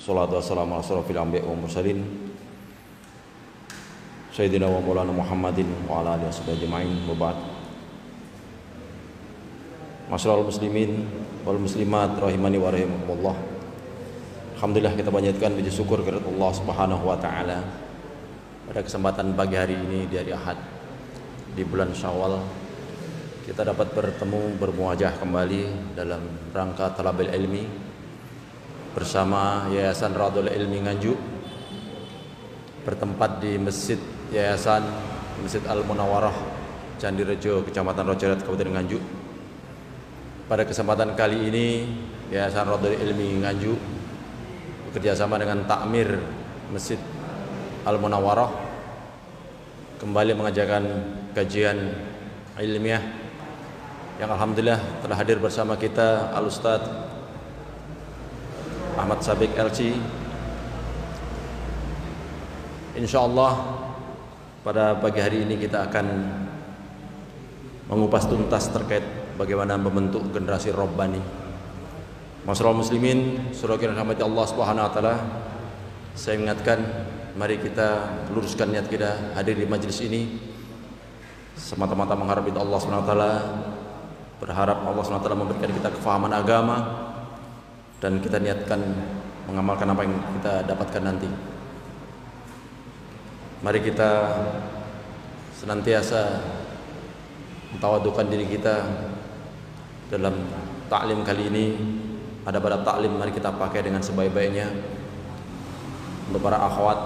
Salatu wassalamu ala asyrafil anbiya'i wal mursalin Sayyidina wa maulana Muhammadin wa ala alihi washabihi ajma'in wa ba'd. Masyarul muslimin wal muslimat rahimani wa rahimakumullah. Alhamdulillah, kita panjatkan puji syukur kepada Allah Subhanahu wa taala pada kesempatan pagi hari ini di hari Ahad di bulan Syawal kita dapat bertemu bermuajah kembali dalam rangka talabil ilmi bersama Yayasan Radul Ilmi Nganjuk bertempat di Masjid Al-Munawwarah Candirejo, Kecamatan Rojaret, Kabupaten Nganjuk. Pada kesempatan kali ini Yayasan Radul Ilmi Nganjuk bekerjasama dengan Takmir Masjid Al-Munawwarah kembali mengajarkan kajian ilmiah yang alhamdulillah telah hadir bersama kita Al-Ustadz Ahmad Sabik LC. Insyaallah pada pagi hari ini kita akan mengupas tuntas terkait bagaimana membentuk generasi Rabbani. Masyarul muslimin, saudara yang dirahmati Allah Subhanahu wa taala, saya ingatkan, mari kita luruskan niat kita hadir di majelis ini semata-mata mengharap Allah Subhanahu wa taala, berharap Allah Subhanahu wa taala memberikan kita kefahaman agama dan kita niatkan mengamalkan apa yang kita dapatkan nanti. Mari kita senantiasa mentawadukan diri kita dalam taklim kali ini. Ada pada taklim, mari kita pakai dengan sebaik-baiknya. Untuk para akhwat,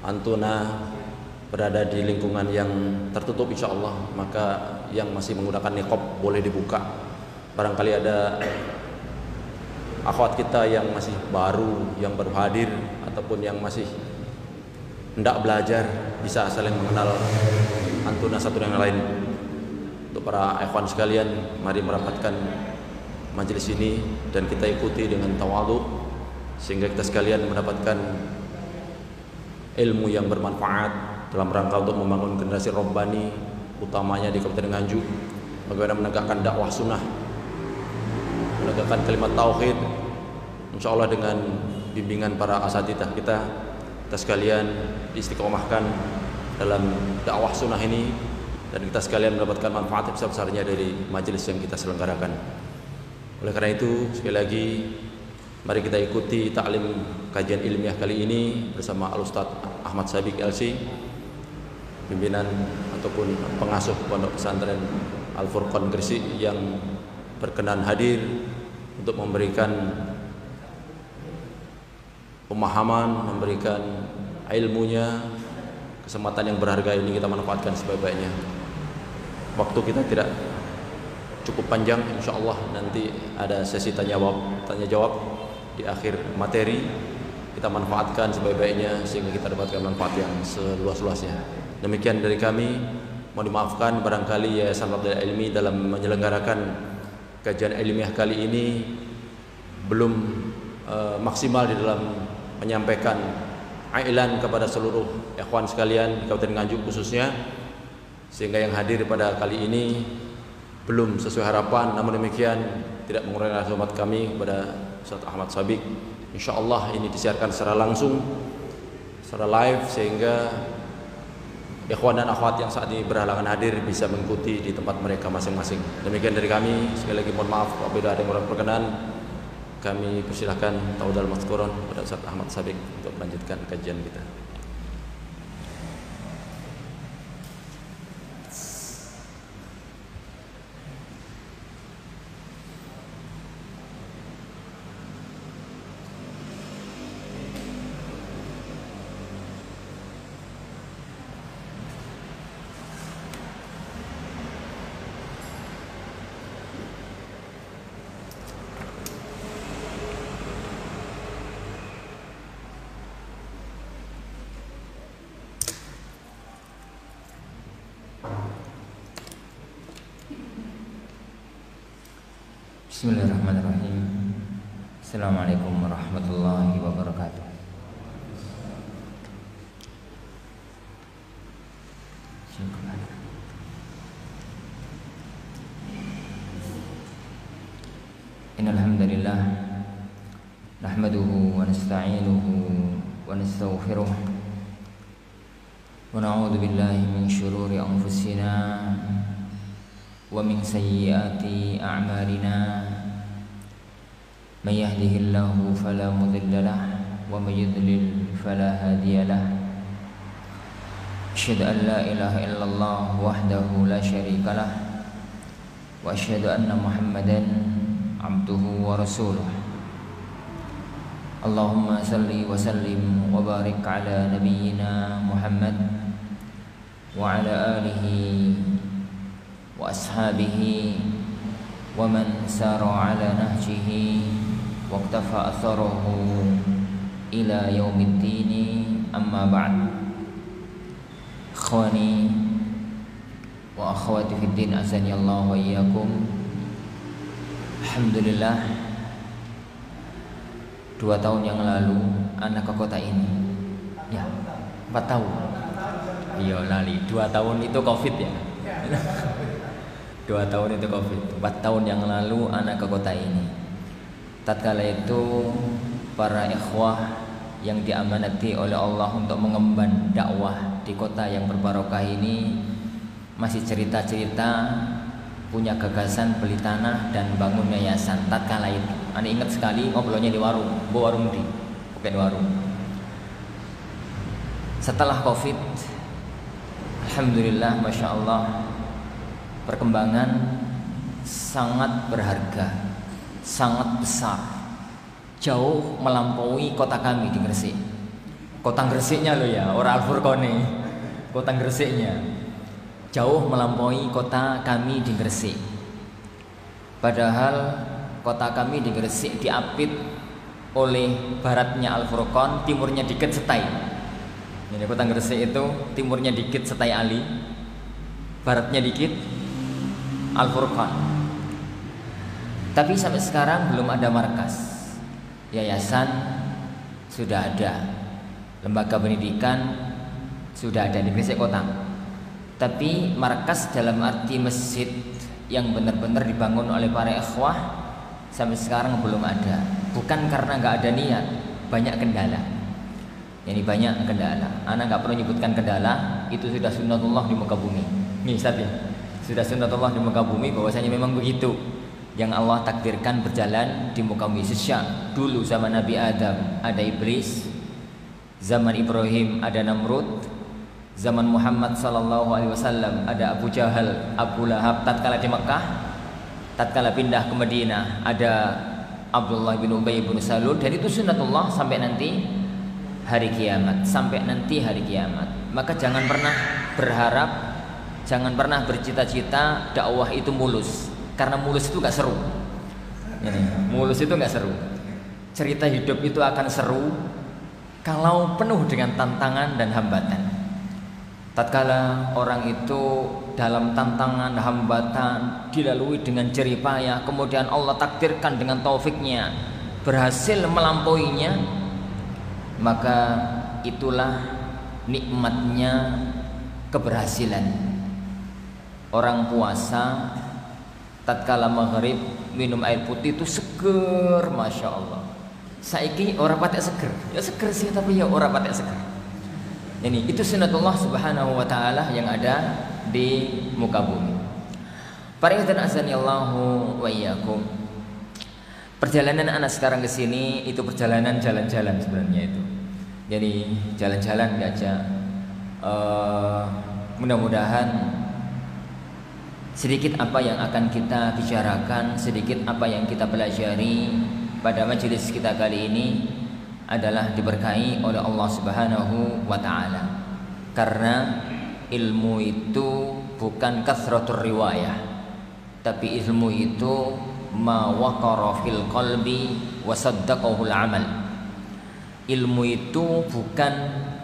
antuna berada di lingkungan yang tertutup insyaallah, maka yang masih menggunakan niqab boleh dibuka. Barangkali ada akhwat kita yang masih baru, yang baru hadir ataupun yang masih hendak belajar, bisa saling mengenal antuna satu dengan lain. Untuk para ikhwan sekalian, mari merapatkan majelis ini dan kita ikuti dengan tawadhu sehingga kita sekalian mendapatkan ilmu yang bermanfaat dalam rangka untuk membangun generasi Rabbani, utamanya di Kabupaten Nganjuk, bagaimana menegakkan dakwah sunnah, menegakkan kalimat tauhid, insyaallah dengan bimbingan para asatidzah kita sekalian diistiqomahkan dalam dakwah sunnah ini dan kita sekalian mendapatkan manfaat besar-besarnya dari majelis yang kita selenggarakan. Oleh karena itu, sekali lagi mari kita ikuti taklim kajian ilmiah kali ini bersama Al-Ustadz Ahmad Sabik LC, pimpinan ataupun pengasuh Pondok Pesantren Al-Furqan Gresik, yang berkenan hadir untuk memberikan pemahaman, memberikan ilmunya. Kesempatan yang berharga ini kita manfaatkan sebaik-baiknya. Waktu kita tidak cukup panjang, insyaallah nanti ada sesi tanya jawab di akhir materi. Kita manfaatkan sebaik-baiknya sehingga kita dapatkan manfaat yang seluas-luasnya. Demikian dari kami. Mohon dimaafkan barangkali Yayasan Radul Ilmi dalam menyelenggarakan kajian ilmiah kali ini belum maksimal di dalam menyampaikan iklan kepada seluruh ikhwan sekalian di Kabupaten Nganjuk khususnya, sehingga yang hadir pada kali ini belum sesuai harapan. Namun demikian tidak mengurangi rasa hormat kami kepada Ustaz Ahmad Sabik. Insyaallah ini disiarkan secara langsung, secara live, sehingga ikhwan dan akhwat yang saat ini berhalangan hadir bisa mengikuti di tempat mereka masing-masing. Demikian dari kami. Sekali lagi mohon maaf apabila ada yang kurang berkenan. Kami persilahkan tawadal mazkuran pada Ustaz Ahmad Sabik untuk melanjutkan kajian kita. Bismillahirrahmanirrahim. Assalamualaikum warahmatullahi wabarakatuh. Innal hamdalillah nahmaduhu wa nasta'inuhu wa nastaghfiruh wa na'udzu billahi min shururi anfusina wa min sayyiati a'malina may yahdihillahu fala mudilla lahu wa may yudlil fala hadiya lahu asyhadu an la ilaha illallah wahdahu la syarika lah wa asyhadu anna muhammadan abduhu wa rasuluh. Allahumma salli wa sallim wa barik ala nabiyyina Muhammad wa ala alihi wa ashabihi wa man sara ala nahjihi wa iqtafa atharahu ila yaumiddin, amma ba'd. Ikhwani wa akhwati fid din, azani Allah wa iyyakum. Alhamdulillah, 2 tahun yang lalu anak ke kota ini. Ya, 4 tahun. Ayo lali, 2 tahun itu Covid ya. 2 tahun itu Covid. 4 tahun yang lalu anak ke kota ini. Tatkala itu para ikhwah yang diamanati oleh Allah untuk mengemban dakwah di kota yang berbarokah ini masih cerita-cerita punya gagasan beli tanah dan bangun yayasan. Tatkala itu Anda ingat sekali ngobrolnya di warung, warung bukan warung. Setelah Covid, alhamdulillah, masya Allah, perkembangan sangat berharga, sangat besar, jauh melampaui kota kami di Gresik. Kota Gresiknya loh ya, orang Al-Furqoni. Kota Gresiknya jauh melampaui kota kami di Gresik. Padahal kota kami di Gresik diapit oleh baratnya Al-Furqon, timurnya dikit Setai. Jadi kota Gresik itu timurnya dikit Setai Ali, baratnya dikit Al-Furqon. Tapi sampai sekarang belum ada markas. Yayasan sudah ada, lembaga pendidikan sudah ada di Gresik kota. Tapi markas dalam arti masjid yang benar-benar dibangun oleh para ikhwah sampai sekarang belum ada. Bukan karena nggak ada niat, banyak kendala. Jadi banyak kendala. Anak nggak perlu menyebutkan kendala, itu sudah sunnatullah di muka bumi. Nih Ustaz ya, sudah sunnatullah di muka bumi, bahwasanya memang begitu yang Allah takdirkan berjalan di muka bumi. Sejak dulu zaman Nabi Adam ada iblis, zaman Ibrahim ada Namrud, zaman Muhammad sallallahu alaihi wasallam ada Abu Jahal, Abu Lahab tatkala di Mekah, tatkala pindah ke Madinah ada Abdullah bin Ubay bin Salul, dan itu sunnatullah sampai nanti hari kiamat, sampai nanti hari kiamat. Maka jangan pernah berharap, jangan pernah bercita-cita dakwah itu mulus, karena mulus itu gak seru. Mulus itu gak seru. Cerita hidup itu akan seru kalau penuh dengan tantangan dan hambatan. Tatkala orang itu dalam tantangan, hambatan, dilalui dengan jerih payah, kemudian Allah takdirkan dengan taufiknya berhasil melampauinya, maka itulah nikmatnya keberhasilan. Orang puasa tatkala maghrib minum air putih itu seger, masya Allah. Saiki orang patek seger, ya seger sih tapi ya orang patek seger. Ini itu sunnatullah subhanahu wa ta'ala yang ada di muka bumi. Para ikhwan azanillahu wa iyyakum. Perjalanan anak sekarang ke sini itu perjalanan jalan-jalan sebenarnya itu. Jadi jalan-jalan diajak. Mudah-mudahan sedikit apa yang akan kita bicarakan, sedikit apa yang kita pelajari pada majelis kita kali ini adalah diberkahi oleh Allah Subhanahu wa taala. Karena ilmu itu bukan kathratur riwayah, tapi ilmu itu ma waqara fil qalbi wa saddaqahu al-amal. Ilmu itu bukan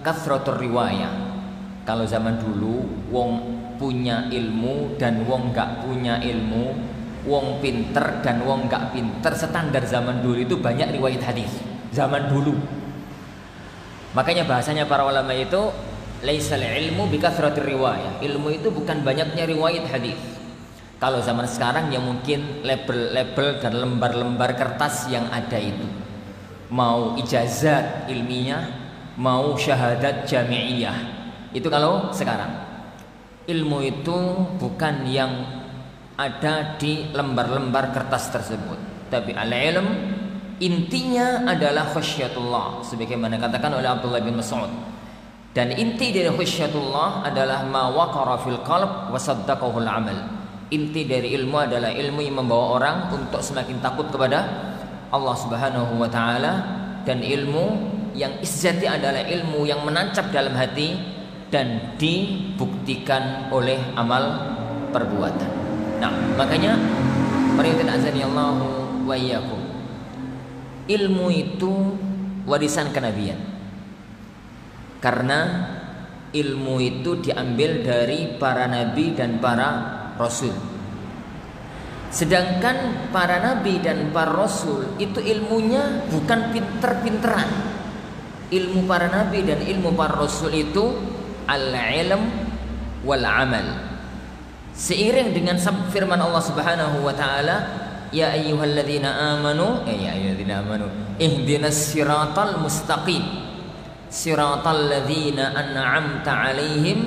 kathratur riwayah. Kalau zaman dulu wong punya ilmu dan wong gak punya ilmu, wong pinter dan wong gak pinter, standar zaman dulu itu banyak riwayat hadis. Zaman dulu. Makanya bahasanya para ulama itu laisal ilmu bikathratir riwayah. Ilmu itu bukan banyaknya riwayat hadis. Kalau zaman sekarang ya mungkin label-label dan lembar-lembar kertas yang ada itu. mau ijazat ilmiah, mau syahadat jami'iyah. Itu kalau sekarang. Ilmu itu bukan yang ada di lembar-lembar kertas tersebut, tapi al-ilm intinya adalah khasyatullah, sebagaimana katakan oleh Abdullah bin Mas'ud. Dan inti dari khasyatullah adalah ma waqara fil qalb wa saddaqahu al-amal. Inti dari ilmu adalah ilmu yang membawa orang untuk semakin takut kepada Allah Subhanahu wa taala, dan ilmu yang isjati adalah ilmu yang menancap dalam hati dan dibuktikan oleh amal perbuatan. Nah, makanya marilah azanillahu wa iyyakum. Ilmu itu warisan kenabian. Karena ilmu itu diambil dari para nabi dan para rasul. Sedangkan para nabi dan para rasul itu ilmunya bukan pinter-pinteran. Ilmu para nabi dan ilmu para rasul itu al-ilm wal amal. Seiring dengan firman Allah Subhanahu wa taala, ya ayyuhalladzina amanu ihdinas siratal mustaqim siratal ladzina an'amta 'alaihim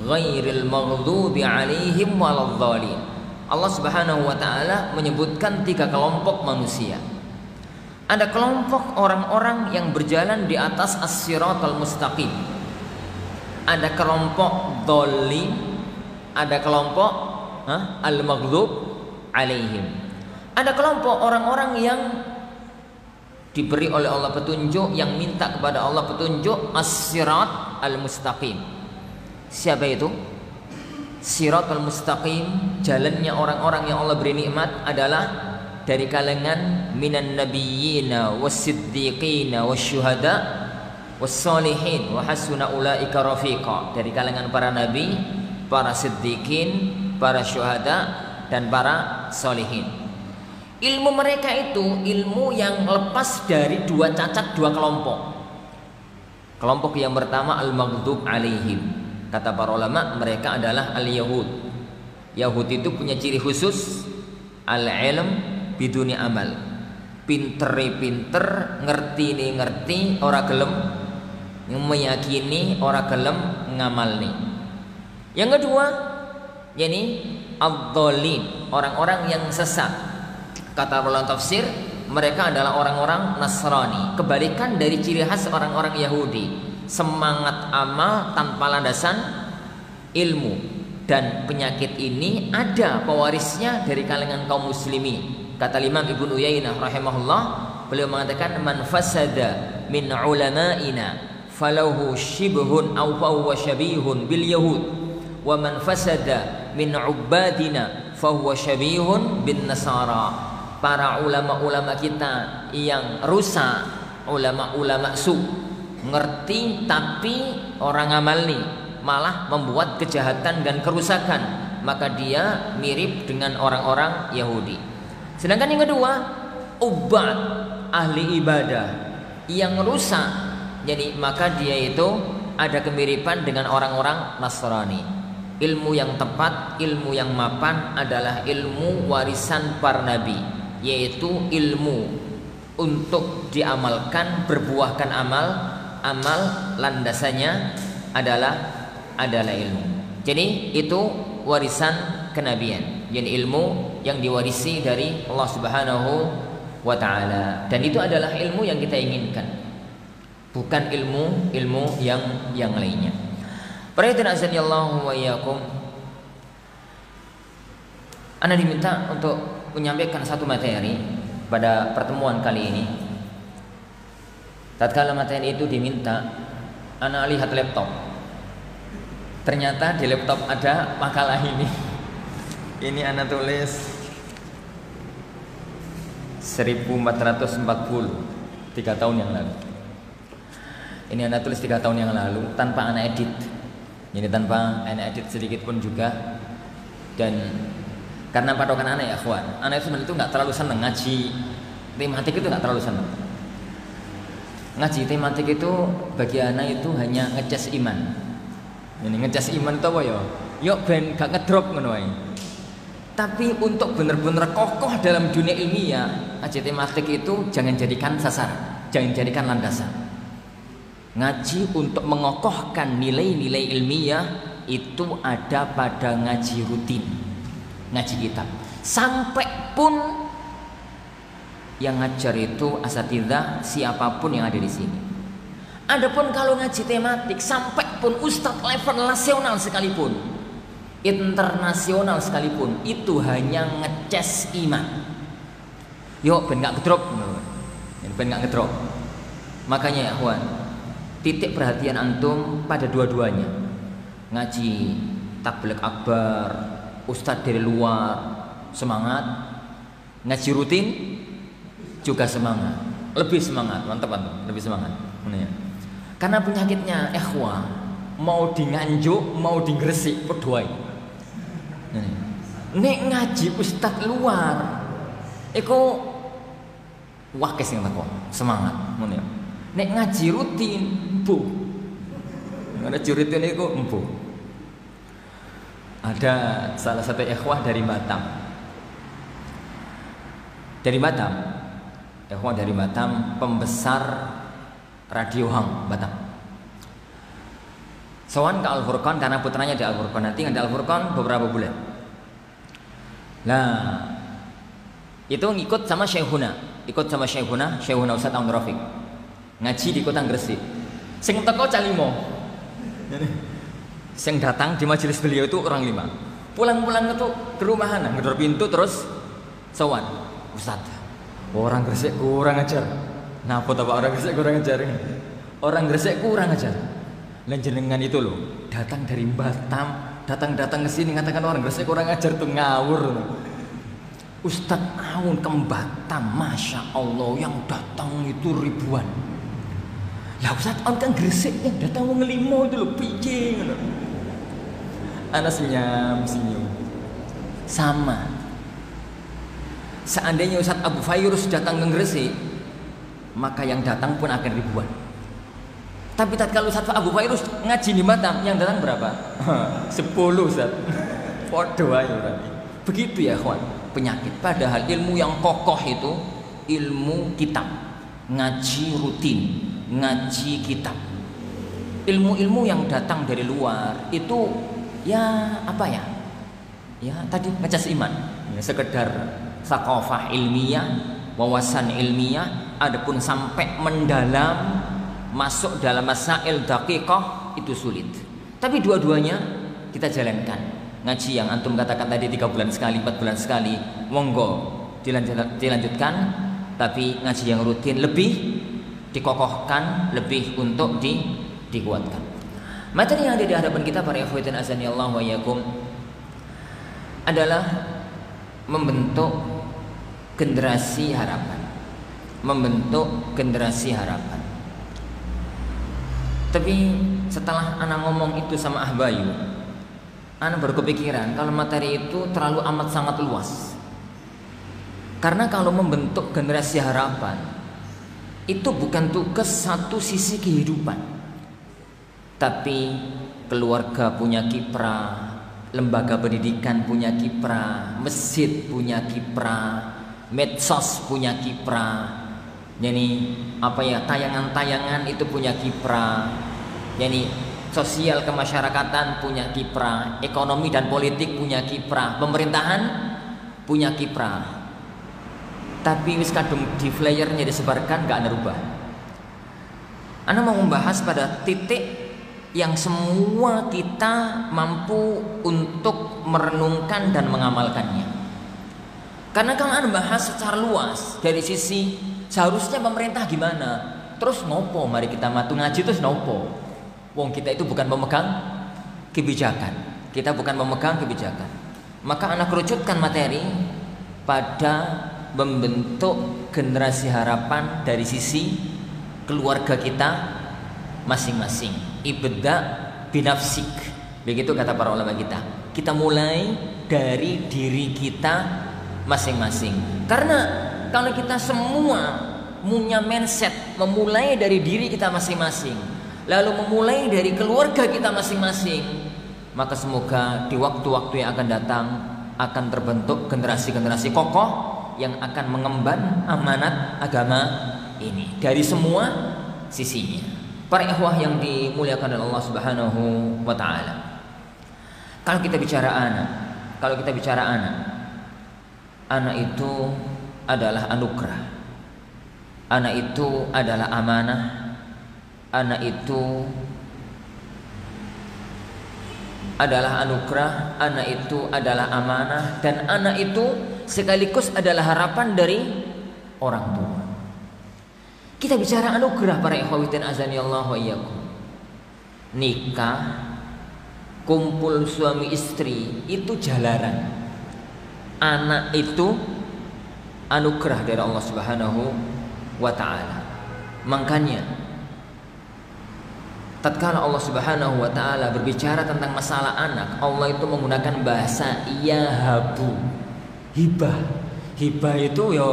ghairil maghdubi 'alaihim waladhdallin. Allah Subhanahu wa taala menyebutkan 3 kelompok manusia. Ada kelompok orang-orang yang berjalan di atas as-siratal mustaqim. Ada kelompok dhalin, ada kelompok al-maghdub 'alaihim. Ada kelompok orang-orang yang diberi oleh Allah petunjuk, yang minta kepada Allah petunjuk, as-sirat al-mustaqim. Siapa itu? Sirat al-mustaqim, jalannya orang-orang yang Allah beri nikmat adalah dari kalangan minan nabiyyina was-siddiqina wasyuhada was-salihin wa hasuna ulaika rafiqa. Dari kalangan para nabi, para siddiqin, para syuhada dan para salihin. Ilmu mereka itu ilmu yang lepas dari 2 cacat, 2 kelompok. Kelompok yang pertama al-maghdub alaihim. Kata para ulama, mereka adalah al-yahud. Yahud itu punya ciri khusus al-ilm biduni amal. Pinter, ngerti, ora gelem meyakini, ora gelem ngamalni. Yang kedua, yakni ad-dhalin, orang-orang yang sesat. Kata ulama tafsir, mereka adalah orang-orang Nasrani. Kebalikan dari ciri khas orang-orang Yahudi, semangat amal tanpa landasan ilmu. Dan penyakit ini ada pewarisnya dari kalangan kaum muslimin. Kata Imam Ibnu Uyainah rahimahullah, beliau mengatakan, man fasada min ulama'ina falahu shibhun aw huwa syabihun bil yahud, wa man fasada min ubadina fahuwa syabihun bin nasara. Para ulama-ulama kita yang rusak, ulama-ulama su, ngerti tapi orang amalni, malah membuat kejahatan dan kerusakan, maka dia mirip dengan orang-orang Yahudi. Sedangkan yang kedua, ubad, ahli ibadah yang rusak, jadi maka dia itu ada kemiripan dengan orang-orang Nasrani. Ilmu yang tepat, ilmu yang mapan adalah ilmu warisan para nabi, yaitu ilmu untuk diamalkan, berbuahkan amal landasannya adalah ilmu. Jadi itu warisan kenabian, jadi ilmu yang diwarisi dari Allah Subhanahu wa taala, dan itu adalah ilmu yang kita inginkan, bukan ilmu yang lainnya. Perhatian azanillahu wa iyyakum. Ana diminta untuk menyampaikan satu materi pada pertemuan kali ini. Tatkala materi itu diminta, ana lihat laptop. Ternyata di laptop ada makalah ini. Ini ana tulis 1440, 3 tahun yang lalu. Ini ana tulis 3 tahun yang lalu tanpa ana edit. Jadi tanpa ana edit sedikit pun juga. Dan karena patokan anak ya akhwan, anak itu sebenarnya itu nggak terlalu seneng ngaji tematik, itu nggak terlalu seneng. Ngaji tematik itu bagi anak itu hanya ngecas iman. Ini ngecas iman itu apa ya? Yuk ben gak ngedrop ngono ae. Tapi untuk benar-benar kokoh dalam dunia ilmiah, ngaji tematik itu jangan jadikan sasaran. jangan jadikan landasan. Ngaji untuk mengokohkan nilai-nilai ilmiah itu ada pada ngaji rutin, ngaji kitab. Sampai pun yang ngajar itu asatidzah siapapun yang ada di sini. Adapun kalau ngaji tematik, sampai pun ustadz level nasional sekalipun, internasional sekalipun, itu hanya ngeces iman. Yuk ben gak ngedrop, ben gak ngedrop. Makanya ya kawan, titik perhatian antum pada dua-duanya. Ngaji takbir akbar, ustadz dari luar semangat, ngaji rutin juga semangat, lebih semangat, mantap antum, lebih semangat. Karena penyakitnya ikhwah, mau di Nganjuk, mau di Gresik padha wae. Nek ngaji ustadz luar iku wakes sing takon, semangat ngono ya. Nek ngaji rutin, empuh. Ngaji rutin iku empuh. Ada salah satu ikhwah dari Batam. Dari Batam. Ikhwah dari Batam, pembesar Radio Hang Batam. Sowan ke Al-Furqan karena putranya di Al-Furqan, nanti di Al-Furqan beberapa bulan. Nah, itu ngikut sama Syekhuna, Syekhuna Ustadz Aun Rafiq. Ngaji di Kota Gresik. Sing teko calimo. Sing datang di majelis beliau itu orang 5. Pulang-pulang itu ke rumahan, ngedor pintu terus sowan. Ustadz, orang Gresik kurang ajar. Napa ta Pak, orang Gresik kurang ajar? Orang Gresik kurang ajar. Lan jenengan itu loh, datang dari Batam, datang ke sini ngatakan orang Gresik kurang ajar tuh ngawur. Ustadz Aun ke Batam, Masya Allah yang datang itu ribuan. Lah Ustadz Aun kan Gresik yang datang wong 5 itu loh, piye ngono. Ana senyum. Sama. Seandainya Ustadz Abu Fayrus datang ke Gresik, maka yang datang pun akan ribuan. Tapi tatkala Ustadz Abu Fayrus ngaji di Batam, yang datang berapa? 10 Ustaz. Podo ae berarti. Begitu ya kawan, penyakit. Padahal ilmu yang kokoh itu ilmu kitab, ngaji rutin, ngaji kitab. Ilmu-ilmu yang datang dari luar itu ya apa ya? Ya tadi ngecas iman, ya, sekedar thaqafah ilmiah, wawasan ilmiah. Adapun sampai mendalam masuk dalam masail daqiqah itu sulit. Tapi dua-duanya kita jalankan. Ngaji yang antum katakan tadi 3 bulan sekali, 4 bulan sekali, monggo dilanjutkan. Tapi ngaji yang rutin lebih dikokohkan, lebih untuk dikuatkan. Materi yang ada di hadapan kita para ikhwatin azani Allah wa iyyakum adalah membentuk generasi harapan. Tapi setelah anak ngomong itu sama Ahbayu, anak baru kepikiran kalau materi itu terlalu amat sangat luas. Karena kalau membentuk generasi harapan itu bukan tugas satu sisi kehidupan, tapi keluarga punya kiprah, lembaga pendidikan punya kiprah, masjid punya kiprah, medsos punya kiprah. Yani apa ya, tayangan-tayangan itu punya kiprah. Yani sosial kemasyarakatan punya kiprah, ekonomi dan politik punya kiprah, pemerintahan punya kiprah. Tapi wis kadung di flyernya disebarkan gak ada rubah. Ana mau membahas pada titik yang semua kita mampu untuk merenungkan dan mengamalkannya. Karena kalau Anda bahas secara luas dari sisi seharusnya pemerintah gimana, terus nopo mari kita matu ngaji terus nopo. Wong kita itu bukan pemegang kebijakan. Maka anak kerucutkan materi pada membentuk generasi harapan dari sisi keluarga kita masing-masing. Ibda binafsik, begitu kata para ulama kita. Kita mulai dari diri kita masing-masing. Karena kalau kita semua punya mindset memulai dari diri kita masing-masing, lalu memulai dari keluarga kita masing-masing, maka semoga di waktu-waktu yang akan datang akan terbentuk generasi-generasi kokoh yang akan mengemban amanat agama ini dari semua sisinya. Para ikhwah yang dimuliakan oleh Allah Subhanahu wa taala. Kalau kita bicara anak itu adalah anugerah. Anak itu adalah amanah. Anak itu adalah anugerah, anak itu adalah amanah, dan anak itu sekaligus adalah harapan dari orang tua. Kita bicara anugerah para ikhwatin azanillahu wa iyyakum. Nikah, kumpul suami istri itu jalaran. Anak itu anugerah dari Allah Subhanahu wa taala. Makanya tatkala Allah Subhanahu wa taala berbicara tentang masalah anak, Allah itu menggunakan bahasa yahabu. Hibah. Hibah itu ya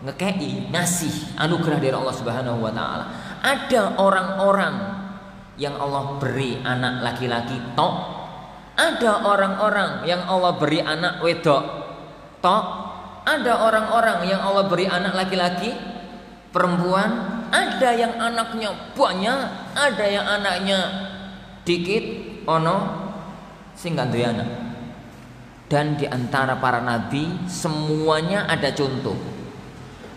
ngekei, ngasih, anugerah dari Allah Subhanahu wa taala. Ada orang-orang yang Allah beri anak laki-laki tok. Ada orang-orang yang Allah beri anak wedok tok. Ada orang-orang yang Allah beri anak laki-laki perempuan. Ada yang anaknya banyak, ada yang anaknya dikit, ono sing gak duwe anak. Dan di antara para nabi semuanya ada contoh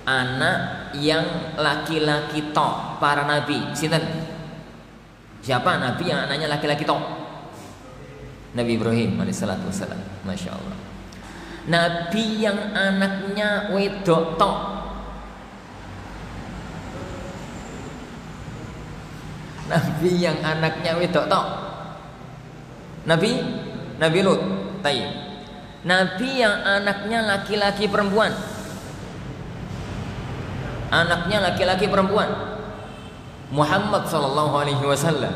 anak yang laki-laki tok. Para nabi sinten? Siapa nabi yang anaknya laki-laki tok? Nabi Ibrahim alaihissalatu wassalam. Masya Allah. Nabi yang anaknya wedok tok. Nabi yang anaknya wedok tok. Nabi Lut. Tayyib. Nabi yang anaknya laki-laki perempuan. Anaknya laki-laki perempuan. Muhammad sallallahu alaihi wasallam.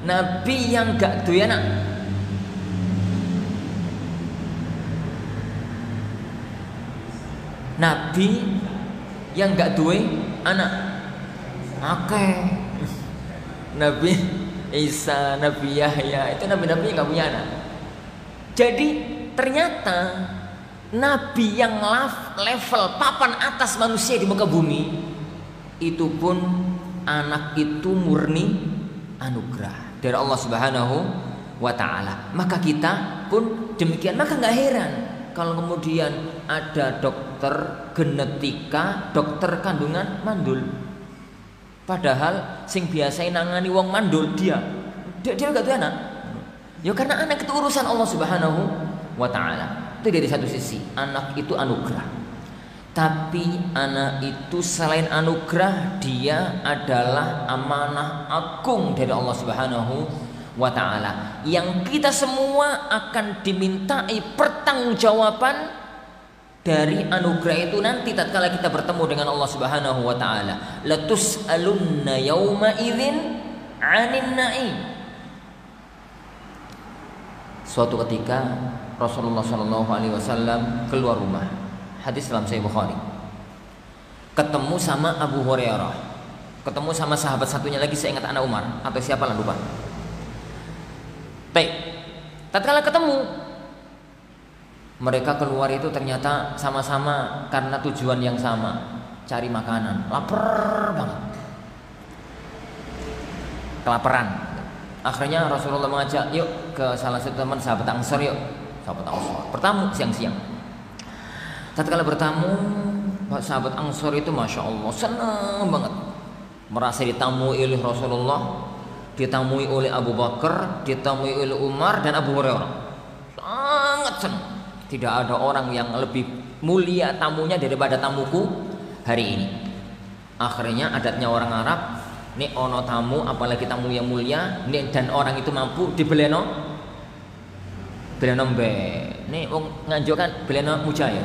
Nabi yang gak duwe anak. Nabi yang gak duwe anak. Akeh. Nabi Isa, Nabi Yahya, itu nabi-nabi yang gak punya anak. Jadi ternyata nabi yang level papan atas manusia di muka bumi itu pun anak itu murni anugerah dari Allah Subhanahu wa taala. Maka kita pun demikian. Maka gak heran kalau kemudian ada dokter genetika, dokter kandungan mandul. Padahal sing biasa nangani wong mandul dia gak tuh anak. Ya karena anak itu urusan Allah Subhanahu wa taala. Itu dari satu sisi, anak itu anugerah. Tapi anak itu selain anugerah, dia adalah amanah agung dari Allah Subhanahu wa taala yang kita semua akan dimintai pertanggungjawaban dari anugerah itu nanti tatkala kita bertemu dengan Allah Subhanahu wa taala. Latus'alunna yauma idzin 'anin na'im. Suatu ketika Rasulullah sallallahu alaihi wasallam keluar rumah. Hadis dalam Sahih Bukhari. Ketemu sama Abu Hurairah. Ketemu sama sahabat satunya lagi, saya ingat anak Umar atau siapa lah lupa. Baik. Tatkala ketemu, mereka keluar itu ternyata sama-sama karena tujuan yang sama, cari makanan, lapar banget, kelaparan. Akhirnya Rasulullah mengajak, yuk ke salah satu teman sahabat Ansor, yuk sahabat Ansor bertamu siang-siang. Tatkala bertamu, sahabat Ansor itu masya Allah senang banget, merasa ditamui oleh Rasulullah, ditamui oleh Abu Bakar, ditamui oleh Umar dan Abu Hurairah. Sangat senang. Tidak ada orang yang lebih mulia tamunya daripada tamuku hari ini. Akhirnya adatnya orang Arab, nih ono tamu apalagi tamu yang mulia, nih dan orang itu mampu dibeleno mbe. Nih wong Nganjuk kan beleno mujaya.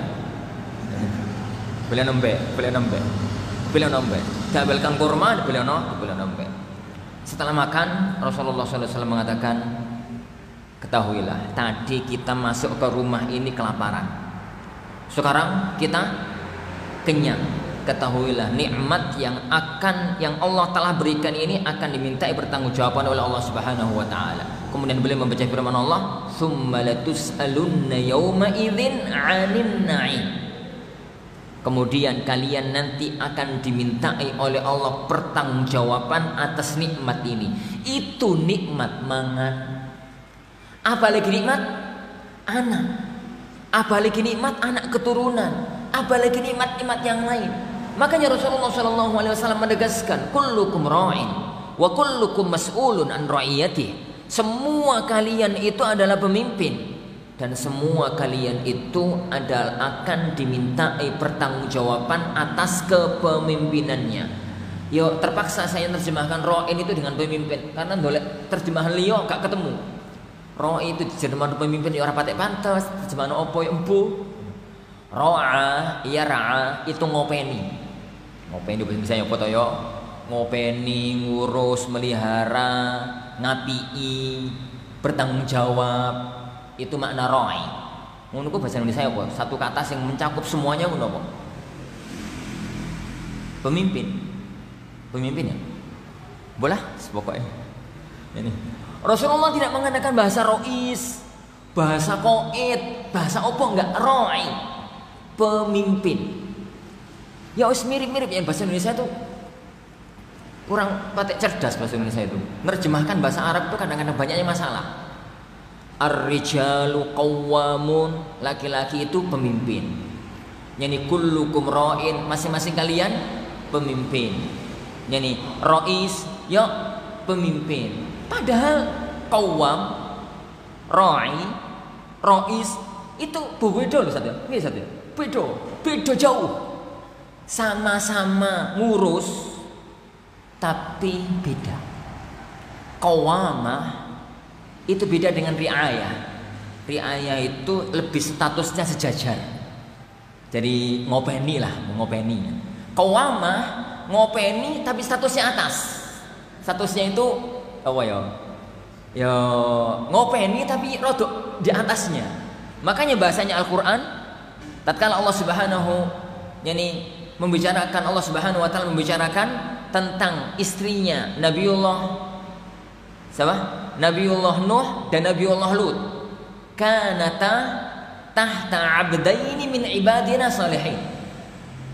Beleno mbe. Dabel kang kurma beleno mbe. Setelah makan Rasulullah sallallahu alaihi wasallam mengatakan, ketahuilah, tadi kita masuk ke rumah ini kelaparan. Sekarang kita kenyang. Ketahuilah, nikmat yang Allah telah berikan ini akan dimintai pertanggungjawaban oleh Allah Subhanahu wa taala. Kemudian beliau membaca firman Allah, "Tsumma latus'alunna yauma idzin 'anin na'im." Kemudian kalian nanti akan dimintai oleh Allah pertanggungjawaban atas nikmat ini. Itu nikmat mangan. Apalagi nikmat anak. Apalagi nikmat anak keturunan. Apalagi nikmat-nikmat yang lain. Makanya Rasulullah SAW menegaskan, kullukum ra'in wa kullukum mas'ulun an ra'iyatih. Semua kalian itu adalah pemimpin. Dan semua kalian itu adalah akan dimintai pertanggungjawaban atas kepemimpinannya. Yo terpaksa saya terjemahkan ro'in itu dengan pemimpin karena dolek terjemahan liyo gak ketemu. Ro'in itu terjemahan pemimpin ya ora patek pantes, terjemahan opo ya empu. Ro'a iya ra'a itu ngopeni. Ngopeni bisa ya foto yo. Ngopeni, ngurus, melihara, ngapii, bertanggung jawab. Itu makna ro'i. Ngono ku bahasa Indonesia apa? Satu kata yang mencakup semuanya ngono apa? Pemimpin. Pemimpin ya? Boleh pokoknya. Ini. Rasulullah tidak menggunakan bahasa ro'is, bahasa qaid, bahasa opo enggak, ro'i. Pemimpin. Ya wis mirip-mirip yang bahasa Indonesia itu kurang patek cerdas bahasa Indonesia itu. Menerjemahkan bahasa Arab itu kadang-kadang banyaknya masalah. Ar-rijalu qawwamun, laki-laki itu pemimpin. Yani kullukum ra'in, masing-masing kalian pemimpin. Yani ra'is ya pemimpin. Padahal qawwam, ra'i, ra'is itu beda loh Satya. Nggih Satya. Beda jauh. Sama-sama ngurus tapi beda. Qawamah itu beda dengan riayah. Riayah itu lebih statusnya sejajar. Jadi ngopeni lah, ngopeni. Qawamah ngopeni tapi statusnya atas. Statusnya itu apa ya? Ya ngopeni tapi rodok di atasnya. Makanya bahasanya Al-Qur'an tatkala Allah Subhanahu yani membicarakan, Allah Subhanahu wa taala membicarakan tentang istrinya Nabiullah siapa? Nabiullah Nuh dan Nabiullah Lut. Kanata tahta abdaini min ibadina salihin.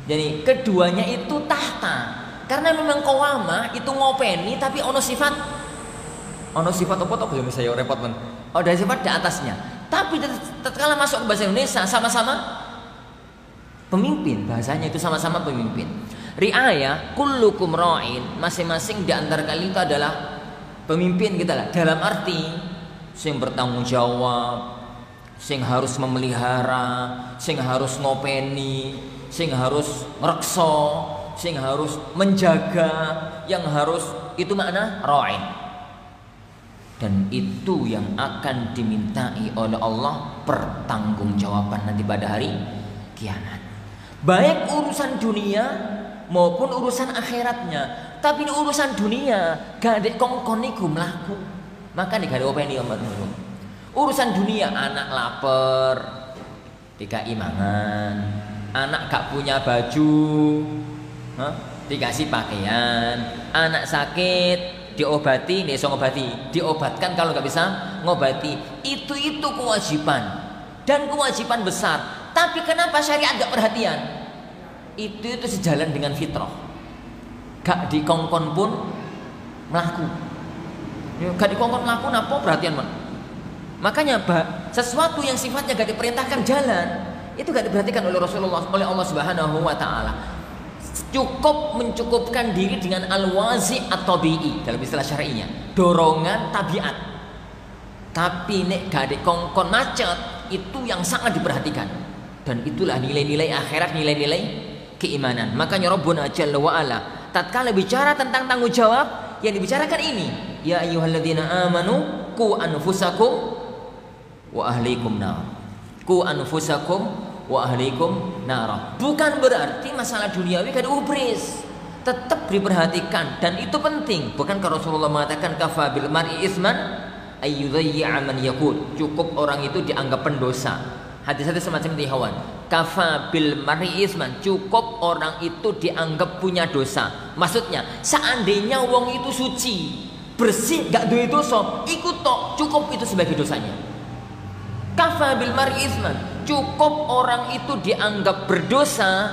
Jadi keduanya itu tahta. Karena memang qawamah itu ngopeni tapi ono sifat apa toh ya saya repot men. Ada sifat di atasnya. Tapi tatkala masuk ke bahasa Indonesia sama-sama pemimpin, bahasanya itu sama-sama pemimpin. Riayah kullukum ra'in, masing-masing di antara kalian itu adalah pemimpin kita lah, dalam arti sing bertanggung jawab, sing harus memelihara, sing harus ngopeni, sing harus ngrekso, sing harus menjaga, yang harus itu makna ra'in. Dan itu yang akan dimintai oleh Allah pertanggungjawaban nanti pada hari kiamat. Baik urusan dunia maupun urusan akhiratnya. Tapi urusan dunia gak ada kongkon iku mlaku. Maka gak ada openi omong. Urusan dunia anak lapar dikai mangan, anak gak punya baju, dikasih pakaian, anak sakit diobati, nih so ngobati, diobatkan kalau nggak bisa ngobati, itu kewajiban dan kewajiban besar. Tapi kenapa syariat nggak perhatian? Itu sejalan dengan fitrah. Gak dikongkon pun melaku. Gak dikongkon melaku, napa perhatian man? Makanya sesuatu yang sifatnya gak diperintahkan jalan, itu gak diperhatikan oleh Rasulullah, oleh Allah Subhanahu Wa Taala. Cukup mencukupkan diri dengan al-wazi at-tabi'i dalam istilah syar'inya, dorongan tabiat. Tapi nek gak dikongkon macet, itu yang sangat diperhatikan. Dan itulah nilai-nilai akhirat, nilai-nilai keimanan. Makanya Rabbuna Jalla wa Ala tatkala bicara tentang tanggung jawab, yang dibicarakan ini, ya ayyuhalladzina amanu qu anfusakum wa ahlikum nar. Qu anfusakum wa ahlikum nar. Bukan berarti masalah duniawi kada ubris, tetap diperhatikan dan itu penting. Bukankah Rasulullah mengatakan kafa bil mar'i isman ayyudhayya man yaqul, cukup orang itu dianggap pendosa. Hadis-hadis semacam itu hewan. Kafa bil mar'i isman, cukup orang itu dianggap punya dosa. Maksudnya seandainya wong itu suci, bersih, gak duwe dosa, ikut tok, cukup itu sebagai dosanya. Kafa bil mar'i isman, cukup orang itu dianggap berdosa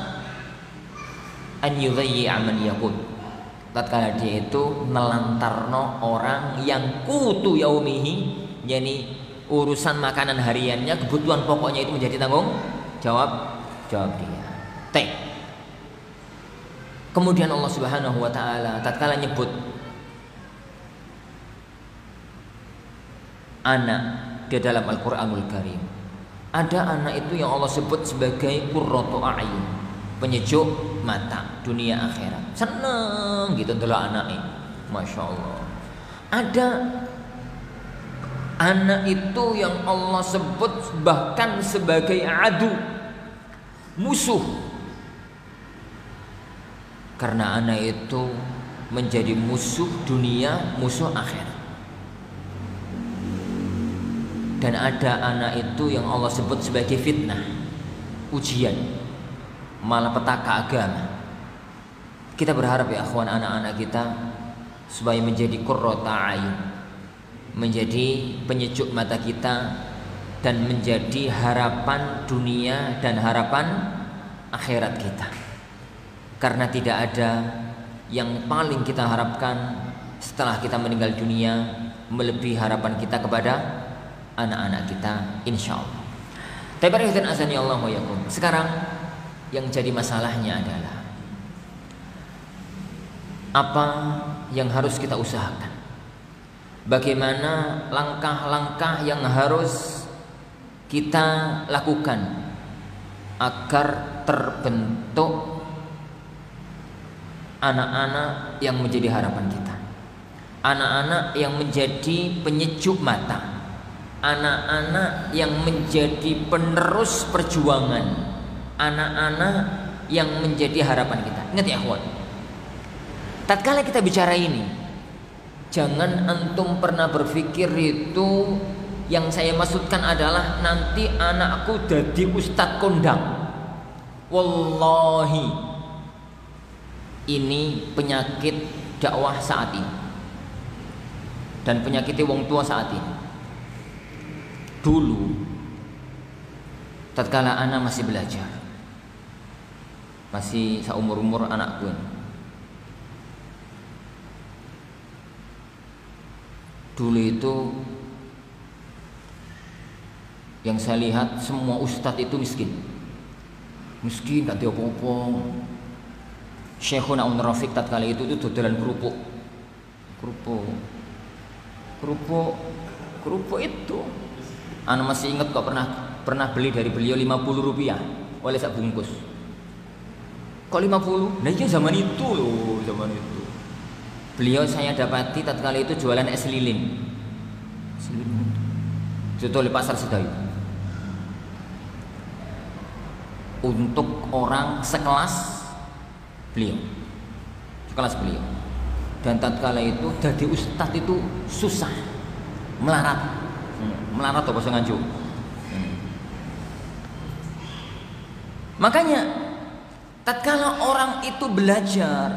an yudhayyi'a man yaqut. Tatkala dia itu nelantarno orang yang kutu yaumihi, yani urusan makanan hariannya, kebutuhan pokoknya itu menjadi tanggung jawab dia. Kemudian Allah Subhanahu wa taala tatkala nyebut anak di dalam Al-Qur'anul Karim, ada anak itu yang Allah sebut sebagai qurratu a'yun, penyejuk mata dunia akhirat. Seneng gitu ndelok anake. Masya Allah. Ada anak itu yang Allah sebut bahkan sebagai adu, musuh. Karena anak itu menjadi musuh dunia, musuh akhirat. Dan ada anak itu yang Allah sebut sebagai fitnah, ujian, malapetaka agama. Kita berharap ya akhwan, anak-anak kita supaya menjadi qurrata a'yun, menjadi penyejuk mata kita, dan menjadi harapan dunia dan harapan akhirat kita. Karena tidak ada yang paling kita harapkan setelah kita meninggal dunia melebihi harapan kita kepada anak-anak kita, insya Allah. Sekarang yang jadi masalahnya adalah apa yang harus kita usahakan, bagaimana langkah-langkah yang harus kita lakukan agar terbentuk anak-anak yang menjadi harapan kita, anak-anak yang menjadi penyejuk mata, anak-anak yang menjadi penerus perjuangan, anak-anak yang menjadi harapan kita. Ingat ya akhwan, tatkala kita bicara ini, jangan antum pernah berpikir itu yang saya maksudkan adalah nanti anakku jadi ustadz kondang. Wallahi, ini penyakit dakwah saat ini dan penyakitnya wong tua saat ini. Dulu tatkala anak masih belajar, masih seumur-umur anakku ini, dulu itu yang saya lihat semua ustadz itu miskin, gak ada apa-apa. Syekhuna Unur Rafiq tatkala itu dodolan kerupuk itu. Anu masih ingat kok pernah beli dari beliau 50 rupiah oleh sak bungkus. Kok 50? Nah iya zaman itu loh, zaman itu. Beliau saya dapati tatkala itu jualan es lilin. Itu di pasar Sedayu. Untuk orang sekelas beliau, dan tatkala itu jadi ustadz itu susah, melarat atau bahasa Nganjuk. Makanya tatkala orang itu belajar,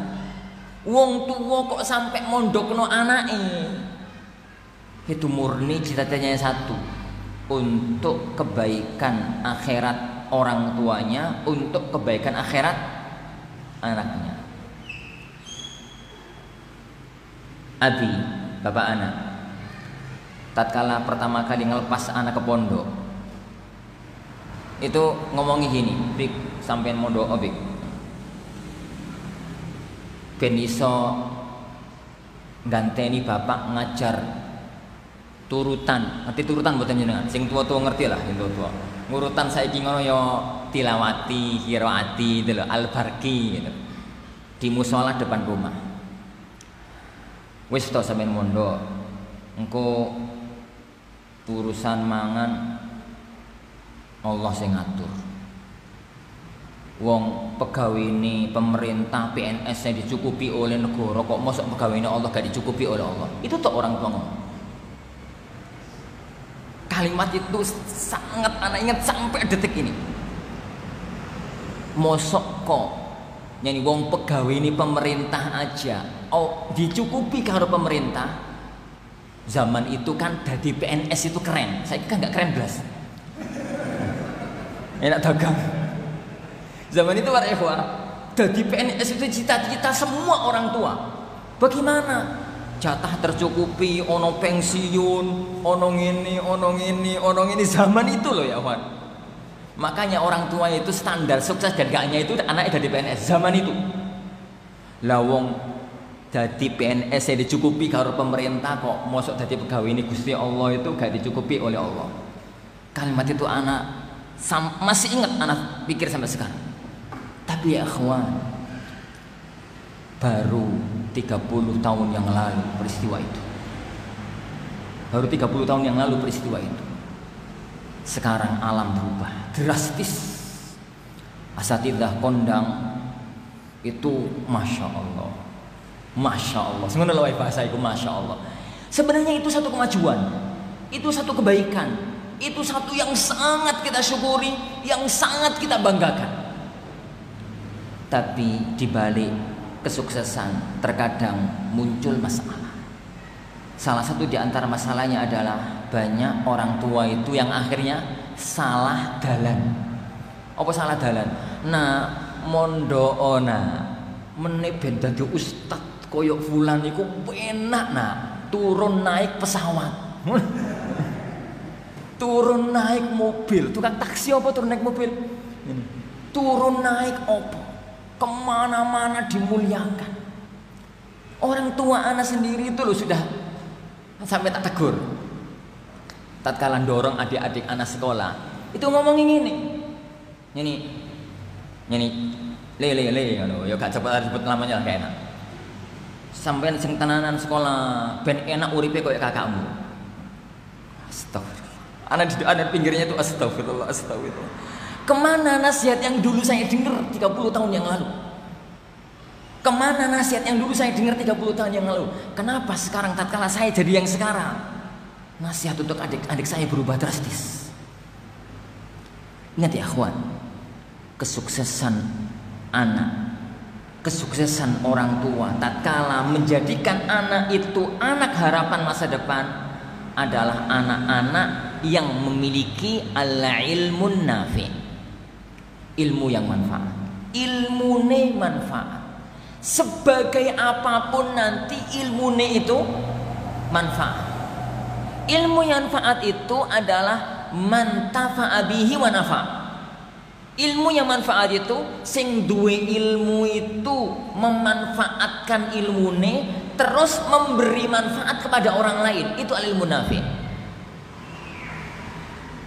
wong tuwa kok sampai mondokno anake, itu murni cita-citanya satu, untuk kebaikan akhirat orang tuanya, untuk kebaikan akhirat anaknya. Abi, bapak anak, tatkala pertama kali ngelepas anak ke pondok, itu ngomongi gini, Bik, sampean mondok Bik, ben iso ganteni bapak ngajar turutan. Ngerti turutan mboten jenengan? Sing tua-tua ngerti lah, sing tua-tua. Ngurutan saiki ngono ya tilawati, qiraati, itu lho, al-barqi gitu. Di mushola depan rumah. Wis to sampean mondok. Engko urusan mangan Allah sing ngatur. Wong pegawene pemerintah PNS yang dicukupi oleh negara, kok mosok pegawene Allah gak dicukupi oleh Allah. Itu tuh orang tua ngomong. Kalimat itu sangat anak ingat sampai detik ini. Mosok kok nyanyi wong pegawai ini pemerintah aja dicukupi karo pemerintah. Zaman itu kan dari PNS itu keren. Saya kan gak keren belas. Enak dagang. Zaman itu para ikhwan, Jadi PNS itu cita-cita semua orang tua. Bagaimana? Jatah tercukupi, ono pensiun, ono ngini zaman itu loh ya Wan. Makanya orang tua itu standar sukses dan gaknya itu anaknya dari PNS zaman itu. Lawong jadi PNS yang dicukupi karo pemerintah kok mosok jadi pegawai ini Gusti Allah itu gak dicukupi oleh Allah. Kalimat itu anak masih ingat, anak pikir sampai sekarang. Tapi ya akhwan, baru 30 tahun yang lalu peristiwa itu. Baru 30 tahun yang lalu peristiwa itu. Sekarang alam berubah drastis. Asatidzah kondang itu Masya Allah. Masya Allah. Sebenarnya bahasa itu Masya Allah. Sebenarnya itu satu kemajuan. Itu satu kebaikan. Itu satu yang sangat kita syukuri, yang sangat kita banggakan. Tapi di balik kesuksesan terkadang muncul masalah. Salah satu di antara masalahnya adalah banyak orang tua itu yang akhirnya salah dalan. Apa salah dalan? Nah, mondoona meneh ben dadi ustad koyok fulan iku enak nak turun naik pesawat. Turun naik mobil, tukang taksi apa turun naik mobil? Turun naik apa? Kemana-mana dimuliakan. Orang tua anak sendiri itu loh sudah sampai tak tegur. Tatkala dorong adik-adik anak sekolah, itu ngomongin ini, le, ya gak cepat sebut namanya lah kayak enak. Sampai sing tenanan sekolah, ben enak uripe koyo kakakmu. Astagfirullah. Anak pinggirnya itu astagfirullah. Kemana nasihat yang dulu saya dengar 30 tahun yang lalu? Kemana nasihat yang dulu saya dengar 30 tahun yang lalu? Kenapa sekarang tatkala saya jadi yang sekarang? Nasihat untuk adik-adik saya berubah drastis. Ingat ya akhwan, kesuksesan anak, kesuksesan orang tua tatkala menjadikan anak itu anak harapan masa depan adalah anak-anak yang memiliki al-ilmun nafi'. Ilmu yang manfaat, ilmune manfaat. Sebagai apapun nanti ilmune itu manfaat. Ilmu yang manfaat itu adalah mantafa'a bihi wa nafa'. Ilmu yang manfaat itu sing duwe ilmu itu memanfaatkan ilmune terus memberi manfaat kepada orang lain, itu al-ilmu nafi'.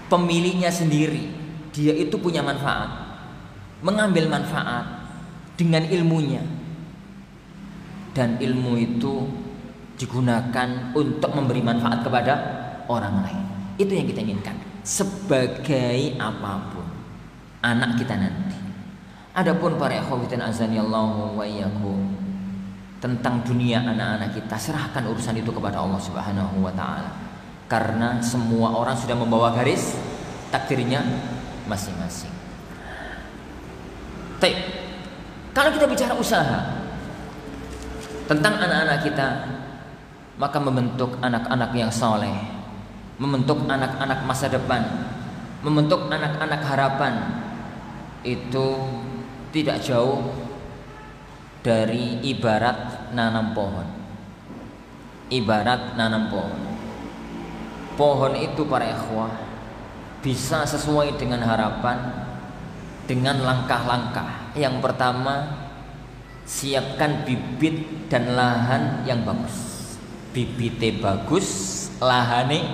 Pemiliknya sendiri dia itu punya manfaat, mengambil manfaat dengan ilmunya, dan ilmu itu digunakan untuk memberi manfaat kepada orang lain. Itu yang kita inginkan sebagai apapun anak kita nanti. Adapun para ikhwatin azanillahu wa iyyakum, tentang dunia anak-anak kita serahkan urusan itu kepada Allah Subhanahu wa taala. Karena semua orang sudah membawa garis takdirnya masing-masing. Baik, kalau kita bicara usaha tentang anak-anak kita, maka membentuk anak-anak yang soleh, membentuk anak-anak masa depan, membentuk anak-anak harapan itu tidak jauh dari ibarat nanam pohon. Ibarat nanam pohon. Pohon itu para ikhwah bisa sesuai dengan harapan dengan langkah-langkah. Yang pertama, siapkan bibit dan lahan yang bagus. Bibitnya bagus, lahannya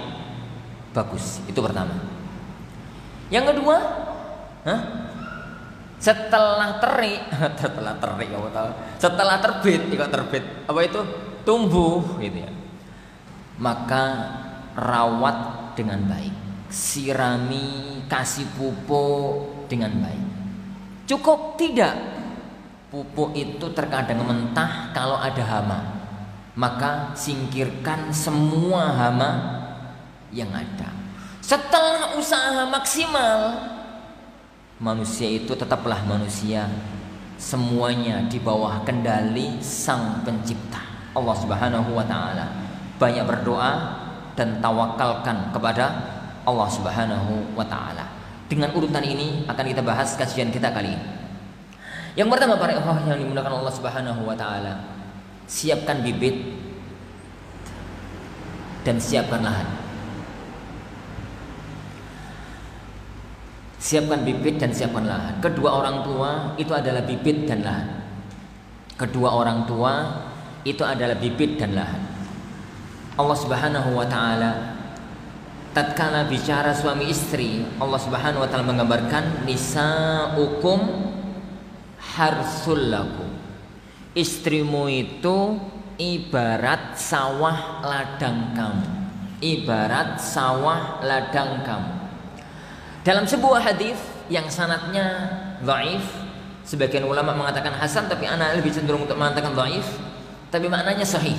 bagus. Itu pertama. Yang kedua, setelah terbit, apa itu? Tumbuh gitu ya. Maka rawat dengan baik. Sirami, kasih pupuk dengan baik. Cukup tidak? Pupuk itu terkadang mentah kalau ada hama. Maka singkirkan semua hama yang ada. Setelah usaha maksimal, manusia itu tetaplah manusia. Semuanya di bawah kendali Sang Pencipta, Allah Subhanahu wa taala. Banyak berdoa dan tawakalkan kepada Allah Subhanahu wa taala. Dengan urutan ini akan kita bahas kajian kita kali ini. Yang pertama para ikhwah yang dimuliakan Allah Subhanahu wa taala, siapkan bibit dan siapkan lahan. Siapkan bibit dan siapkan lahan. Kedua orang tua itu adalah bibit dan lahan. Kedua orang tua itu adalah bibit dan lahan. Allah Subhanahu wa taala tatkala bicara suami istri, Allah Subhanahu wa taala menggambarkan nisaukum harsul lakum. Istrimu itu ibarat sawah ladang kamu. Ibarat sawah ladang kamu. Dalam sebuah hadis yang sanadnya dhaif, sebagian ulama mengatakan hasan, tapi ana lebih cenderung untuk mengatakan dhaif, tapi maknanya sahih.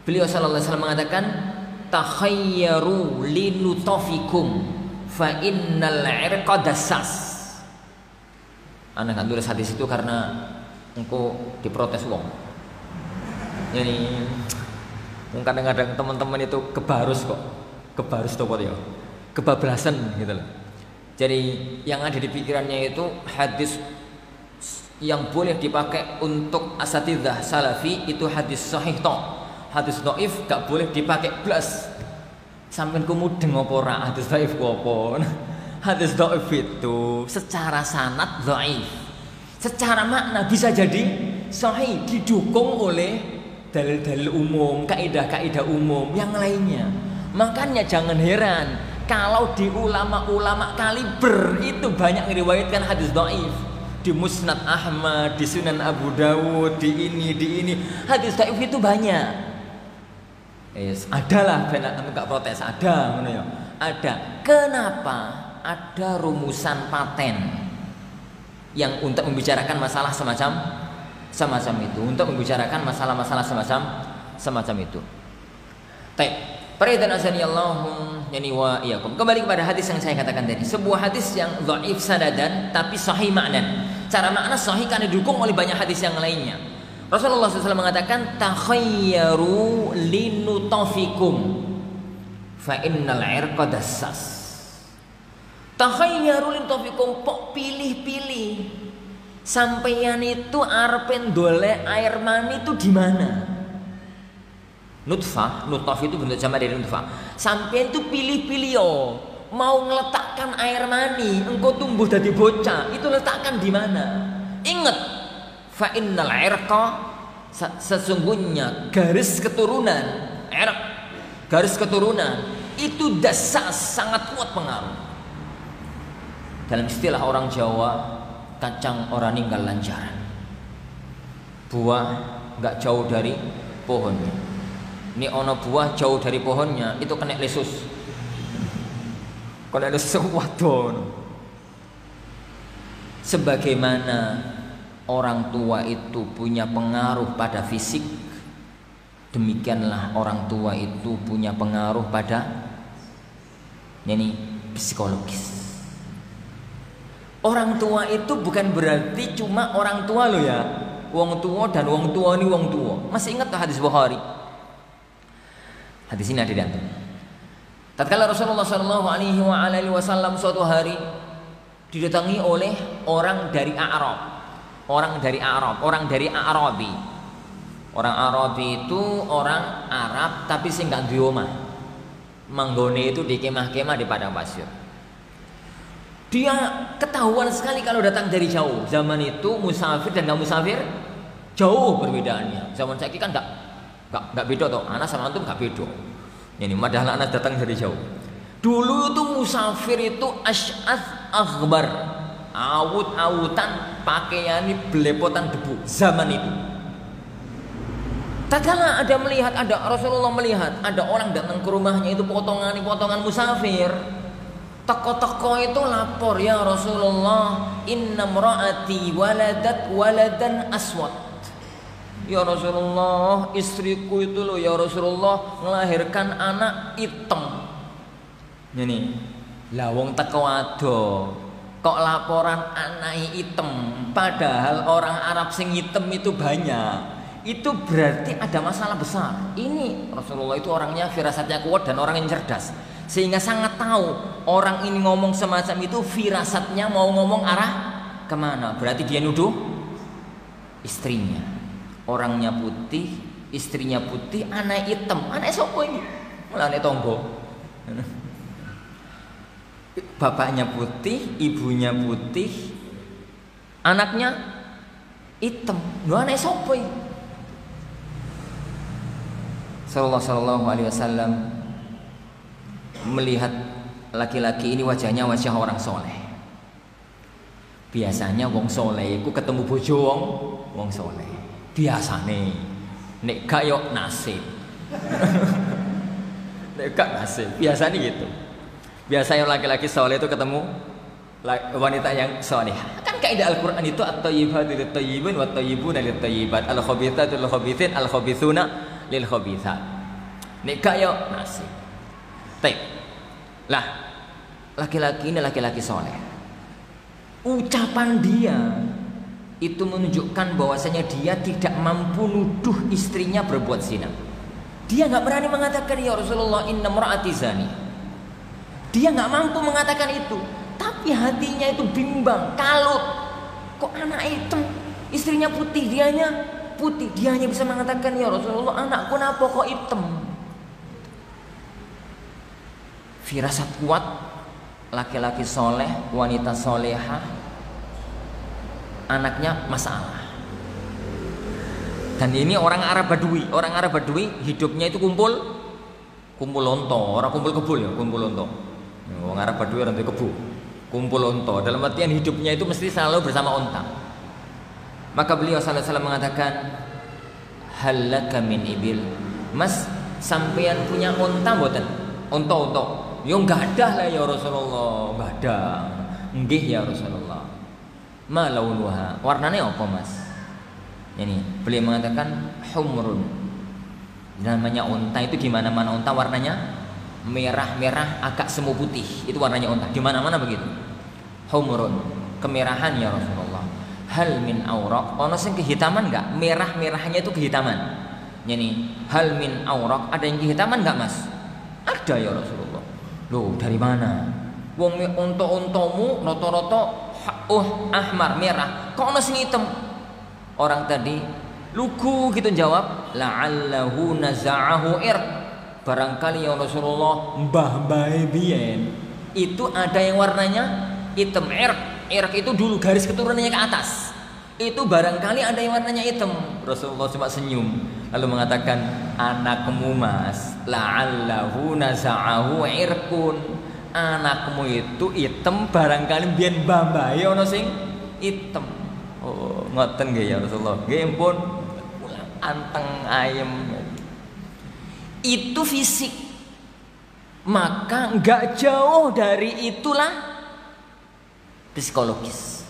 Beliau sallallahu alaihi wasallam mengatakan takhayyaru linutafikum fa innal irqa dassas. Anak nggak tulis hadis itu karena engkau diprotes wong. Jadi kadang-kadang teman-teman itu kebarus kok, kebarus tuh ya, kebablasan gitu loh. Jadi yang ada di pikirannya itu hadis yang boleh dipakai untuk asatidzah salafi itu hadis sahih toh. Hadis dhaif gak boleh dipakai blas. Sampeyan ku mudeng apa ora hadis dhaif ku apa? Hadis dhaif itu secara sanad dhaif. Secara makna bisa jadi sahih, didukung oleh dalil-dalil umum, kaidah-kaidah umum yang lainnya. Makanya jangan heran kalau di ulama-ulama kaliber itu banyak meriwayatkan hadis dhaif. Di Musnad Ahmad, di Sunan Abu Dawud, di ini hadis dhaif itu banyak. Yes, adalah benar enggak protes, ada mana ya? Ada. Kenapa? Ada rumusan paten yang untuk membicarakan masalah semacam itu, untuk membicarakan masalah-masalah semacam itu. Baik, Para azani Allahum yani wa iyyakum. Kembali kepada hadis yang saya katakan tadi, sebuah hadis yang dhaif sanadan tapi sahih maknan. Cara makna sahih karena didukung oleh banyak hadis yang lainnya. Rasulullah SAW mengatakan takhayyaru linutafikum fa innal irqa dassas. Takhayyaru linutafikum, pok pilih-pilih. Sampeyan itu arepen ndolek air mani itu di mana? Nutfah, nutfah itu bentuk jamak dari nutfah. Sampeyan itu pilih-pilih yo. Mau ngeletakkan air mani, engkau tumbuh jadi bocah, itu letakkan di mana? Ingat, fa innal irqa, sesungguhnya garis keturunan, irq, garis keturunan itu dasar sangat kuat pengaruh. Dalam istilah orang Jawa, kacang orang ninggal lancaran. Buah nggak jauh dari pohonnya. Ini ono buah jauh dari pohonnya, itu kena lesus. Kena lesus wadon. Sebagaimana orang tua itu punya pengaruh pada fisik, demikianlah orang tua itu punya pengaruh pada psikologis. Orang tua itu bukan berarti cuma orang tua lo ya. Wong tua dan wong tua ini wong tua. Masih ingat tak hadis Bukhari? Hadis ini ada di antum. Tatkala Rasulullah SAW suatu hari didatangi oleh orang dari A'rab. Orang dari Arabi. Orang Arabi itu orang Arab tapi sing gak duwe omah. Manggone itu di kemah-kemah di padang pasir. Dia ketahuan sekali kalau datang dari jauh. Zaman itu musafir dan gak musafir jauh perbedaannya. Zaman saiki kan gak beda toh. Anak sama antum gak beda. Ini padahal anak datang dari jauh. Dulu itu musafir itu asy'ath aghbar, awut-awutan, pakaiannya belepotan debu zaman itu. Tatkala Rasulullah melihat ada orang datang ke rumahnya itu potongan musafir. Toko-toko itu lapor, ya Rasulullah, inna mra'ati waladat waladan aswad. Ya Rasulullah, istriku itu loh ya Rasulullah melahirkan anak hitam. Ini lawong teko ado kok laporan anak hitam, padahal orang Arab sing hitam itu banyak. Itu berarti ada masalah besar. Ini Rasulullah itu orangnya firasatnya kuat dan orang yang cerdas, sehingga sangat tahu orang ini ngomong semacam itu firasatnya mau ngomong arah kemana. Berarti dia nuduh istrinya. Orangnya putih, istrinya putih, anak hitam. Anak sapa ini? Malah anak tonggo. Bapaknya putih, ibunya putih, anaknya hitam. Lho anak sapa iki? Sallallahu alaihi wasallam melihat laki-laki ini wajahnya wajah orang soleh. Biasanya wong soleh iku ketemu bojo wong soleh. Biasane nek gak yo nasib. Nek gak nasib, biasanya gitu. Biasanya laki-laki soleh itu ketemu wanita yang soleh. Kan kaidah Al-Qur'an itu at-thayyibatu lit-thayyibin wat-thayyibuna lit-thayyibat, al-khabithatu lil-khabithin, al-khabithuna lil-khabithat. Nek gak yo nasib. Lah, laki-laki ini laki-laki soleh. Ucapan dia itu menunjukkan bahwasanya dia tidak mampu nuduh istrinya berbuat zina. Dia nggak berani mengatakan ya Rasulullah inna mar'ati zani. Dia nggak mampu mengatakan itu, tapi hatinya itu bimbang, kalut. Kok anak hitam, istrinya putih, dianya putih, dia hanya bisa mengatakan ya Rasulullah anakku kenapa kok hitam. Firasat kuat, laki-laki soleh, wanita solehah, anaknya masalah. Dan ini orang Arab Badui hidupnya itu kumpul lonto, orang kumpul kebul ya, kumpul lonto. Orang Arab Badui orang kebu, kumpul lonto. Dalam artian hidupnya itu mesti selalu bersama onta. Maka beliau sallallahu alaihi wasallam mengatakan, halaka min ibil, mas sampean punya onta mboten? Onto. Ya enggak ada lah ya Rasulullah, enggak ada. Nggih ya Rasulullah. Ma launuha? Warnanya apa, Mas? Ini beliau mengatakan humrun. Namanya unta itu di mana-mana unta warnanya merah-merah agak semu putih. Itu warnanya unta. Di mana-mana begitu. Humrun, kemerahan ya Rasulullah. Hal min awraq? Ono sing kehitaman enggak? Merah-merahnya itu kehitaman. Yani hal min awraq, ada yang kehitaman enggak, Mas? Ada ya Rasulullah. Loh, dari mana? Wong unta-untamu rata-rata ahmar merah. Kok ono sing hitam? Orang tadi lugu gitu jawab, la'allahu naza'ahu irq. Barangkali ya Rasulullah mbah-mbah biyen itu ada yang warnanya hitam. Irq itu dulu garis keturunannya ke atas. Itu barangkali ada yang warnanya hitam. Rasulullah cuma senyum lalu mengatakan, anakmu Mas, la'allahu naza'ahu irqun. Anakmu itu hitam barangkali biyen mbah-mbah ono sing hitam. Oh, ngoten nggih ya Rasulullah. Nggih pun anteng ayem. Itu fisik. Maka enggak jauh dari itulah psikologis.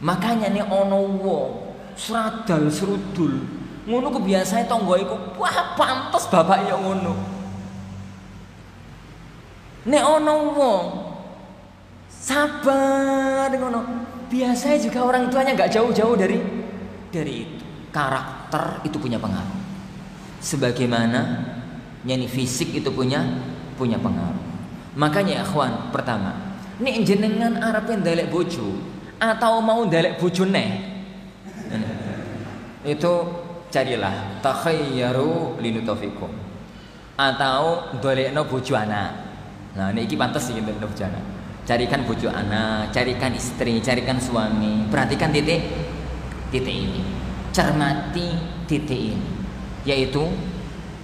Makanya nih ono wong sradal serudul ngono kebiasaan tangga iku wah pantes bapak ya ngono. Nek ono wong sabar ngono, biasanya juga orang tuanya enggak jauh-jauh dari itu. Karakter itu punya pengaruh. Sebagaimana yani fisik itu punya pengaruh. Makanya ikhwan, pertama, nek jenengan arep ndelek bojo atau mau ndelek bojone, itu carilah takhayyaru linutafikum atau ndolekno bojo anak. Nah, niki pantes iki ndolekno bojo anak. Carikan bojo anak, carikan istri, carikan suami. Perhatikan titik ini. Cermati titik ini. Yaitu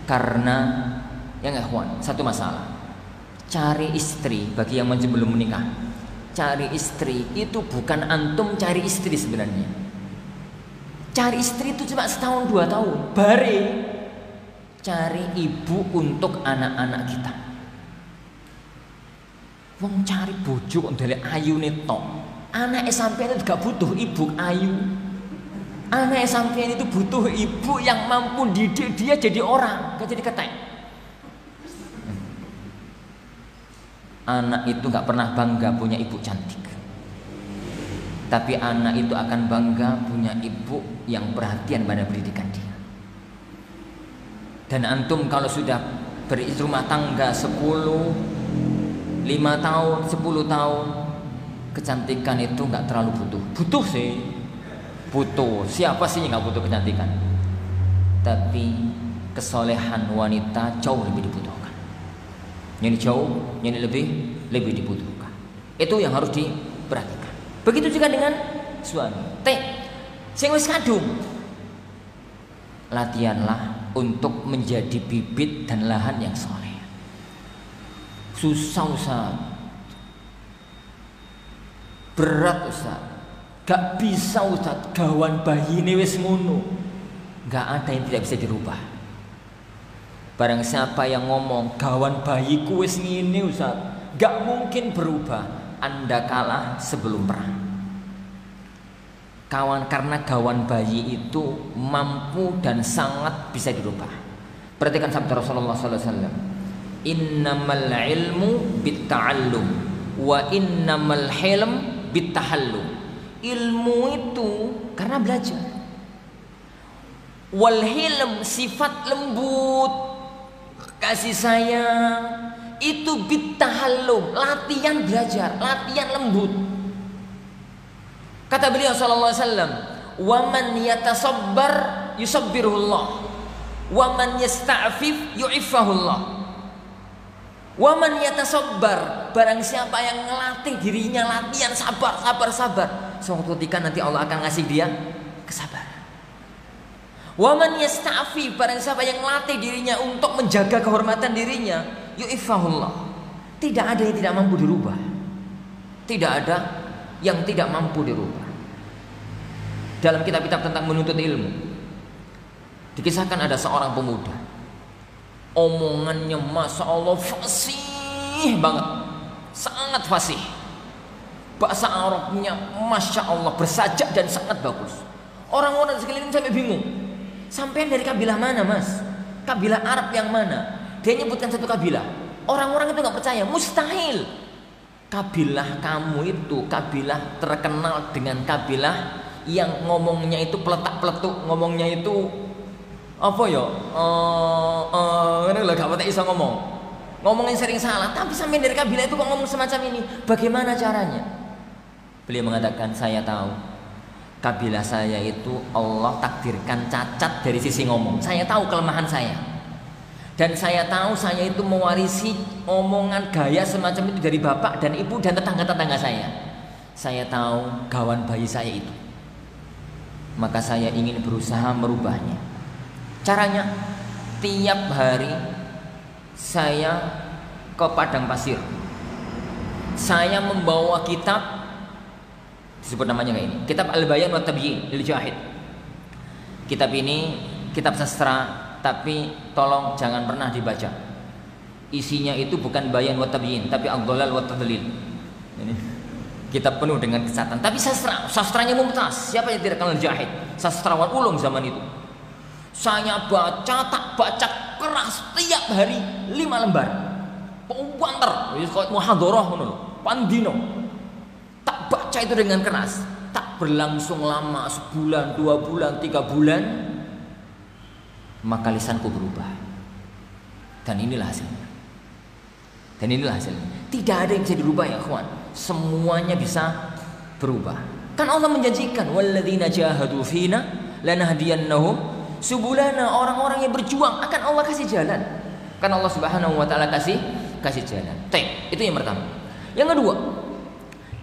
karena yang ikhwan, satu masalah. Cari istri bagi yang masih belum menikah. Cari istri itu bukan antum cari istri sebenarnya. Cari istri itu cuma setahun 2 tahun. Bare cari ibu untuk anak-anak kita. Wong cari bojo kok ndelek ayune tok. Anake sampeyan itu gak butuh ibu ayu. Anake sampeyan itu butuh ibu yang mampu didik dia jadi orang, gak jadi ketek. Anak itu gak pernah bangga punya ibu cantik. Tapi anak itu akan bangga punya ibu yang perhatian pada pendidikan dia. Dan antum kalau sudah berumah tangga 5 tahun, 10 tahun, kecantikan itu gak terlalu butuh. Butuh sih, butuh. Siapa sih yang nggak butuh kecantikan? Tapi kesolehan wanita jauh lebih dibutuhkan. Yang jauh, yang lebih dibutuhkan. Itu yang harus diperhatikan. Begitu juga dengan suami. Sing wis kadung, latihanlah untuk menjadi bibit dan lahan yang soleh. Susah Ustaz, berat Ustaz, gak bisa Ustaz, gawan bayi ini wis ngono. Gak ada yang tidak bisa dirubah. Barang siapa yang ngomong gawan bayiku wis ngene Ustaz, gak mungkin berubah. Anda kalah sebelum perang. Karena gawan bayi itu mampu dan sangat bisa dirubah. Perhatikan sabda Rasulullah SAW. Innamal ilmu bitta'allum wa innamal hilm bittahallum. Ilmu itu karena belajar. Wal hilm sifat lembut, kasih sayang, itu bittahallum, latihan belajar, latihan lembut. Kata beliau sallallahu alaihi wasallam, "Wa man yatasabbar yusabbirullah, wa man yasta'fif yu'iffahullah." Wa man yatasabbar, barang siapa yang ngelatih dirinya latihan sabar, suatu ketika nanti Allah akan ngasih dia kesabaran. Wa man yasta'fif, barang siapa yang ngelatih dirinya untuk menjaga kehormatan dirinya, yu'iffahullah. Tidak ada yang tidak mampu dirubah. Tidak ada yang tidak mampu dirubah. Dalam kitab-kitab tentang menuntut ilmu, dikisahkan ada seorang pemuda, omongannya masya Allah fasih banget, sangat fasih. Bahasa Arabnya masya Allah bersajak dan sangat bagus. Orang-orang sekeliling sampai bingung, sampai dari kabilah mana mas? Kabilah Arab yang mana? Dia nyebutkan satu kabilah. Orang-orang itu nggak percaya, mustahil. Kabilah kamu itu kabilah terkenal dengan kabilah yang ngomongnya itu peletak-peletuk, ngomongnya itu apa ya? Ini lah gak patah bisa ngomongnya sering salah. Tapi sampai dari kabilah itu kok ngomong semacam ini? Bagaimana caranya? Beliau mengatakan, saya tahu kabilah saya itu Allah takdirkan cacat dari sisi ngomong. Saya tahu kelemahan saya. Dan saya tahu saya itu mewarisi omongan gaya semacam itu dari bapak dan ibu dan tetangga-tetangga saya. Saya tahu gawan bayi saya itu. Maka saya ingin berusaha merubahnya. Caranya, tiap hari saya ke padang pasir. Saya membawa kitab, disebut namanya kayak ini, kitab Al-Bayan wa Tabyin lil Jahid. Kitab ini kitab sastra, tapi tolong jangan pernah dibaca. Isinya itu bukan bayan wa tabyin, tapi ad-dhalal wa tadlil. Ini kitab penuh dengan kesesatan, tapi sastranya mumtaz. Siapa yang tidak kenal Jahid? Sastrawan ulung zaman itu. Saya baca, tak baca keras tiap hari 5 lembar. Panter, muhadharah ngono, pandino. Tak baca itu dengan keras. Tak berlangsung lama, sebulan, 2 bulan, 3 bulan, maka lisanku berubah. Dan inilah hasilnya. Tidak ada yang bisa dirubah ya kawan. Semuanya bisa berubah. Kan Allah menjanjikan, walladzina jahadu fina lanahdiyannahum subulana. Orang-orang yang berjuang akan Allah kasih jalan. Kan Allah Subhanahu wa taala kasih jalan. Itu yang pertama. Yang kedua,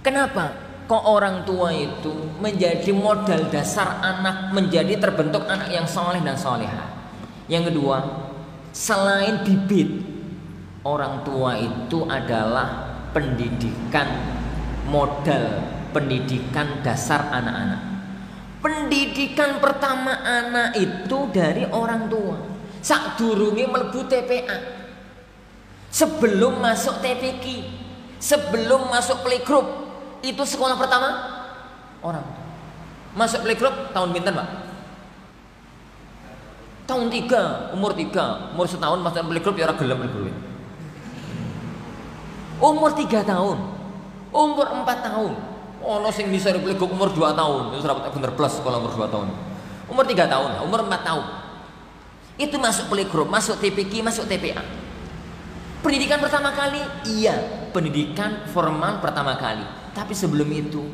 kenapa kok orang tua itu menjadi modal dasar anak menjadi terbentuk anak yang soleh dan solehah? Yang kedua, selain bibit, orang tua itu adalah pendidikan, modal pendidikan dasar anak-anak. Pendidikan pertama anak itu dari orang tua. Sakdurunge mlebu TPA, sebelum masuk TPQ, sebelum masuk playgroup, itu sekolah pertama orang tua. Masuk playgroup tahun pinten, Pak? Tahun 3, umur 3, umur setahun masuk playgroup ya ora gelem playgroup. Umur 3 tahun, umur 4 tahun. Ono sing bisa playgroup umur 2 tahun, itu ora bener plus sekolah umur 2 tahun. Umur 3 tahun, umur 4 tahun. Itu masuk playgroup, masuk TPQ, masuk TPA. Pendidikan pertama kali, iya, pendidikan formal pertama kali. Tapi sebelum itu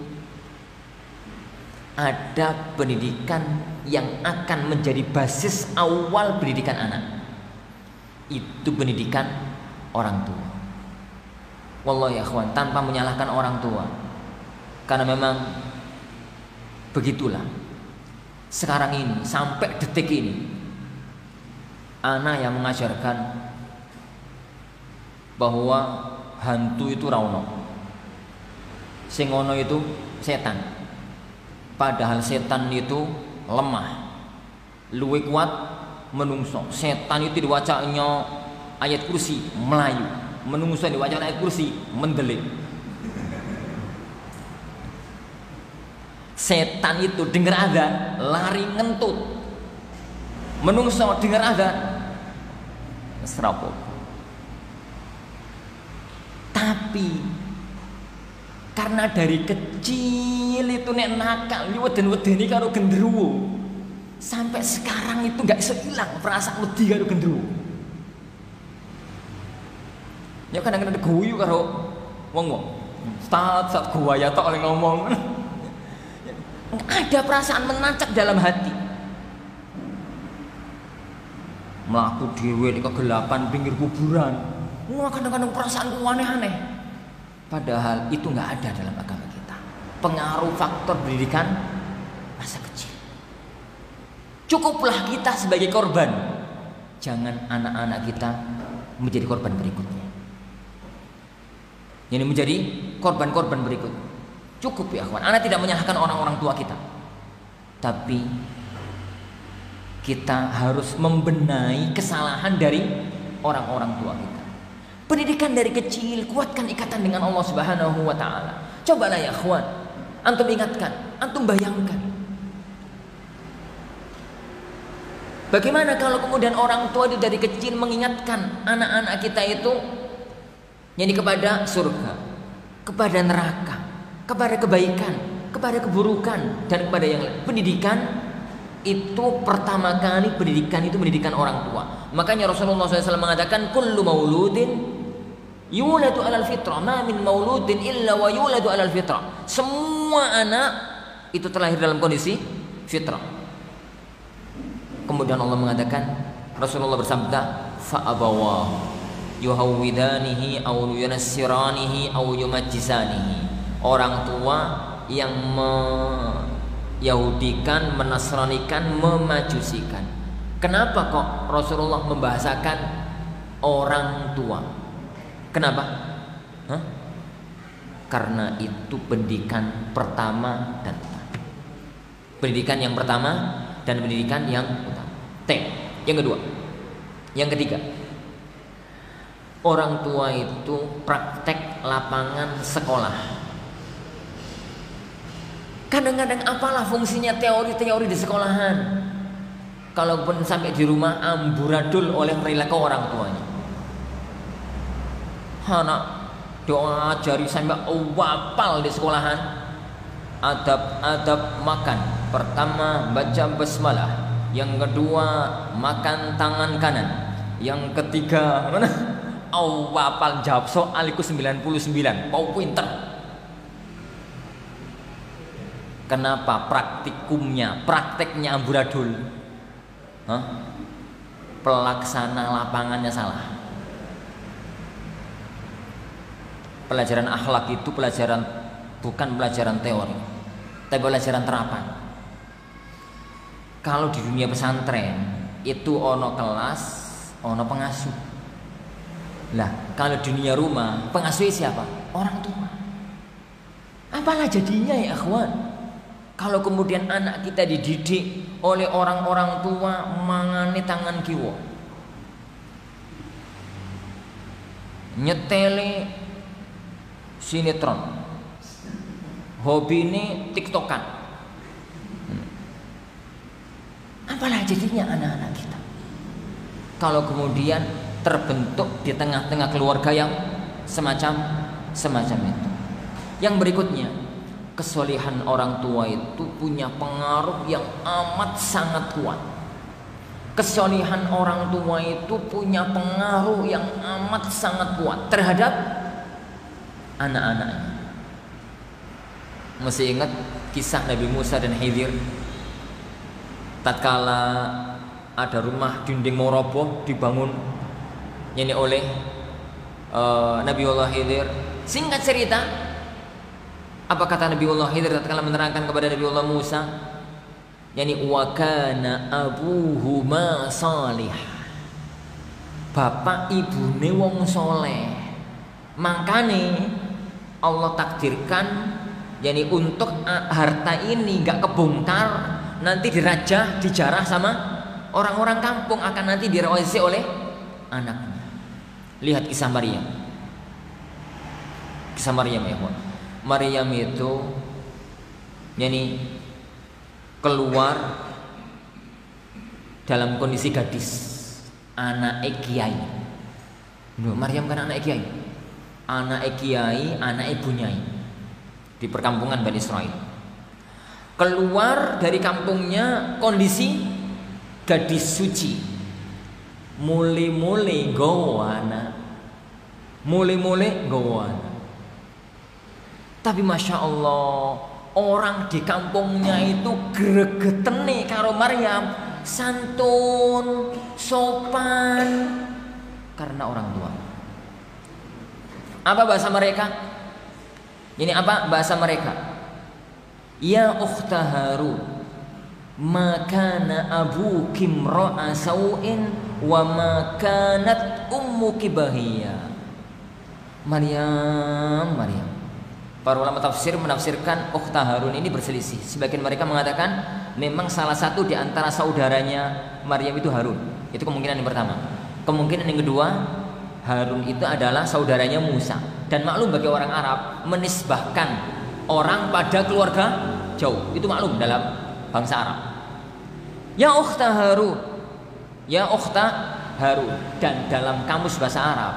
ada pendidikan yang akan menjadi basis awal pendidikan anak. Itu pendidikan orang tua. Wallahi ya ikhwan, tanpa menyalahkan orang tua, karena memang begitulah sekarang ini, sampai detik ini anak yang mengajarkan bahwa hantu itu rauno, sing ono itu setan. Padahal setan itu lemah, luwih kuat menungso. Setan itu diwacanya ayat kursi melayu, menungso diwaca ayat kursi mendelik. Setan itu dengar adzan lari ngentut, menungso dengar adzan serapo. Tapi karena dari kecil itu nek nakal weden-wedeni karo gendruwo, sampai sekarang itu gak iso ilang perasaan wedi karo gendruwo. Ya kadang-kadang guyu karo wong-wong. Saat guaya tok oleh ngomong. Ada perasaan menancap dalam hati. Mlaku dhewe di kegelapan pinggir kuburan. Wah, kadang-kadang perasaanku aneh-aneh. Padahal itu nggak ada dalam agama kita. Pengaruh faktor pendidikan masa kecil. Cukuplah kita sebagai korban. Jangan anak-anak kita menjadi korban berikutnya. Ini menjadi korban-korban berikutnya. Cukup ya kawan. Anak tidak menyalahkan orang-orang tua kita. Tapi kita harus membenahi kesalahan dari orang-orang tua kita. Pendidikan dari kecil, kuatkan ikatan dengan Allah Subhanahu wa taala. Cobalah ya kawan. Antum ingatkan, antum bayangkan. Bagaimana kalau kemudian orang tua itu dari kecil mengingatkan anak-anak kita itu yakni kepada surga, kepada neraka, kepada kebaikan, kepada keburukan, dan kepada yang lain. Pendidikan itu pertama kali pendidikan itu pendidikan orang tua. Makanya Rasulullah SAW mengatakan kullu mauludin yuladu alal fitrah, ma min mauludin illa wa yuladu alal fitrah. Semua anak itu terlahir dalam kondisi fitrah. Kemudian Allah mengatakan, Rasulullah bersabda, fa abawahu yuhawwidanihi aw yunassiranihi aw yumajjisanihi. Orang tua yang Yahudikan, menasranikan, memajusikan. Kenapa kok Rasulullah membahasakan orang tua? Kenapa? Karena itu pendidikan pertama dan utama. Pendidikan yang pertama dan pendidikan yang utama. Yang kedua, yang ketiga, orang tua itu praktek lapangan sekolah. Kadang-kadang apalah fungsinya teori-teori di sekolahan, kalaupun sampai di rumah amburadul oleh perilaku orang tuanya. Anak doa ajari sampai wapal di sekolahan. Adab-adab makan. Pertama baca basmalah, yang kedua makan tangan kanan, yang ketiga mana? Wapal jawab soal iku 99. Mau pinter. Kenapa? Prakteknya amburadul. Pelaksana lapangannya salah. Pelajaran akhlak itu pelajaran, bukan pelajaran teori, tapi pelajaran terapan. Kalau di dunia pesantren itu ono kelas, ono pengasuh. Lah, kalau di dunia rumah pengasuh siapa? Orang tua. Apalah jadinya ya akhwan? Kalau kemudian anak kita dididik oleh orang-orang tua mangani tangan kiwa, nyetele sinetron, hobi ini tiktokan, apalah jadinya anak-anak kita? Kalau kemudian terbentuk di tengah-tengah keluarga yang semacam itu. Yang berikutnya, kesolihan orang tua itu punya pengaruh yang amat sangat kuat. Kesolihan orang tua itu punya pengaruh yang amat sangat kuat terhadap anak-anaknya. Masih ingat kisah Nabi Musa dan Khidir. Tatkala ada rumah dinding mau roboh dibangun ini oleh Nabiullah Khidir. Singkat cerita, apa kata Nabiullah Khidir tatkala menerangkan kepada Nabiullah Musa? Yani wa kana abuhuma salih. Bapak ibune wong soleh. Makane Allah takdirkan yani untuk harta ini enggak kebongkar, nanti dirajah, dijarah sama orang-orang kampung, akan nanti dirawasi oleh anaknya. Lihat kisah Maryam. Kisah Maryam ya, Maryam itu yani keluar dalam kondisi gadis, anak kiai. Maryam kan anak kiai, anak ibunya di perkampungan Bani Israel. Keluar dari kampungnya kondisi gadis suci, mule-mule gowana, tapi masya Allah, orang di kampungnya itu gregetene karo Maryam, santun, sopan, karena orang tua. Apa bahasa mereka? Ini apa bahasa mereka? Ya ukhta Harun, makana abuki imra'a sawin wa makanat ummuki bahiya. Maryam. Para ulama tafsir menafsirkan ukhta Harun ini berselisih. Sebagian mereka mengatakan memang salah satu di antara saudaranya Maryam itu Harun. Itu kemungkinan yang pertama. Kemungkinan yang kedua, Harun itu adalah saudaranya Musa. Dan maklum bagi orang Arab menisbahkan orang pada keluarga jauh. Itu maklum dalam bangsa Arab. Ya ukhta Harun. Ya ukhta Harun. Dan dalam kamus bahasa Arab,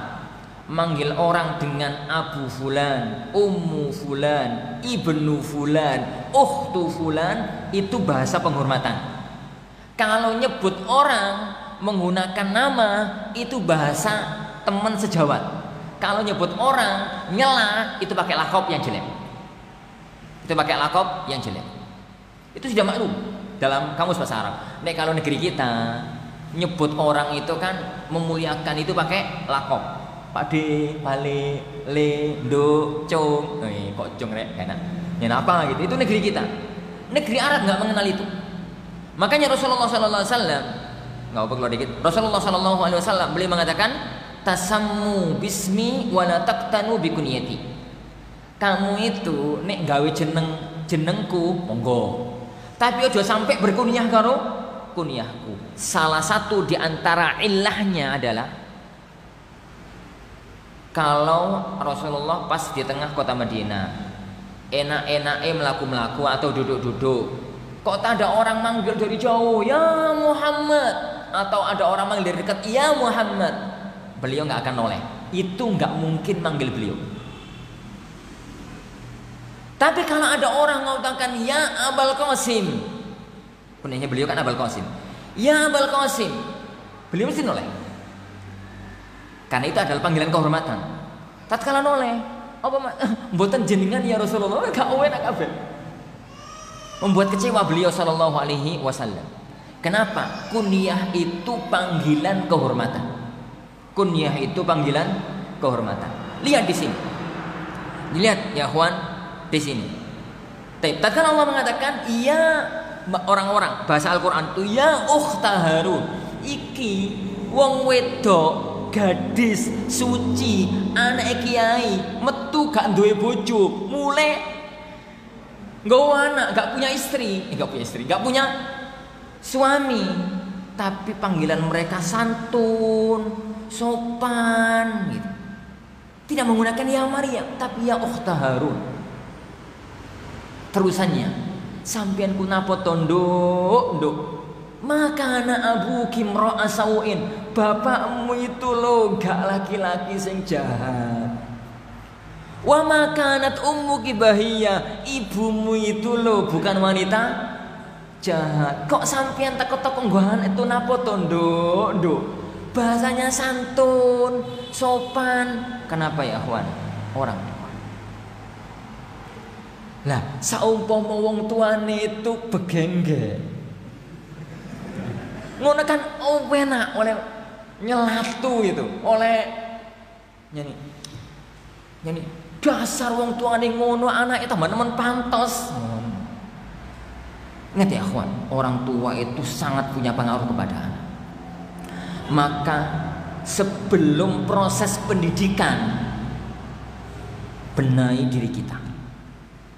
manggil orang dengan Abu Fulan, Ummu Fulan, Ibnu Fulan, Ukhtu Fulan, itu bahasa penghormatan. Kalau nyebut orang menggunakan nama, itu bahasa teman sejawat. Kalau nyebut orang nyela, itu pakai lakop yang jelek. Itu sudah maklum dalam kamus bahasa Arab. Nek kalau negeri kita nyebut orang itu kan memuliakan, itu pakai lakop. Pakde, pale, le, do, cung. Kok cung rek, enak. Ya apa gitu? Itu negeri kita. Negeri Arab nggak mengenal itu. Makanya Rasulullah Sallallahu Alaihi Wasallam, nggak apa keluar dikit. Rasulullah Sallallahu Alaihi Wasallam beliau mengatakan, tasammu bismi wala taqtanu bikunyati. Kamu itu nek gawe jenengku monggo. Tapi ojo sampai berkunyah karo kunyahku. Salah satu di antara ilahnya adalah kalau Rasulullah pas di tengah kota Madinah, enak-enake melaku-melaku atau duduk-duduk, kok tak ada orang manggil dari jauh, ya Muhammad, atau ada orang manggil dari dekat, ya Muhammad, beliau nggak akan noleh. Itu nggak mungkin manggil beliau. Tapi kalau ada orang mengatakan ya Abul Qasim, punyanya beliau kan Abul Qasim, ya Abul Qasim, beliau mesti noleh. Karena itu adalah panggilan kehormatan. Tatkala noleh, apa mboten jenengan ya Rasulullah, gak enak kabeh. Membuat kecewa beliau sallallahu alaihi wasallam. Kenapa? Kunyah itu panggilan kehormatan. Kunyah itu panggilan kehormatan. Lihat di sini. Dilihat ya Ikhwan di sini. Tatkala Allah mengatakan iya orang-orang bahasa Al-Qur'an itu ya ukhta Harun. Iki wong wedok gadis suci, anak kiai, metu gak duwe bojo, mulai nggawa anak, gak punya istri, gak punya suami, tapi panggilan mereka santun, sopan gitu. Tidak menggunakan ya Maryam, tapi ya ukhta Harun. Terusannya, sampean kunapa tondo, maka anak abu kimro'a sawin, bapakmu itu lo gak laki-laki sing jahat. Wa makanat ummuki bahiya, ibumu itu lo bukan wanita jahat. Kok sampean teko-teko nggohan itu napa tondo? Bahasanya santun, sopan. Kenapa ya Ikhwan? Orang Lah, saumpama wong tuane itu begengge. Ngono kan enak oleh nyelatu itu, oleh nyanyi dasar wong tuane ngono anake tambah nemen pantos. Ingat ya akhwan, orang tua itu sangat punya pengaruh kepada anak. Maka sebelum proses pendidikan, benahi diri kita.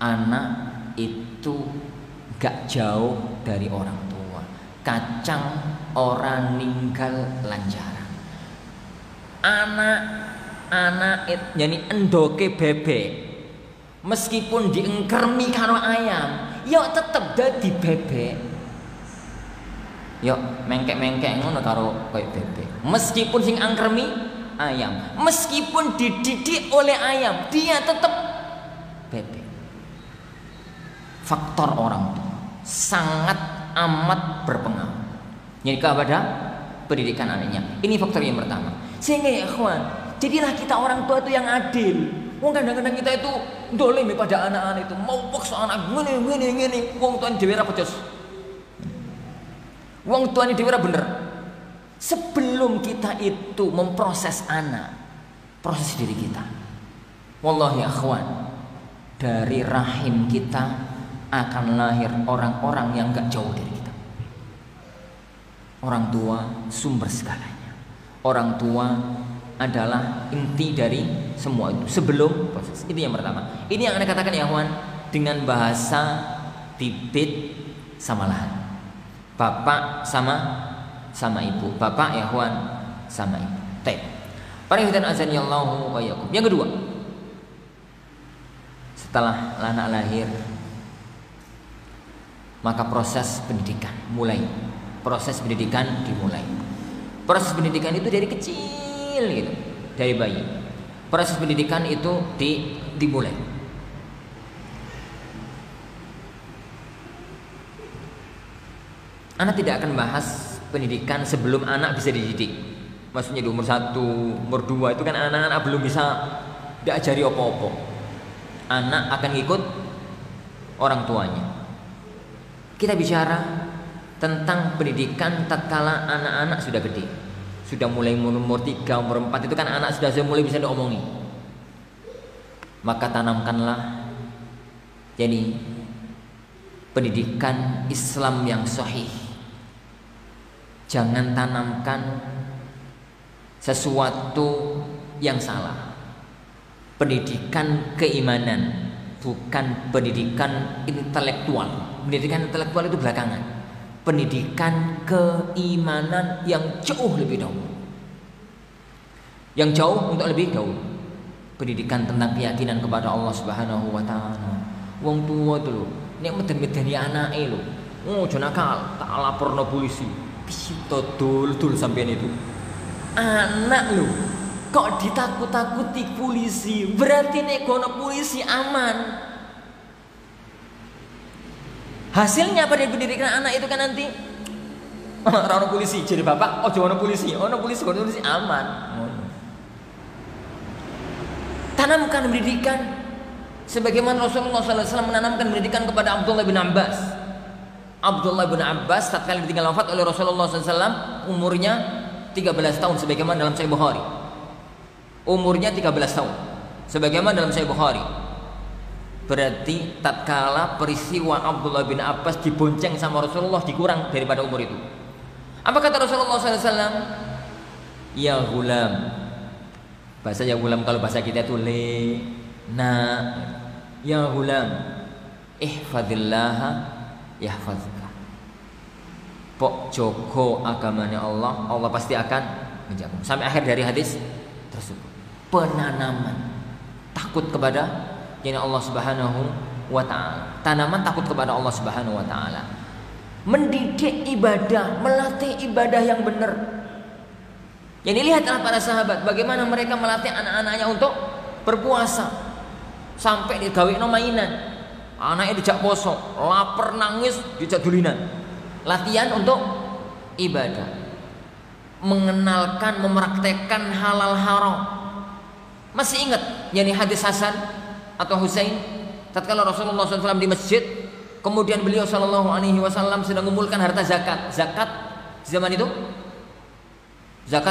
Anak itu gak jauh dari orang tua. Kacang orang ninggal lanjaran. Anak jadi endoke bebek, meskipun diengkermi karo ayam, ya tetep dadi bebek. Yo mengkek ngono karo koyo bebek. Meskipun sing angkermi ayam, meskipun dididik oleh ayam, dia tetep bebek. Faktor orang tua sangat amat berpengaruh. Jadi kepada pendidikan anaknya. Ini faktor yang pertama. Sehingga ya ikhwan, jadilah kita orang tua itu yang adil. Wong kadang-kadang kita itu dolim pada anak-anak itu, mau paksa anak ngene. Wong tuane dhewe ra becus. Wong tuane dhewe ra bener. Sebelum kita itu memproses anak, proses diri kita. Wallahi akhwan, dari rahim kita akan lahir orang-orang yang gak jauh dari kita. Orang tua sumber segalanya. Orang tua adalah inti dari semua itu sebelum proses. Itu yang pertama. Ini yang Anda katakan ya kawan, dengan bahasa bibit sama lahan. Bapak sama ibu. Bapak ya kawan sama ibu. Baik. Para hadirin azanillahu wa iyyakum. Yang kedua, setelah anak lahir, maka proses pendidikan mulai. Proses pendidikan dimulai. Proses pendidikan itu dari kecil gitu, dari bayi. Proses pendidikan itu dimulai. Anak tidak akan bahas pendidikan sebelum anak bisa dididik. Maksudnya di umur 1, umur 2 itu kan anak-anak belum bisa diajari apa-apa. Anak akan ikut orang tuanya. Kita bicara tentang pendidikan tatkala anak-anak sudah gede. Sudah mulai umur 3, umur 4 itu kan anak sudah mulai bisa diomongi. Maka tanamkanlah jadi pendidikan Islam yang sahih. Jangan tanamkan sesuatu yang salah. Pendidikan keimanan, bukan pendidikan intelektual. Pendidikan intelektual itu belakangan. Pendidikan keimanan yang jauh lebih dahulu. Yang jauh untuk lebih dahulu. Pendidikan tentang keyakinan kepada Allah Subhanahu wa taala. Wong tua itu lho, nek meden-medeni anake lho. Oh, aja nakal, tak laporno polisi. Pisito dul sampean itu. Anak lho, kok ditakut-takuti polisi? Berarti nek kono polisi aman. Hasilnya pada pendidikan anak itu kan nanti orang polisi jadi bapak, orang polisi aman. Tanamkan pendidikan sebagaimana Rasulullah SAW menanamkan pendidikan kepada Abdullah bin Abbas. Abdullah bin Abbas tatkala ditinggal wafat oleh Rasulullah SAW umurnya 13 tahun sebagaimana dalam Sahih Bukhari. Umurnya 13 tahun sebagaimana dalam Sahih Bukhari. Berarti tatkala peristiwa Abdullah bin Abbas dibonceng sama Rasulullah dikurang daripada umur itu. Apa kata Rasulullah SAW? Ya gulam. Bahasa ya gulam kalau bahasa kita itu ya gulam. Ihfadillaha yahfazka. Pok joko agamanya Allah, Allah pasti akan menjagamu. Sampai akhir dari hadis tersebut. Penanaman takut kepada Allah Subhanahu wa taala. Tanaman takut kepada Allah Subhanahu wa taala. Mendidik ibadah, melatih ibadah yang benar. Yang dilihatlah para sahabat bagaimana mereka melatih anak-anaknya untuk berpuasa. Sampai digawekno mainan. Anaknya dijak poso, lapar nangis dijak dulinan. Latihan untuk ibadah. Mengenalkan, mempraktekkan halal haram. Masih ingat yani hadis Hasan atau Husain tatkala Rasulullah SAW di masjid, kemudian beliau Shallallahu Alaihi Wasallam sedang mengumpulkan harta zakat. Zakat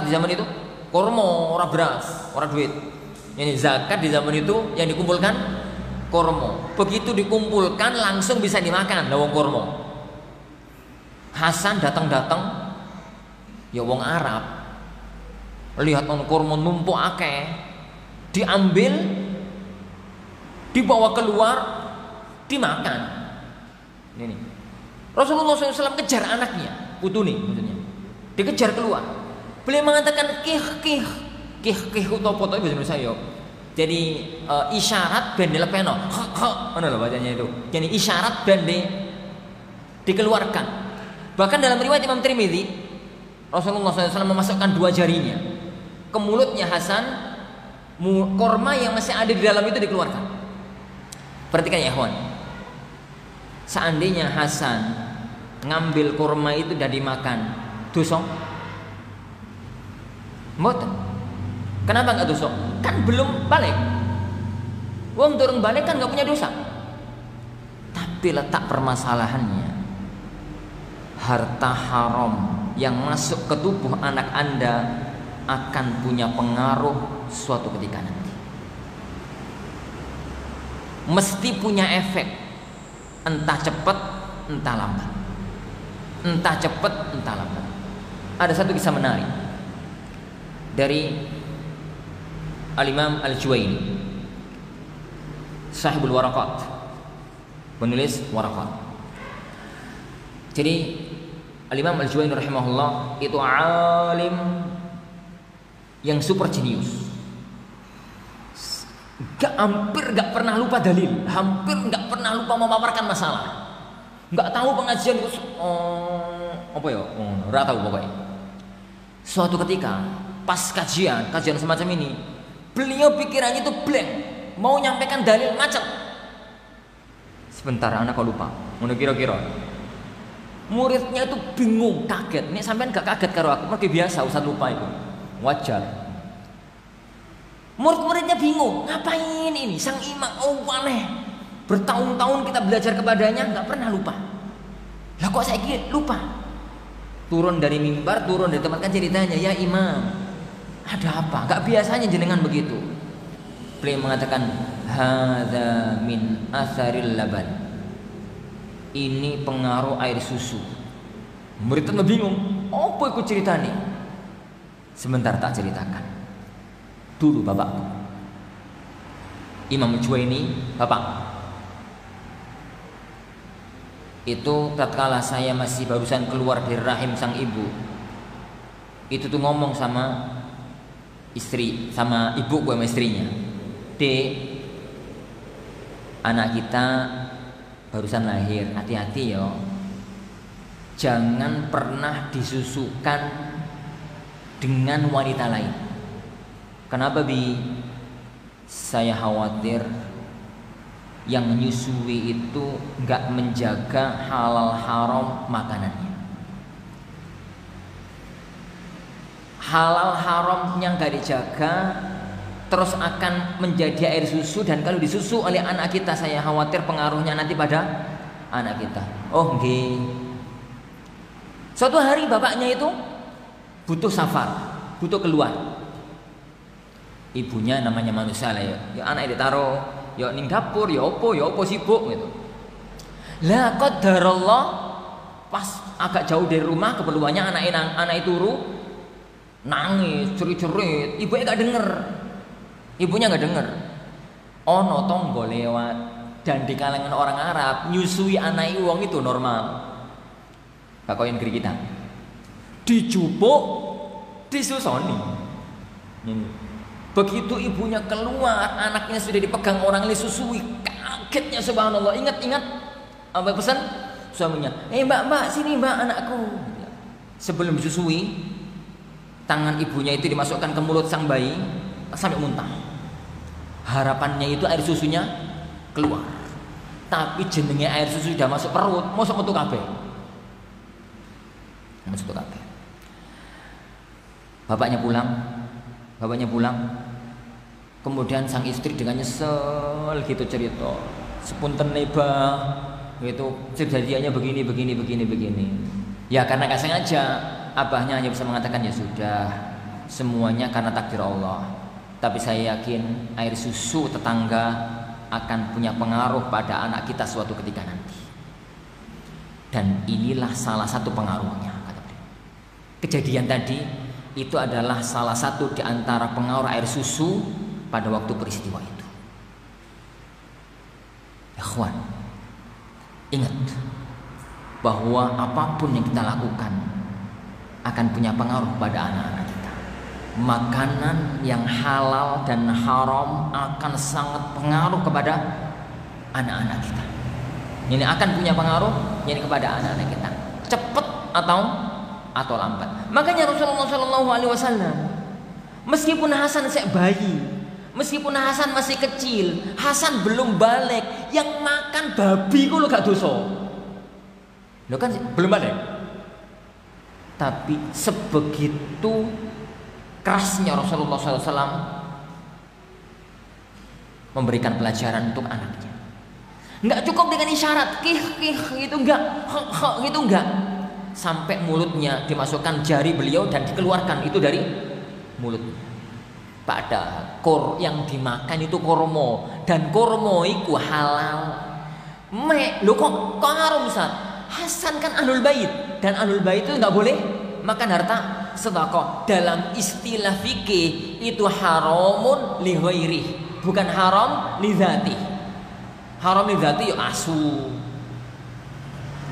di zaman itu, kormo, ora beras, ora duit. Ini zakat di zaman itu yang dikumpulkan kormo. Begitu dikumpulkan langsung bisa dimakan lawang kormo. Hasan datang, ya wong Arab, lihat on kormo numpuk akeh, diambil, dibawa keluar, dimakan. Ini Rasulullah SAW kejar anaknya, putune maksudnya, dikejar keluar. Beliau mengatakan kih utawa foto bahasa Indonesia yo. Jadi isyarat ben dilepeno. Mana loh bacanya itu. Jadi isyarat ben dikeluarkan. Bahkan dalam riwayat Imam Tirmidzi, Rasulullah SAW memasukkan 2 jarinya ke mulutnya Hasan, korma yang masih ada di dalam itu dikeluarkan. Perhatikan ya ikhwan. Seandainya Hasan ngambil korma itu dan dimakan, dosa? Mboten. Kenapa enggak dosa? Kan belum balik. Wong turun balik kan enggak punya dosa. Tapi letak permasalahannya, harta haram yang masuk ke tubuh anak Anda akan punya pengaruh suatu ketika nanti. Mesti punya efek, entah cepat, entah lambat. Entah cepat, entah lambat. Ada satu kisah menarik dari Al-Imam Al-Juwaini, Sahibul Waraqat, penulis Waraqat. Jadi Al-Imam Al-Juwaini rahimahullah itu alim yang super jenius. Hampir gak pernah lupa dalil, hampir gak pernah lupa memaparkan masalah. Gak tahu pengajian apa ya? Gak tahu pokoknya. Suatu ketika pas kajian semacam ini, beliau pikirannya itu blank, mau nyampaikan dalil macet. Sebentar anak kau lupa, mana kira-kira. Muridnya itu bingung, kaget. Nih sampean gak kaget karo aku, mereka biasa ustaz lupa itu, wajar. Murid-muridnya bingung, ngapain ini? Sang imam, aneh. Bertahun-tahun kita belajar kepadanya, gak pernah lupa. Lah kok saya lupa? Turun dari mimbar, turun dari tempat kan ceritanya, ya imam, ada apa? Gak biasanya jenengan begitu. Beliau mengatakan, hadza min atharil laban. Ini pengaruh air susu. Murid itu bingung, apa ikut cerita nih? Sebentar tak ceritakan. Dulu bapak, Imam Juwaini, bapak, itu tatkala saya masih barusan keluar dari rahim sang ibu, itu tuh ngomong sama istri, sama ibu gue sama istrinya, Dek, anak kita barusan lahir, hati-hati yo, jangan pernah disusukan dengan wanita lain. Kenapa Bi? Saya khawatir yang menyusui itu nggak menjaga halal haram makanannya. Halal haramnya nggak dijaga, terus akan menjadi air susu, dan kalau disusu oleh anak kita, saya khawatir pengaruhnya nanti pada anak kita. Oh nggih. Suatu hari bapaknya itu butuh safar, butuh keluar. Ibunya namanya manusia lah ya anak ditaruh ya ning dapur, ya opo sibuk gitu. Lah qadarullah pas agak jauh dari rumah, keperluannya anak turu nangis cerit-cerit, ibunya gak denger. Ono tonggo lewat, dan di kalangan orang Arab nyusui anak wong itu normal. Kakoyen geri kita dijupuk disusoni. Begitu ibunya keluar, anaknya sudah dipegang orang lain susui, kagetnya subhanallah. Ingat apa pesan suaminya, mbak sini mbak anakku. Sebelum disusui, tangan ibunya itu dimasukkan ke mulut sang bayi sampai muntah. Harapannya itu air susunya keluar, tapi jenenge air susu sudah masuk perut, masuk metu kabeh. Bapaknya pulang. Kemudian sang istri dengan nyesel gitu cerita, sepunten neba gitu, kejadiannya begini. Ya karena nggak sengaja, abahnya hanya bisa mengatakan ya sudah, semuanya karena takdir Allah. Tapi saya yakin air susu tetangga akan punya pengaruh pada anak kita suatu ketika nanti. Dan inilah salah satu pengaruhnya, kata beliau. Kejadian tadi itu adalah salah satu di antara pengaruh air susu pada waktu peristiwa itu. Ikhwan, ingat bahwa apapun yang kita lakukan akan punya pengaruh pada anak-anak kita. Makanan yang halal dan haram akan sangat pengaruh kepada anak-anak kita. Ini akan punya pengaruh ini kepada anak-anak kita, cepat atau lambat. Makanya Rasulullah SAW, meskipun Hasan sek bayi, meskipun Hasan masih kecil, Hasan belum balik, yang makan babi kok lo gak dosa. Lo kan belum balik. Tapi sebegitu kerasnya Rasulullah SAW memberikan pelajaran untuk anaknya. Enggak cukup dengan isyarat kih gitu enggak, gitu enggak. Sampai mulutnya dimasukkan jari beliau dan dikeluarkan itu dari mulutnya. Pada yang dimakan itu kormo, dan kormo itu halal. Lo kok haram Ustaz? Hasan kan ahlul bait, dan ahlul bait itu enggak boleh makan harta sedekah. Dalam istilah fikih itu haramun li ghairi, bukan haram li dzati. Haram li dzati ya asu,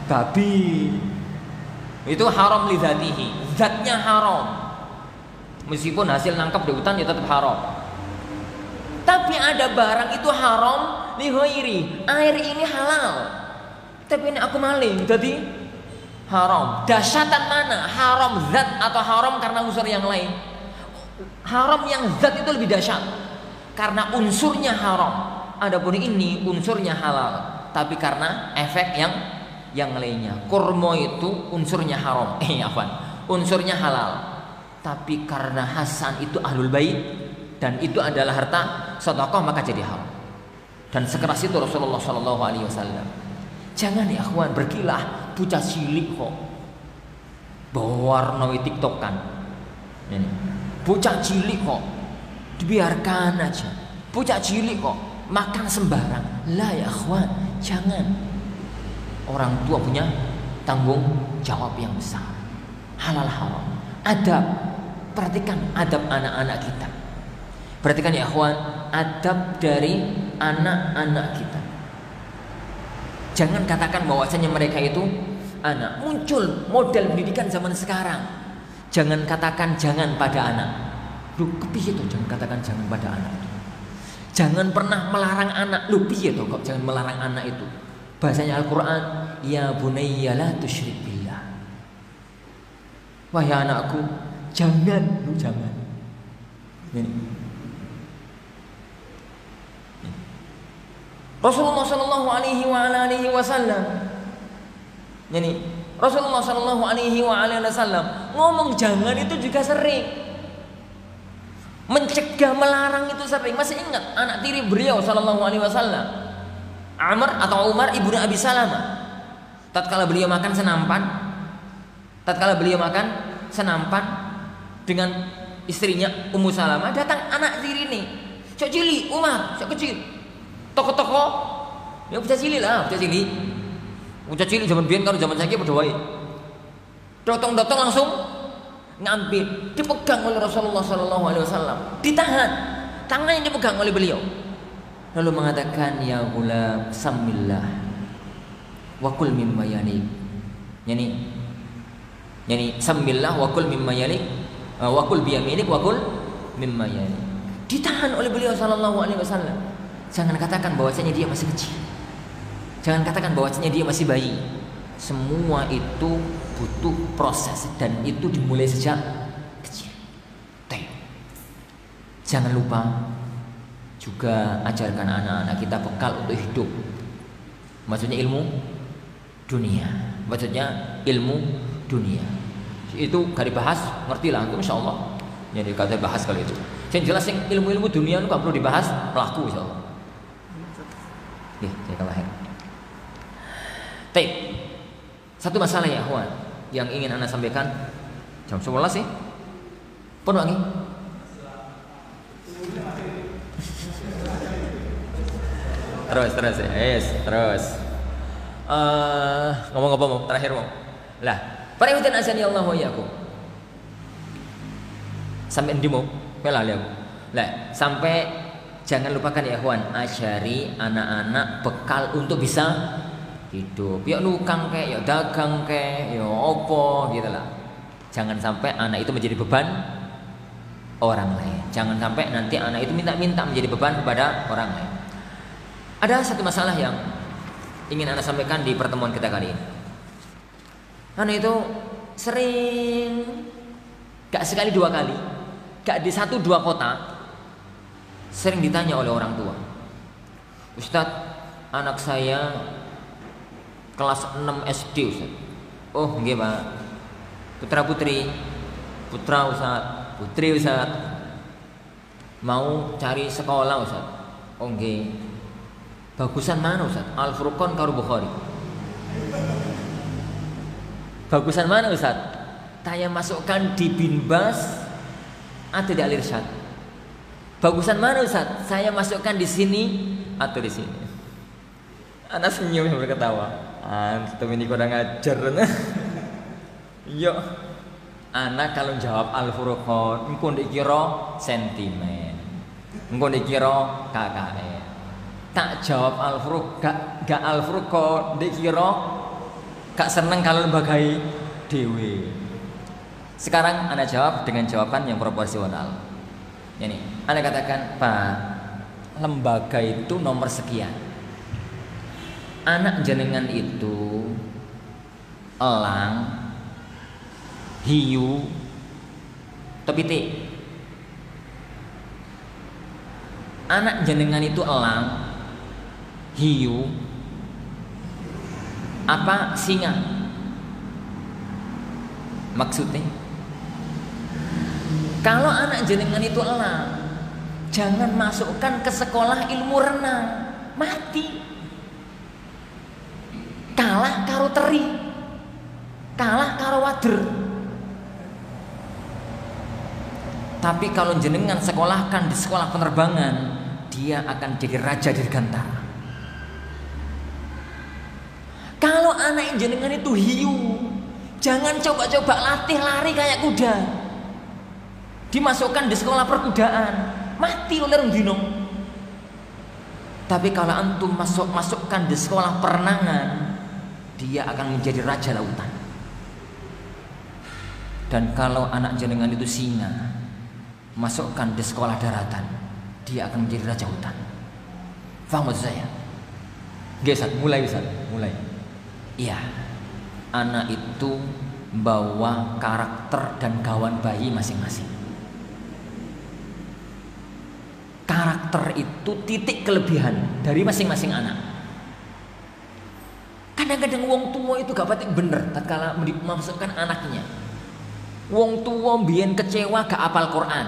babi. Itu haram li dzatihi, zatnya haram. Meskipun hasil nangkap di hutan ya tetap haram. Tapi ada barang itu haram li ghairi. Air ini halal, tapi ini aku maling jadi haram. Dahsyatan mana? Haram zat atau haram karena unsur yang lain? Haram yang zat itu lebih dahsyat karena unsurnya haram. Adapun ini unsurnya halal, tapi karena efek yang lainnya. Kurma itu unsurnya haram, unsurnya halal. Tapi karena Hasan itu ahlul bait dan itu adalah harta sedekah, maka jadi haram. Dan sekeras itu Rasulullah SAW. Jangan ya akhwan, berkilah bocah cilik kok bawa warna TikTok kan. Ini bocah cilik kok dibiarkan aja. Bocah cilik kok makan sembarang. Lah ya akhwan, jangan. Orang tua punya tanggung jawab yang besar. Halal haram, adab. Perhatikan adab anak-anak kita. Perhatikan ya akhwan, adab dari anak-anak kita. Jangan katakan bahwasanya mereka itu anak. Muncul model pendidikan zaman sekarang. Jangan katakan jangan pada anak. Lu kepiye tuh jangan katakan jangan pada anak. Jangan pernah melarang anak. Lu piye tuh kok jangan melarang anak itu? Bahasanya Al-Qur'an, ya bunayya la tusyrik billah. Wahai anakku, jangan, lu jangan. Ini. Rasulullah sallallahu alaihi wasallam. Ini Rasulullah sallallahu alaihi wasallam ngomong jangan itu juga sering. Mencegah, melarang itu sering. Masih ingat anak tiri beliau sallallahu alaihi wasallam? Amr atau Umar ibnu Abi Salamah. Tatkala beliau makan senampan dengan istrinya Ummu Salamah, datang anak tiri ini. Cok cili Umar, cok kecil. Toko-toko ya bocah cilik lah, bocah cilik zaman biyen kalau zaman saiki padha wae. Dotong-dotong langsung ngambil, dipegang oleh Rasulullah sallallahu alaihi wasallam, ditahan, tangannya dipegang oleh beliau. Lalu mengatakan ya ghulam samillah wa kul mimma yalik. Yani samillah wa kul mimma yalik wa kul biyaminik wa kul mimma yalik. Ditahan oleh beliau sallallahu alaihi wasallam. Jangan katakan bahwasanya dia masih kecil. Jangan katakan bahwasanya dia masih bayi. Semua itu butuh proses dan itu dimulai sejak kecil. Jangan lupa juga ajarkan anak-anak kita bekal untuk hidup. Maksudnya ilmu dunia. Itu gak dibahas, ngerti lah, insyaallah. Jadi kata bahas kali itu. Yang jelas yang ilmu-ilmu dunia itu gak perlu dibahas, pelaku insyaallah. Saya Baik. Satu masalah ya, Ikhwan, yang ingin Anda sampaikan. Jam 11 sih. Pun wangi. Terus ya. Yes, terus. Ngomong-ngomong terakhir mau. Lah, para ikhwan azani Allah wa iyyakum. Sampai ndi mau? Pelali aku. Lah, sampai jangan lupakan ya ikhwan, ajari anak-anak bekal untuk bisa hidup. Ya nukang kek, ya dagang kek, ya opo gitu lah. Jangan sampai anak itu menjadi beban orang lain. Jangan sampai nanti anak itu minta-minta menjadi beban kepada orang lain. Ada satu masalah yang ingin Anda sampaikan di pertemuan kita kali ini. Anak itu sering, gak sekali dua kali, gak di 1-2 kota, sering ditanya oleh orang tua, Ustadz, anak saya kelas 6 SD Ustadz. Oh nggih Pak. Putra putri, putra Ustadz, putri Ustadz, mau cari sekolah Ustadz. Oh nggih. Bagusan mana Ustadz? Al-Furqan karo Bukhari. Bagusan mana Ustadz? Saya masukkan di Binbas atau di Al-Irsyad. Bagusan mana Ustadz? Saya masukkan di sini atau di sini. Anak senyum sambil ketawa. Antum ini kurang ajar. Yo, anak kalau jawab Al-Furqan, engko ndek kira sentimen. Engko ndek kira KKN. Tak jawab Al-Furqan, gak Al-Furqan, ndek kira gak seneng kalau lembagai dewe. Sekarang Anda jawab dengan jawaban yang proporsional. Ini, Anda katakan, Pak, lembaga itu nomor sekian. Anak jenengan itu elang, hiu, tepiti. Anak jenengan itu elang, hiu, apa singa? Maksudnya, kalau anak jenengan itu elang, jangan masukkan ke sekolah ilmu renang, mati. Kalah karo teri, kalah karo wader. Tapi kalau jenengan sekolahkan di sekolah penerbangan, dia akan jadi raja dirgantara. Kalau anak jenengan itu hiu, jangan coba-coba latih lari kayak kuda. Dimasukkan di sekolah perkudaan, mati oleh dino. Tapi kalau antum masukkan di sekolah perenangan, dia akan menjadi raja lautan. Dan kalau anak jenengan itu singa, masukkan di sekolah daratan, dia akan menjadi raja hutan. Faham maksud saya? Ustaz, mulai Ustaz, mulai. Iya, anak itu bawa karakter dan gawan bayi masing-masing. Karakter itu titik kelebihan dari masing-masing anak. Kadang-kadang wong tua itu gak patik bener tatkala memasukkan anaknya. Wong tua mbiyen kecewa gak apal Quran.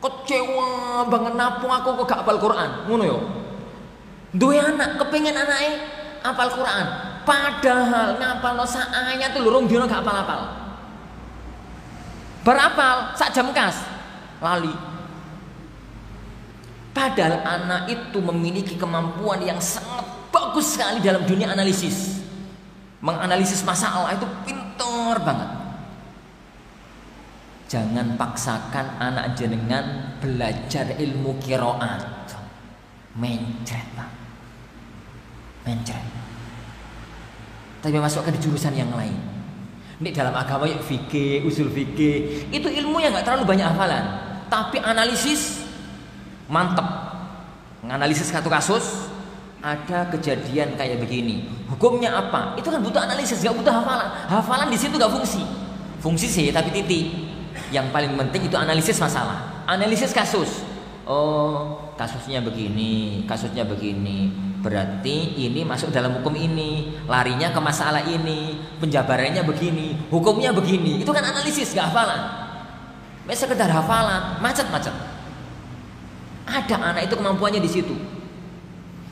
Kecewa banget napa aku kok gak apal Quran. Ngono yo. Duwe anak kepengin anake apal Quran, padahal ngapalno sak ayat tuh lurung dina gak apal-apal. Berapal sak jam kas lali. Padahal anak itu memiliki kemampuan yang sangat bagus sekali dalam dunia analisis. Menganalisis masalah itu pintar banget. Jangan paksakan anak jenengan belajar ilmu qiraat. Mencret, Pak. Mencret. Tapi masukkan di jurusan yang lain. Ini dalam agama ya fikih, usul fikih, itu ilmu yang enggak terlalu banyak hafalan, tapi analisis mantep. Menganalisis satu kasus, ada kejadian kayak begini, hukumnya apa? Itu kan butuh analisis, gak butuh hafalan. Hafalan di situ gak fungsi. Fungsi sih, tapi titik. Yang paling penting itu analisis masalah, analisis kasus. Oh, kasusnya begini, kasusnya begini. Berarti ini masuk dalam hukum ini, larinya ke masalah ini, penjabarannya begini, hukumnya begini. Itu kan analisis, gak hafalan. Sekedar hafalan, macet-macet. Ada anak itu kemampuannya di situ.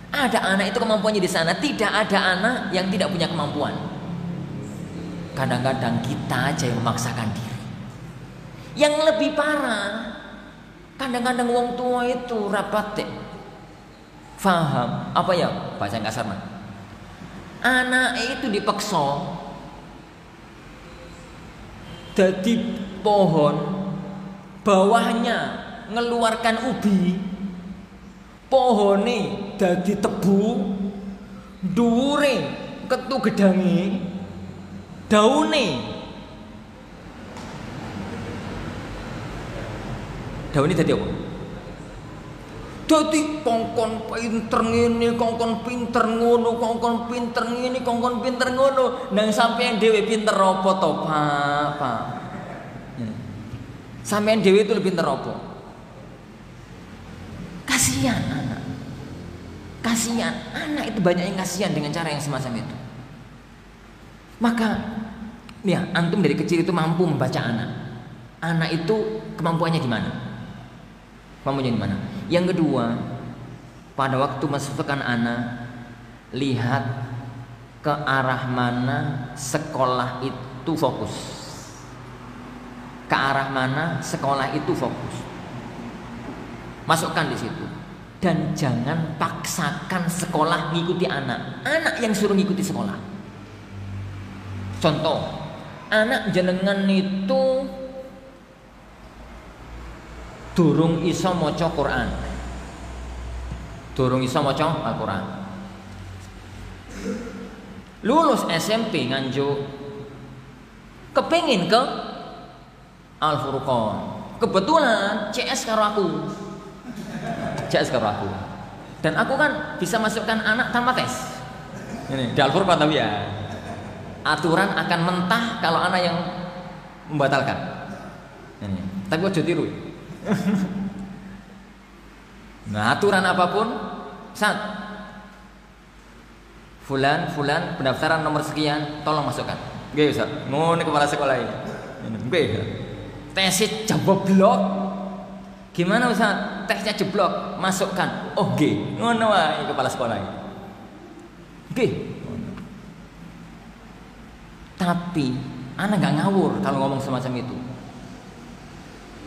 Ada anak itu kemampuannya di sana, tidak ada anak yang tidak punya kemampuan. Kadang-kadang kita aja yang memaksakan diri. Yang lebih parah, kadang-kadang wong tua itu rapat faham apa ya bahasa yang kasar mah. Anak itu dipaksa jadi pohon, bawahnya ngeluarkan ubi, pohone dadi tebu, dhuwure ketu gedange, daune dadi apa? Dadi kongkon pinter ngene, kongkon pinter ngono, kongkon pinter ngene, kongkon pinter ngono. Nang sampean dhewe pinter apa to, Pak? Sampean dhewe itu lebih pinter apa? Kasihan anak. Kasihan anak itu, banyak yang kasihan dengan cara yang semacam itu. Maka ya, antum dari kecil itu mampu membaca anak. Anak itu kemampuannya gimana? Kemampuannya gimana? Yang kedua, pada waktu masukkan anak, lihat ke arah mana sekolah itu fokus. Ke arah mana sekolah itu fokus. Masukkan di situ. Dan jangan paksakan sekolah ngikuti anak. Anak yang suruh ngikuti sekolah. Contoh, anak jenengan itu durung iso maca Quran. Durung iso maca Al-Quran. Lulus SMP nganjuk, kepengin ke Al-Furqan. Kebetulan CS karo aku. Dan aku kan bisa masukkan anak tanpa tes. Ini di Al-Furqan tapi ya. Aturan akan mentah kalau anak yang membatalkan. Ini. Tapi ojo tiru. Nah, aturan apapun, fulan pendaftaran nomor sekian, tolong masukkan. Nggih, Ustaz. Ngono kepala sekolah ini. Nggih. Tesnya jeblok. Gimana Ustaz? Tesnya jeblok, masukkan. Oh, nggih. Ngono wae kepala sekolah ini. Nggih. Tapi anak nggak ngawur kalau ngomong semacam itu.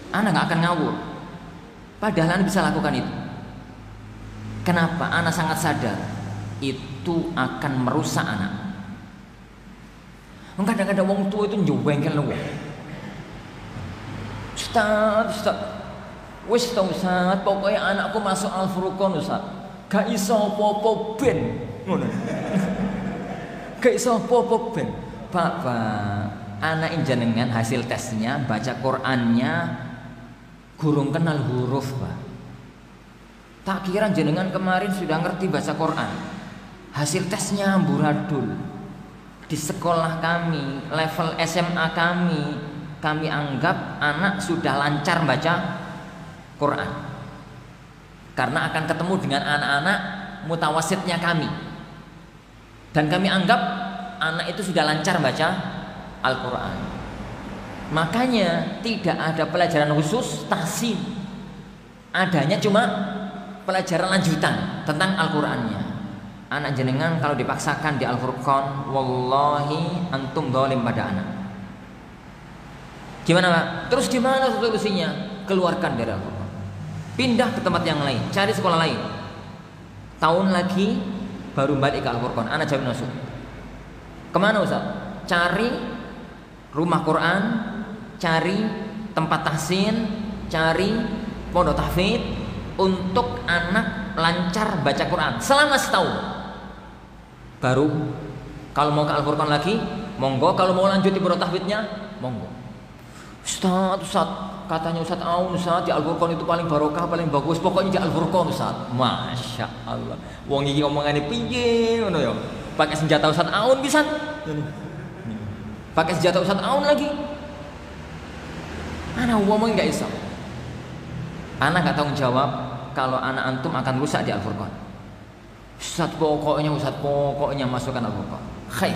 Anak nggak akan ngawur. Padahal anak bisa lakukan itu. Kenapa? Anak sangat sadar itu akan merusak anak. Kadang-kadang wong tua itu njewengkel lho. Ustaz, wis to Ustaz, pokoknya anakku masuk Al-Furqan Ustaz. Gak iso apa-apa ben. Ngono. Gak iso apa-apa ben. Pak, anak jenengan hasil tesnya, baca Qur'annya gurung kenal huruf, Pak. Tak kira jenengan kemarin sudah ngerti baca Quran. Hasil tesnya amburadul. Di sekolah kami, level SMA kami anggap anak sudah lancar baca Quran. Karena akan ketemu dengan anak-anak mutawasitnya kami. Dan kami anggap anak itu sudah lancar baca Al-Quran. Makanya tidak ada pelajaran khusus tahsin. Adanya cuma pelajaran lanjutan tentang Al-Qurannya. Anak jenengan kalau dipaksakan di Al-Furqan, wallahi antum zalim pada anak. Gimana Pak? Terus gimana solusinya? Keluarkan dari Al-Furqan, pindah ke tempat yang lain, cari sekolah lain. Tahun lagi baru balik ke Al-Furqan. Anak jamin masuk. Kemana Ustaz? Cari rumah Quran, cari tempat tahsin, cari pondok tahfidz untuk anak lancar baca Quran selama setahun. Baru kalau mau ke Al-Furqan lagi, monggo. Kalau mau lanjut di pondok tahfidznya, monggo. Ustaz, katanya Ustaz Aun, Ustaz di Al-Furqan itu paling barokah, paling bagus. Pokoknya di Al-Furqan Ustaz. Masya Allah. Wong iki omongane piye ngono ya? Pakai senjata Ustaz Aun bisa. Pakai senjata Ustaz Aun lagi. Anak ngomong nggak iso. Anak nggak tanggung jawab kalau anak antum akan rusak di Al-Furqan. Ustaz pokoknya masukkan Al-Furqan. Khair.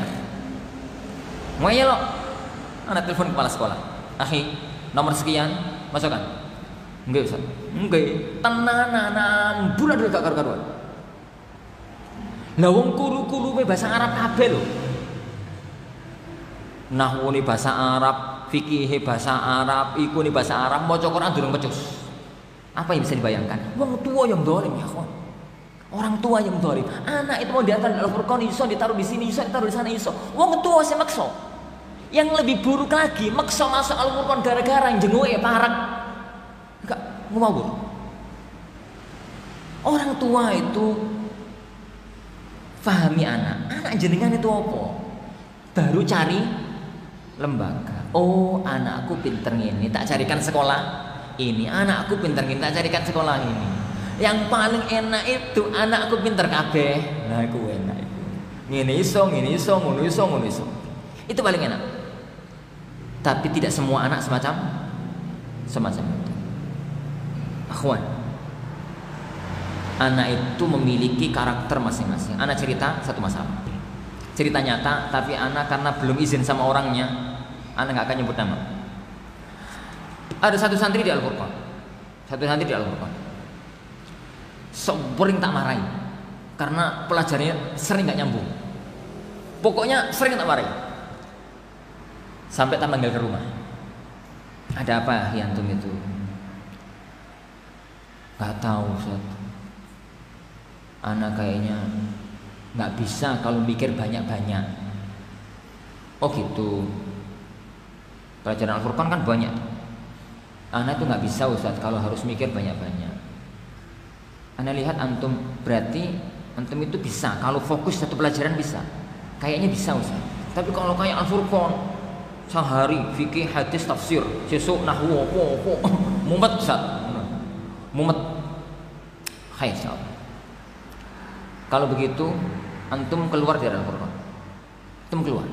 Mau ya lo? Anak telepon kepala sekolah. Akhi, nomor sekian masukkan. Enggak Ustaz. Enggak. Tenanan bulan dulu gak karuan. Lah wong kuru-kurume bahasa Arab kabeh lho. Nahwune bahasa Arab, fikih bahasa Arab, iku ni bahasa Arab, maca Quran durung pecus. Apa yang bisa dibayangkan? Wong tua yang dolim ya kawan. Orang tua yang dolim. Anak itu mau diatur Al-Furqan iso ditaruh di sini, iso ditaruh di sana iso. Wong tua sing maksa. Yang lebih buruk lagi, maksa masuk Al-Furqan gara-gara yang jenenge parak. Enggak ngawur. Orang tua itu pahami anak jenengan itu apa? Baru cari lembaga. Oh, anakku pinter ini, tak carikan sekolah ini. Anakku pinter ini, tak carikan sekolah ini. Yang paling enak itu anakku pinter kabeh. Nah, aku enak itu. Ngene iso, ngono iso. Itu paling enak. Tapi tidak semua anak semacam itu. Akhwan, anak itu memiliki karakter masing-masing. Anak cerita satu masalah, cerita nyata, tapi anak karena belum izin sama orangnya, anak nggak akan nyebut nama. Ada satu santri di Al-Furqan, sering tak marahi karena pelajarannya sering nggak nyambung. Pokoknya sering tak marahi. Sampai tak manggil ke rumah. Ada apa ya antum itu? Gak tahu Ustaz. Anak kayaknya gak bisa kalau mikir banyak-banyak. Oh gitu. Pelajaran Al-Furqan kan banyak. Anak itu gak bisa Ustaz kalau harus mikir banyak-banyak. Anak lihat antum, berarti antum itu bisa. Kalau fokus satu pelajaran bisa. Kayaknya bisa Ustaz. Tapi kalau kayak Al-Furqan sehari fikih, hadis, tafsir, sesuk nahwu apa mumet Ustaz. Mumet. Hai Ustaz. Kalau begitu antum keluar dari Al-Furqan. Antum keluar.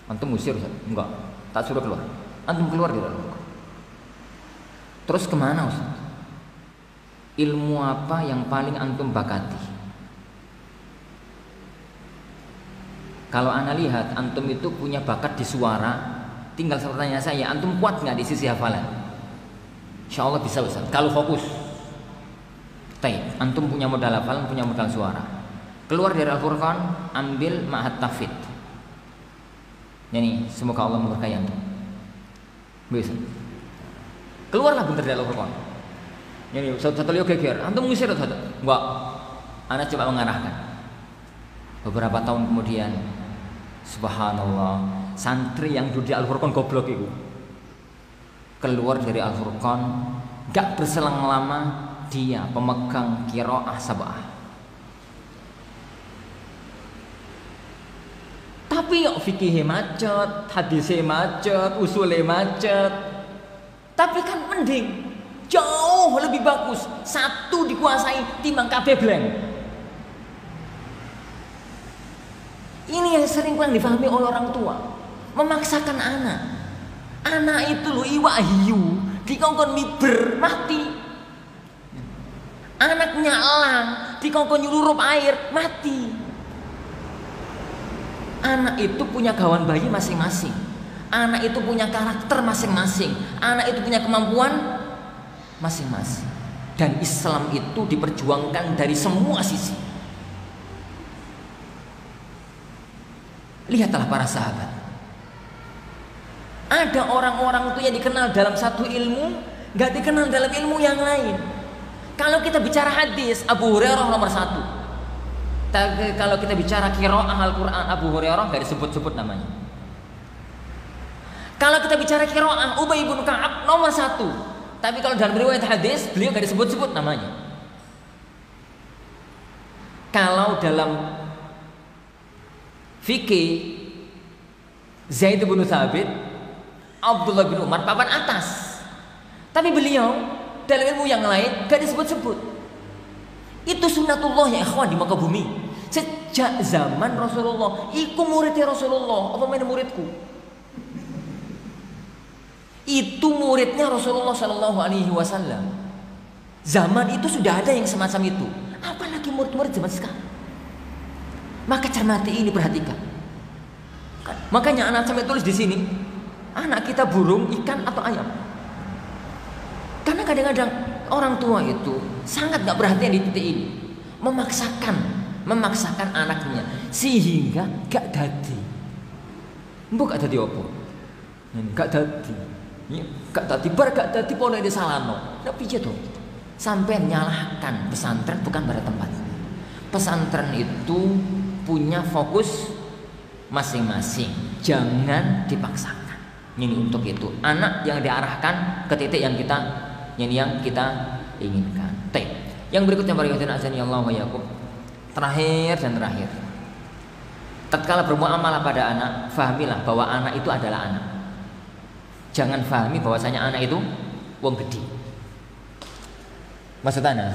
Antum usir Ustaz? Enggak, tak suruh keluar. Antum keluar dari Al-Furqan. Terus kemana Ustaz? Ilmu apa yang paling antum bakati? Kalau ana lihat antum itu punya bakat di suara, tinggal pertanyaan saya, antum kuat nggak di sisi hafalan? Insya Allah bisa Ustaz. Kalau fokus, antum punya modal hafalan, punya modal suara. Keluar dari Al-Furqan, ambil ma'had tafid. Ini semoga Allah memberkahi antum. Bisa. Keluarlah bentar dari Al-Furqan. Ini satu lihat geger, antum ngusir Ustaz? Enggak. Ana coba mengarahkan. Beberapa tahun kemudian, subhanallah, santri yang duduk di Al-Furqan goblok itu keluar dari Al-Furqan, gak berselang lama dia pemegang qiraah sab'ah. Tapi yuk fikih macet, hadis macet, usul macet. Tapi kan mending, jauh lebih bagus satu dikuasai timbang kabeh blank. Ini yang sering kurang difahami oleh orang tua. Memaksakan anak. Anak itu loh iwak hiu, dikongkon miber mati. Anaknya elang, dikongkon nyurup air mati. Anak itu punya kawan bayi masing-masing. Anak itu punya karakter masing-masing. Anak itu punya kemampuan masing-masing. Dan Islam itu diperjuangkan dari semua sisi. Lihatlah para sahabat. Ada orang-orang itu yang dikenal dalam satu ilmu, gak dikenal dalam ilmu yang lain. Kalau kita bicara hadis, Abu Hurairah nomor 1. Kalau kita bicara qiraah Al-Quran, Abu Hurairah gak disebut-sebut namanya. Kalau kita bicara qiraah, Ubay bin Ka'ab nomor 1. Tapi kalau dalam riwayat hadis, beliau gak disebut-sebut namanya. Kalau dalam fikih, Zaid bin Thabit, Abdullah bin Umar papan atas. Tapi beliau dalam ilmu yang lain gak disebut-sebut. Itu sunnatullah ya ikhwan di muka bumi. Sejak zaman Rasulullah, iku muridnya Rasulullah, apa mana muridku? Itu muridnya Rasulullah Shallallahu Alaihi Wasallam. Zaman itu sudah ada yang semacam itu. Apalagi murid-murid zaman sekarang. Maka cermati ini, perhatikan. Makanya anak sampai tulis di sini, anak kita burung, ikan atau ayam. Karena kadang-kadang orang tua itu sangat gak perhatian di titik ini, memaksakan memaksakan anaknya sehingga gak dadi. Mbok gak dadi opo? Gak dadi. Gak dadi bar gak dadi pono di salano. Nah piye to? Sampai nyalahkan pesantren bukan pada tempat. Pesantren itu punya fokus masing-masing. Jangan dipaksakan. Ini untuk itu anak yang diarahkan ke titik yang kita inginkan. Yang berikutnya barakallahu azani Allah wa yakum. Terakhir dan terakhir. Tatkala bermuamalah pada anak, fahamilah bahwa anak itu adalah anak. Jangan fahami bahwasanya anak itu wong gede. Maksud ana?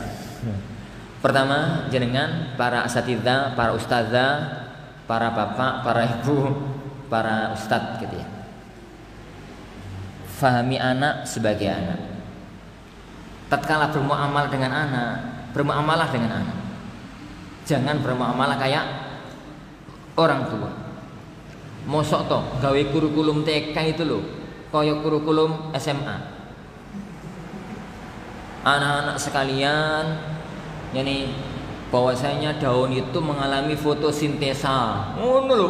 Pertama, jenengan para asatidzah, para ustazah, para bapak, para ibu, para ustadz gitu ya. Fahami anak sebagai anak. Tatkala bermuamalah dengan anak, bermuamalah dengan anak. Jangan bermuamalah kayak orang tua. Mosok toh gawe kurikulum TK itu loh, kayak kurikulum SMA. Anak-anak sekalian, yani bahwasanya daun itu mengalami fotosintesa. Ngono lho.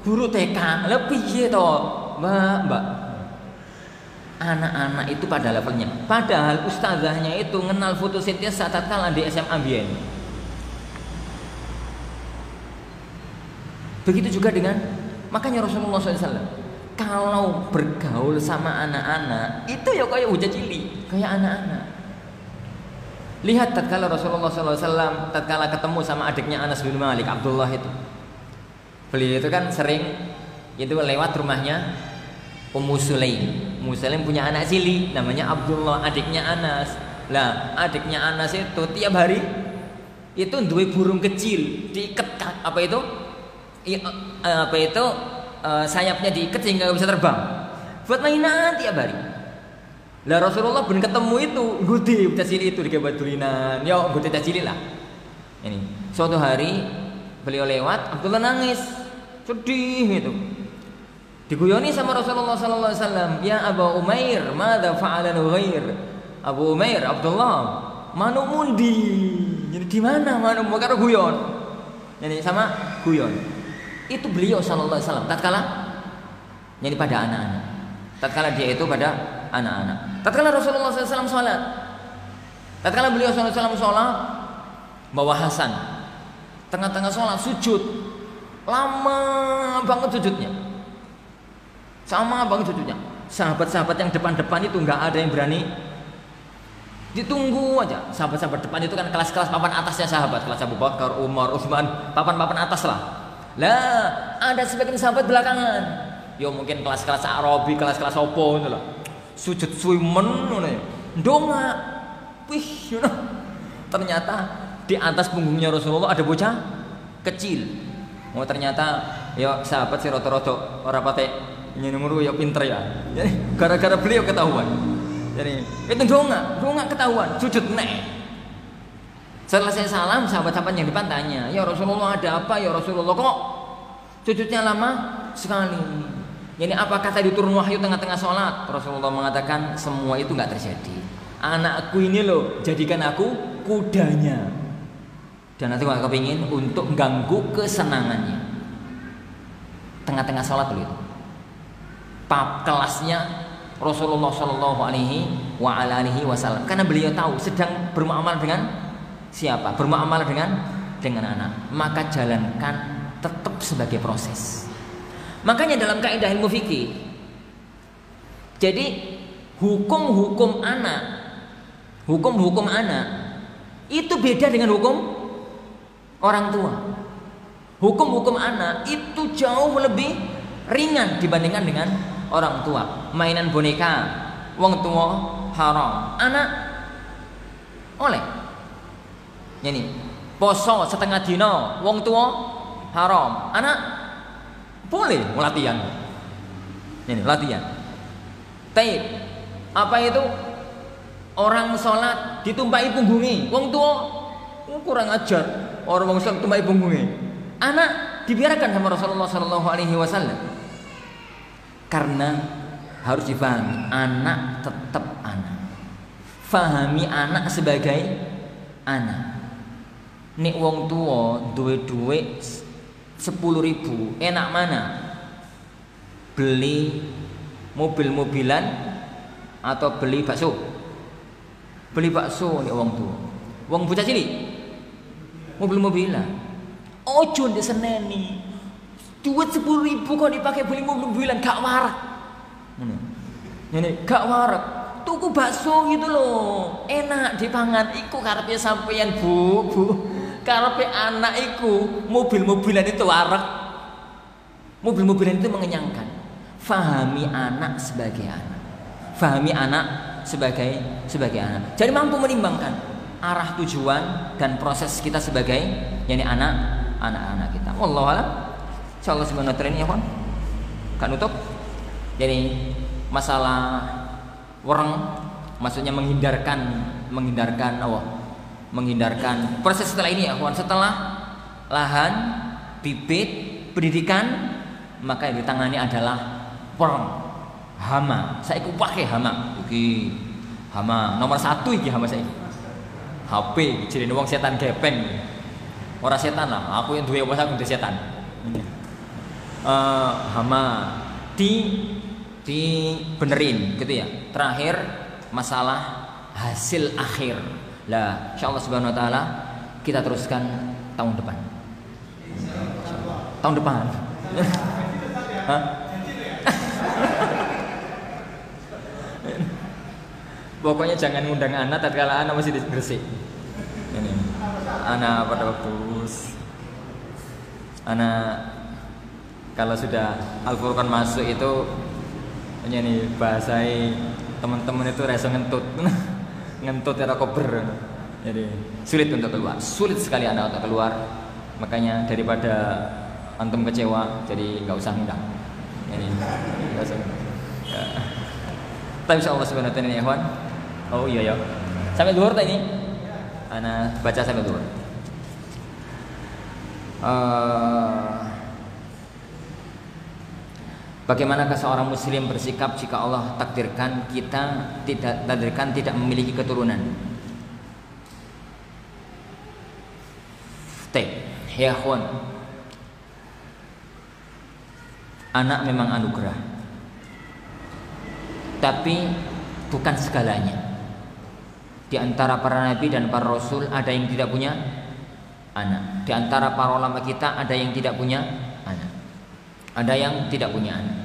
Guru TK, lha piye to, Mbak? Anak-anak itu pada levelnya. Padahal ustazahnya itu mengenal fotosintesa tatkala di SMA biyen. Begitu juga dengan makanya Rasulullah SAW kalau bergaul sama anak-anak itu ya kayak bocah cilik, kayak anak-anak. Lihat tatkala Rasulullah SAW tatkala ketemu sama adiknya Anas bin Malik, Abdullah itu. Beliau itu kan sering itu lewat rumahnya Ummu Sulaim. Ummu Sulaim punya anak cilik namanya Abdullah, adiknya Anas. Lah, adiknya Anas itu tiap hari itu duwe burung kecil diikat sayapnya diikat sehingga bisa terbang. Buat mainan tiap hari. Lah Rasulullah pun ketemu itu, gede bocah cilik itu digawe dulinan. Ya gede bocah cilik lah. Ini. Suatu hari beliau lewat, Abdullah nangis. Sedih gitu. Diguyoni sama Rasulullah sallallahu alaihi wasallam, "Ya Abu Umair, madza fa'ala Nughair?" Abu Umair, Abdullah, manu mundi. Jadi di mana manu karo guyon. Jadi sama guyon. Itu beliau sallallahu alaihi wasallam tatkala jadi pada anak-anak. Tatkala dia itu pada anak-anak. Tatkala Rasulullah SAW sholat, tatkala beliau SAW sholat, bawa Hasan, tengah-tengah sholat sujud, lama banget sujudnya, sama banget sujudnya. Sahabat-sahabat yang depan-depan itu nggak ada yang berani, ditunggu aja. Sahabat-sahabat depan itu kan kelas-kelas papan atasnya sahabat, kelas Abu Bakar, Umar, Utsman, papan-papan atas lah. Lah, ada sebagian sahabat belakangan. Yo mungkin kelas-kelas Arabi, kelas-kelas opo gitu lah. Sujud suimen ngono ya. Ndonga. Wih, you know. Ternyata di atas punggungnya Rasulullah ada bocah kecil. Oh ternyata ya sahabat si roto-roto ora patek nyinumuru ya pinter ya. Jadi gara-gara beliau ketahuan. Jadi itu ndonga ketahuan, sujud nek. Selesai salam sahabat-sahabat yang depan tanya, "Ya Rasulullah ada apa ya Rasulullah kok sujudnya lama sekali?" Ini apakah tadi turun wahyu tengah-tengah sholat? Rasulullah mengatakan semua itu nggak terjadi. Anakku ini loh, jadikan aku kudanya. Dan nanti aku kepingin untuk ganggu kesenangannya. Tengah-tengah sholat beliau. Kelasnya Rasulullah Shallallahu Alaihi Wasallam. Karena beliau tahu sedang bermuamalah dengan siapa? Bermuamalah dengan anak. Maka jalankan tetap sebagai proses. Makanya dalam kaidah ilmu fikih, jadi hukum-hukum anak itu beda dengan hukum orang tua. Hukum-hukum anak itu jauh lebih ringan dibandingkan dengan orang tua. Mainan boneka, wong tua haram, anak oleh. Ini poso setengah dino, wong tua haram, anak boleh latihan. Ini latihan. Taib. Apa itu? Orang sholat ditumpai punggungnya. Wong tua kurang ajar. Orang wong sholat ditumpai punggungnya. Anak dibiarkan sama Rasulullah Sallallahu Alaihi Wasallam. Karena harus difahami, anak tetap anak. Fahami anak sebagai anak. nek wong tua duwe duit 10.000, enak mana? Beli mobil-mobilan atau beli bakso? Beli bakso nek wong tua. Wong bocah cilik mobil-mobilan. Ojo diseneni. Duit 10.000 kok dipakai beli mobil-mobilan, gak warak. Ini gak warak. Tuku bakso gitu loh, enak dipangan. Iku karepe sampeyan bu. Karepe anak iku mobil-mobilan itu warak. Mobil-mobilan itu mengenyangkan. Fahami anak sebagai anak. Fahami anak sebagai anak. Jadi mampu menimbangkan arah tujuan dan proses kita sebagai anak-anak kita. Wallahu a'lam. Insyaallah sebenarnya tren ya kan. Kan nutup. Jadi masalah wereng maksudnya menghindarkan proses setelah ini ya kawan. Setelah lahan, bibit, pendidikan, maka yang ditangani adalah wereng, hama. Saya ikut pakai hama. Iki hama nomor 1 iki hama saya. HP jadi wong setan gepeng. Ora setan lah, aku yang duwe wong aku setan. Hama dibenerin gitu ya. Terakhir masalah hasil akhir. Lah, insyaallah subhanahu wa taala kita teruskan tahun depan. Tahun depan. Hah? Pokoknya jangan ngundang anak tatkala anak masih di Gresik. Ini. Anak pada waktu anak kalau sudah Al-Furqan masuk itu nih bahasai teman-teman itu rasa ngentut era kober, jadi sulit untuk keluar, sulit sekali anak untuk keluar. Makanya daripada antum kecewa, jadi nggak usah ngundang. Ini nggak usah. Ya. Tapi insyaallah subhanahu wa ta'ala ya ikhwan. Oh iya ya, sampai duhur ini anak baca sampai duhur. Bagaimanakah seorang muslim bersikap jika Allah takdirkan tidak memiliki keturunan? Ya khon, anak memang anugerah, tapi bukan segalanya. Di antara para nabi dan para rasul ada yang tidak punya anak. Di antara para ulama kita ada yang tidak punya anak. Ada yang tidak punya anak.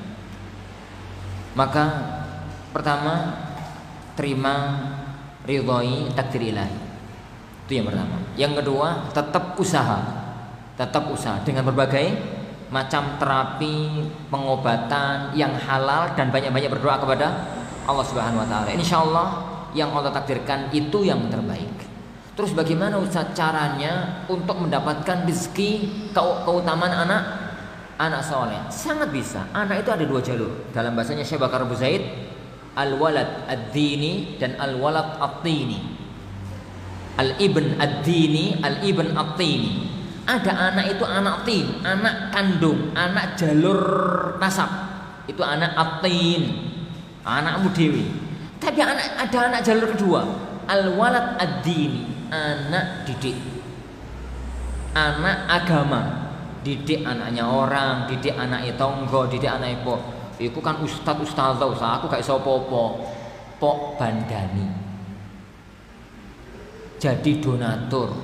Maka pertama, terima, ridhoi takdir ilahi. Itu yang pertama. Yang kedua, tetap usaha dengan berbagai macam terapi, pengobatan yang halal, dan banyak-banyak berdoa kepada Allah Subhanahu wa taala. Insyaallah yang Allah takdirkan itu yang terbaik. Terus bagaimana Ustaz caranya untuk mendapatkan rezeki, keutamaan anak soleh? Sangat bisa. Anak itu ada 2 jalur. Dalam bahasanya Syekh Bakar Abu Zaid, al-walad ad-dini dan al-walad at-tini. Al-ibn ad-dini, al-ibn at-tini. Ada anak itu anak tin, anak kandung, anak jalur nasab. Itu anak at-tin, anakmu dewi. Tapi ada anak jalur kedua, al-walad ad-dini, anak didik, anak agama. Didik anaknya orang, didik anak tonggo, didik anak ibu. Iku kan ustadzah, aku gak iso apa-apa. Pok bandani. Jadi donatur.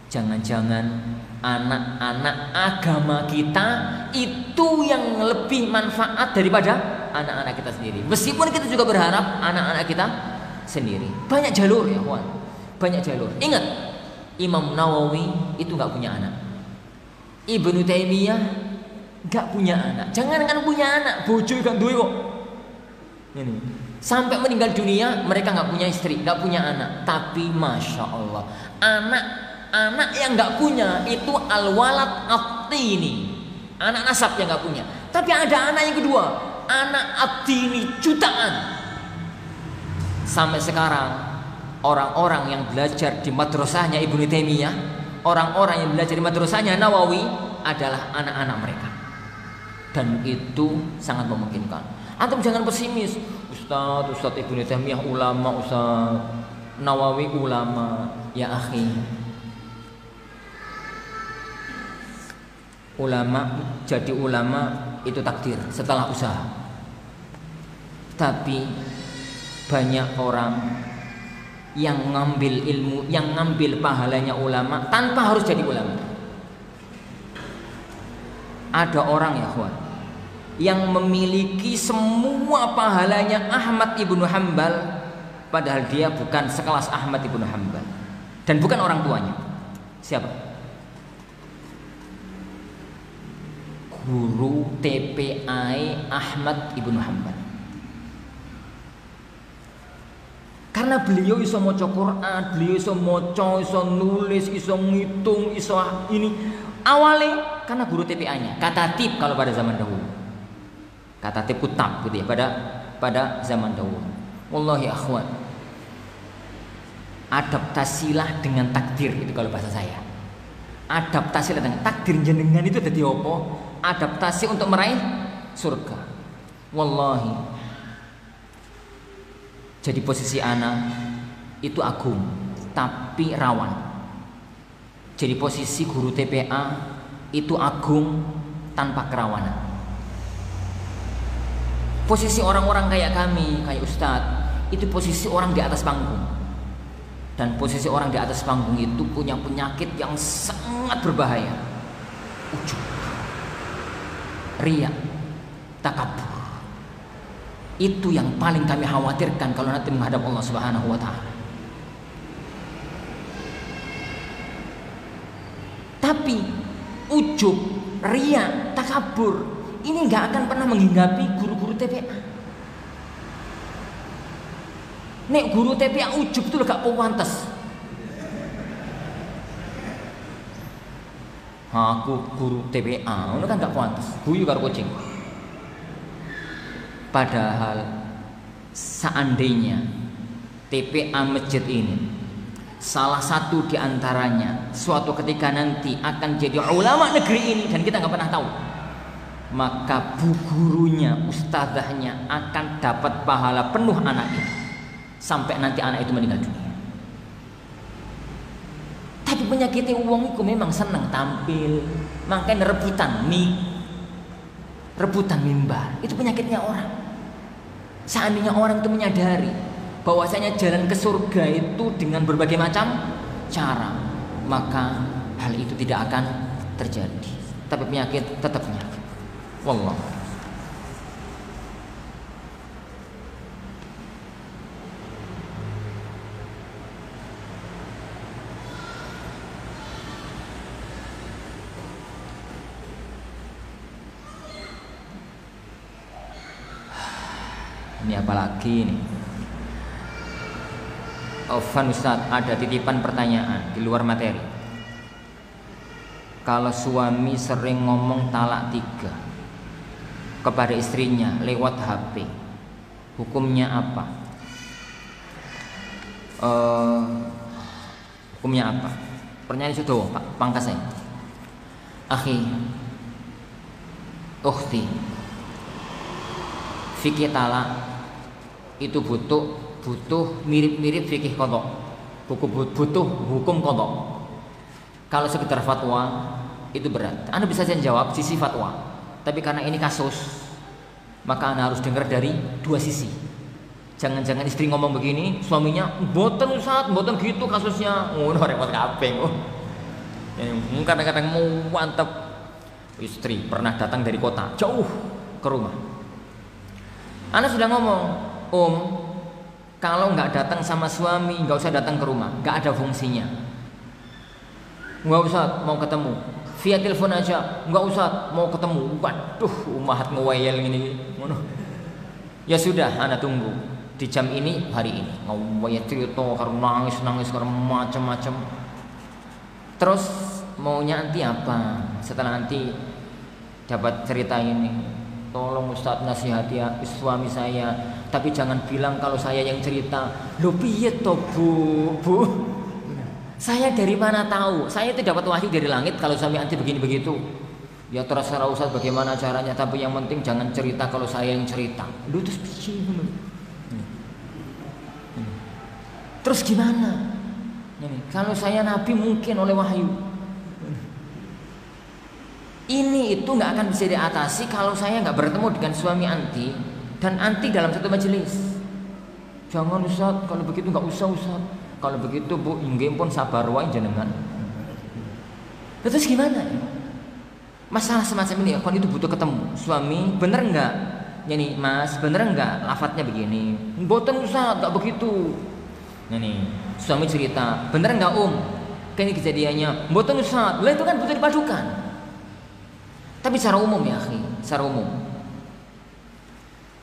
Jangan-jangan anak-anak agama kita itu yang lebih manfaat daripada anak-anak kita sendiri. Meskipun kita juga berharap anak-anak kita sendiri. Banyak jalur ya kawan, banyak jalur. Ingat, Imam Nawawi itu nggak punya anak. Ibnu Taimiyah nggak punya anak. Jangankan punya anak, bojo kan duwe kok. Ini sampai meninggal dunia mereka nggak punya istri, nggak punya anak. Tapi masya Allah, anak yang nggak punya itu al-walad at-tini, anak nasab yang nggak punya. Tapi ada anak yang kedua, anak at-tini jutaan. Sampai sekarang orang-orang yang belajar di madrasahnya Ibnu Taimiyah, orang-orang yang belajar di madrasahnya Nawawi adalah anak-anak mereka. Dan itu sangat memungkinkan. Antum jangan pesimis. Ustadz Ibnu Taimiyah ulama, Ustadz Nawawi ulama. Ya akhi, jadi ulama itu takdir setelah usaha. Tapi banyak orang yang ngambil ilmu, yang ngambil pahalanya ulama tanpa harus jadi ulama. Ada orang ya kawan, yang memiliki semua pahalanya Ahmad ibnu Hanbal, padahal dia bukan sekelas Ahmad ibnu Hanbal dan bukan orang tuanya. Siapa? Guru TPI Ahmad ibnu Hanbal. Karena beliau iso maca Quran, beliau iso maca, iso nulis, iso ngitung, iso ini. Awalnya karena guru TPA-nya, katatib kalau pada zaman dahulu. Katatib kutab gitu ya pada zaman dahulu. Wallahi akhwan. Adaptasilah dengan takdir itu kalau bahasa saya. Adaptasilah dengan takdir jenengan itu dadi apa? Adaptasi untuk meraih surga. Wallahi. Jadi posisi ana itu agung tapi rawan. Jadi posisi guru TPA itu agung tanpa kerawanan. Posisi orang-orang kayak kami, kayak Ustadz, itu posisi orang di atas panggung. Dan posisi orang di atas panggung itu punya penyakit yang sangat berbahaya. Ujub, riya, takabur. Itu yang paling kami khawatirkan kalau nanti menghadap Allah Subhanahu wa taala. Tapi ujub, riya, takabur ini nggak akan pernah menghinggapi guru-guru TPA. Nek guru TPA ujub itu gak pantes. Aku guru TPA, itu kan gak pantes. Guyu karo kucing. Padahal seandainya TPA masjid ini salah satu di antaranya suatu ketika nanti akan jadi ulama negeri ini dan kita nggak pernah tahu, maka bu gurunya, ustadzahnya akan dapat pahala penuh anak itu sampai nanti anak itu meninggal dunia. Tapi penyakitnya uang itu memang senang tampil, makanya rebutan mimbar itu penyakitnya orang. Seandainya orang itu menyadari bahwasanya jalan ke surga itu dengan berbagai macam cara, maka hal itu tidak akan terjadi. Tapi penyakit tetap penyakit. Wallah. Ini apalagi nih? Ofan Ustaz, ada titipan pertanyaan di luar materi. Kalau suami sering ngomong talak 3 kepada istrinya lewat HP, hukumnya apa? Hukumnya apa? Pertanyaan itu Pak pangkas saya. Akhi, ukhti, fikih talak itu butuh mirip-mirip fikih qadha. Butuh hukum qadha. Kalau sekedar fatwa itu berat. Anda bisa saja jawab sisi fatwa. Tapi karena ini kasus, maka Anda harus dengar dari dua sisi. Jangan-jangan istri ngomong begini, suaminya mboten Ustaz, mboten gitu kasusnya. Ngono repot kabeh. Kadang-kadang mau mantep. Istri pernah datang dari kota jauh ke rumah. Anda sudah ngomong, kalau nggak datang sama suami, nggak usah datang ke rumah, nggak ada fungsinya. Nggak usah mau ketemu, via telepon aja, nggak usah mau ketemu. Waduh, umahat ngewayel ini. Ya sudah, Anda tunggu di jam ini, hari ini. Ngewayel cerita, karena nangis, karena macam-macam. Terus maunya nanti apa? Setelah nanti dapat cerita ini. Tolong Ustaz nasihati ya suami saya, tapi jangan bilang kalau saya yang cerita. Loh piye toh Bu? Saya dari mana tahu? Saya itu dapat wahyu dari langit kalau suami anti begini begitu. Ya terserah Ustaz bagaimana caranya, tapi yang penting jangan cerita kalau saya yang cerita. Loh terus piye? Terus gimana? Kalau saya nabi mungkin oleh wahyu. Ini itu nggak akan bisa diatasi kalau saya nggak bertemu dengan suami anti dan anti dalam satu majelis. Jangan Ustaz, kalau begitu nggak usah Ustaz. Kalau begitu Bu, inggih pun sabar wae jenengan. Terus gimana? Masalah semacam ini kan itu butuh ketemu. Suami bener nggak? Ini Mas, bener nggak lafadznya begini? Mboten Ustaz, nggak begitu. Ini suami cerita, bener nggak Kayak ini kejadiannya. Mboten Ustaz. Lah itu kan butuh dipadukan. Tapi secara umum ya, akhi, secara umum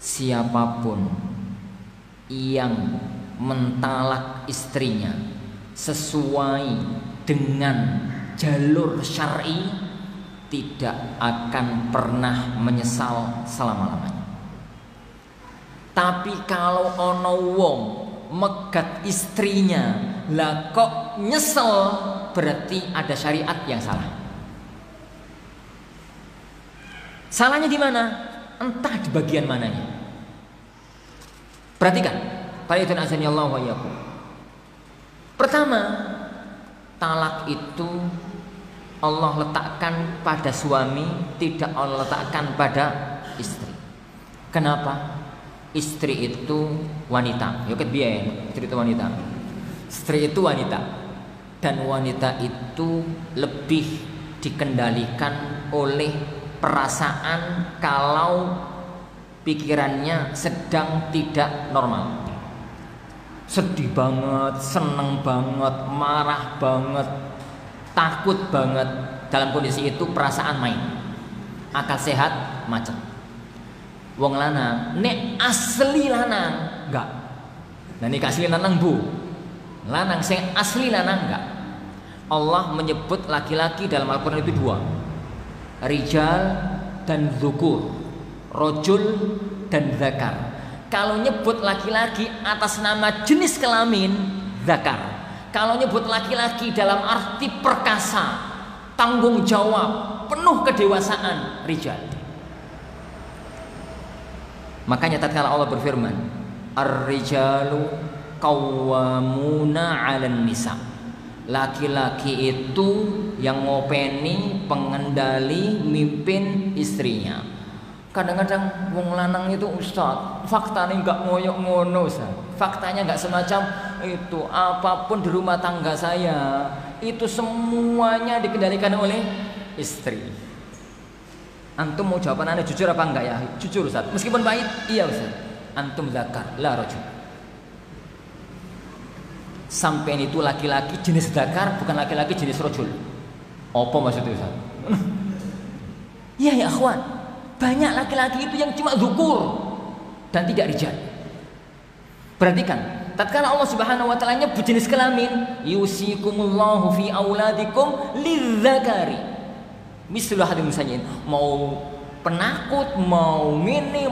siapapun yang mentalak istrinya sesuai dengan jalur syar'i tidak akan pernah menyesal selama-lamanya. Tapi kalau ono wong megat istrinya, lah kok nyesel, berarti ada syariat yang salah. Salahnya di mana? Entah di bagian mananya. Perhatikan, Fa'idun azani Allah wa iyyakum. Pertama, talak itu Allah letakkan pada suami, tidak Allah letakkan pada istri. Kenapa? Istri itu wanita. Yo ketbiyen, istri itu wanita. Istri itu wanita. Dan wanita itu lebih dikendalikan oleh perasaan kalau pikirannya sedang tidak normal. Sedih banget, seneng banget, marah banget, takut banget. Dalam kondisi itu perasaan main. Akal sehat macet. Wong lanang, nek asli lanang enggak. Nah nek asli lanang Bu. Lanang sing asli lanang enggak. Allah menyebut laki-laki dalam Al-Qur'an itu dua. Rijal dan dzukur, rojul dan zakar. Kalau nyebut laki-laki atas nama jenis kelamin, zakar. Kalau nyebut laki-laki dalam arti perkasa, tanggung jawab, penuh kedewasaan, rijal. Makanya tatkala Allah berfirman, ar-rijalu qawwamuna 'alan nisa. Laki-laki itu yang ngopeni, pengendali, mimpin istrinya. Kadang-kadang wong lanang itu Ustaz, faktanya enggak ngoyok ngono Ustaz. Faktanya enggak semacam itu. Apapun di rumah tangga saya itu semuanya dikendalikan oleh istri. Antum mau jawaban Anda jujur apa enggak ya? Jujur Ustaz. Meskipun pahit, iya Ustaz. Antum zakar, la rajul. Sampai itu laki-laki jenis zakar, bukan laki-laki jenis rajul. Apa maksudnya Ustaz? Iya ya akhwan. Banyak laki-laki itu yang cuma zukur dan tidak rijal. Perhatikan, tatkala Allah Subhanahu wa taala nyebut jenis kelamin, yusikumullahu fi auladikum lidzakari mislu hadil musanyin. Mau penakut, mau ngene,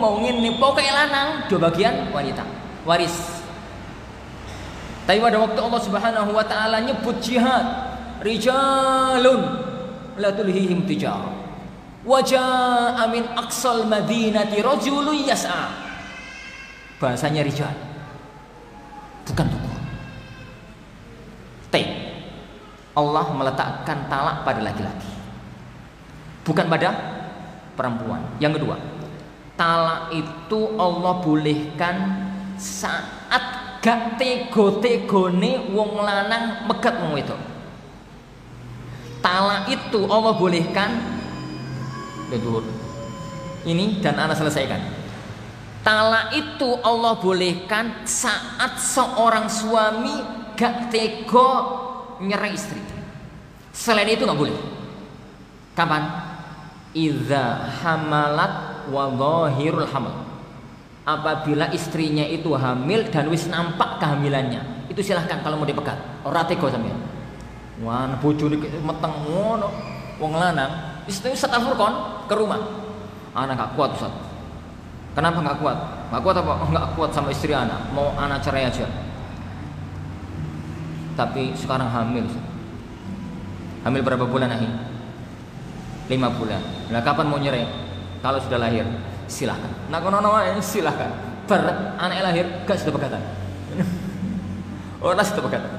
pokoknya lanang, dua bagian wanita, waris. Tapi pada waktu Allah Subhanahu wa taala nyebut jihad, rijalun la tulhihim tijarah wa jaa'a min aqsal madinati rajulun yas'a. Bahasanya rijal, bukan tukur. Allah meletakkan talak pada laki-laki, bukan pada perempuan. Yang kedua, talak itu Allah bolehkan saat gak tego-tegone wong lanang megat wong wedok. Talak itu Allah bolehkan. Ini dan ana selesaikan. Talak itu Allah bolehkan saat seorang suami gak tego nyerang istri. Selain itu gak boleh. Kapan? Idza hamalat wa dhahirul hamal. Apabila istrinya itu hamil dan wis nampak kehamilannya, itu silahkan kalau mau dipegat. Ora tega sampean. Wah, bojone meteng ngono. Wong lanang istri setafur kon ke rumah. Anak gak kuat Ustaz. Kenapa gak kuat? Gak kuat apa? Gak kuat sama istri anak. Mau anak cerai aja. Tapi sekarang hamil. Hamil berapa bulan ahi? 5 bulan. Nah kapan mau nyerai? Kalau sudah lahir, silahkan. Nah kono silahkan. Ber anak lahir gak sudah pegatan. Orang sudah pegatan.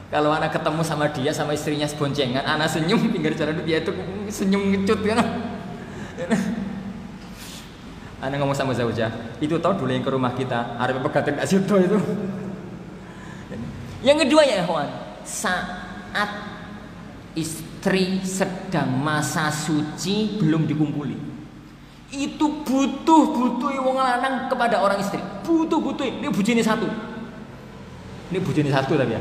Kalau anak ketemu sama dia sama istrinya seboncengan, anak senyum pinggir jalan dia itu senyum ngecut kan. Anak ngomong sama Zaujah, itu tahu dulu yang ke rumah kita, arep pegaten gak sido itu. Yang kedua ya ikhwan, saat istri sedang masa suci belum dikumpuli. Itu butuh wong lanang kepada orang istri. Butuh. Ini bujine satu. Tapi ya.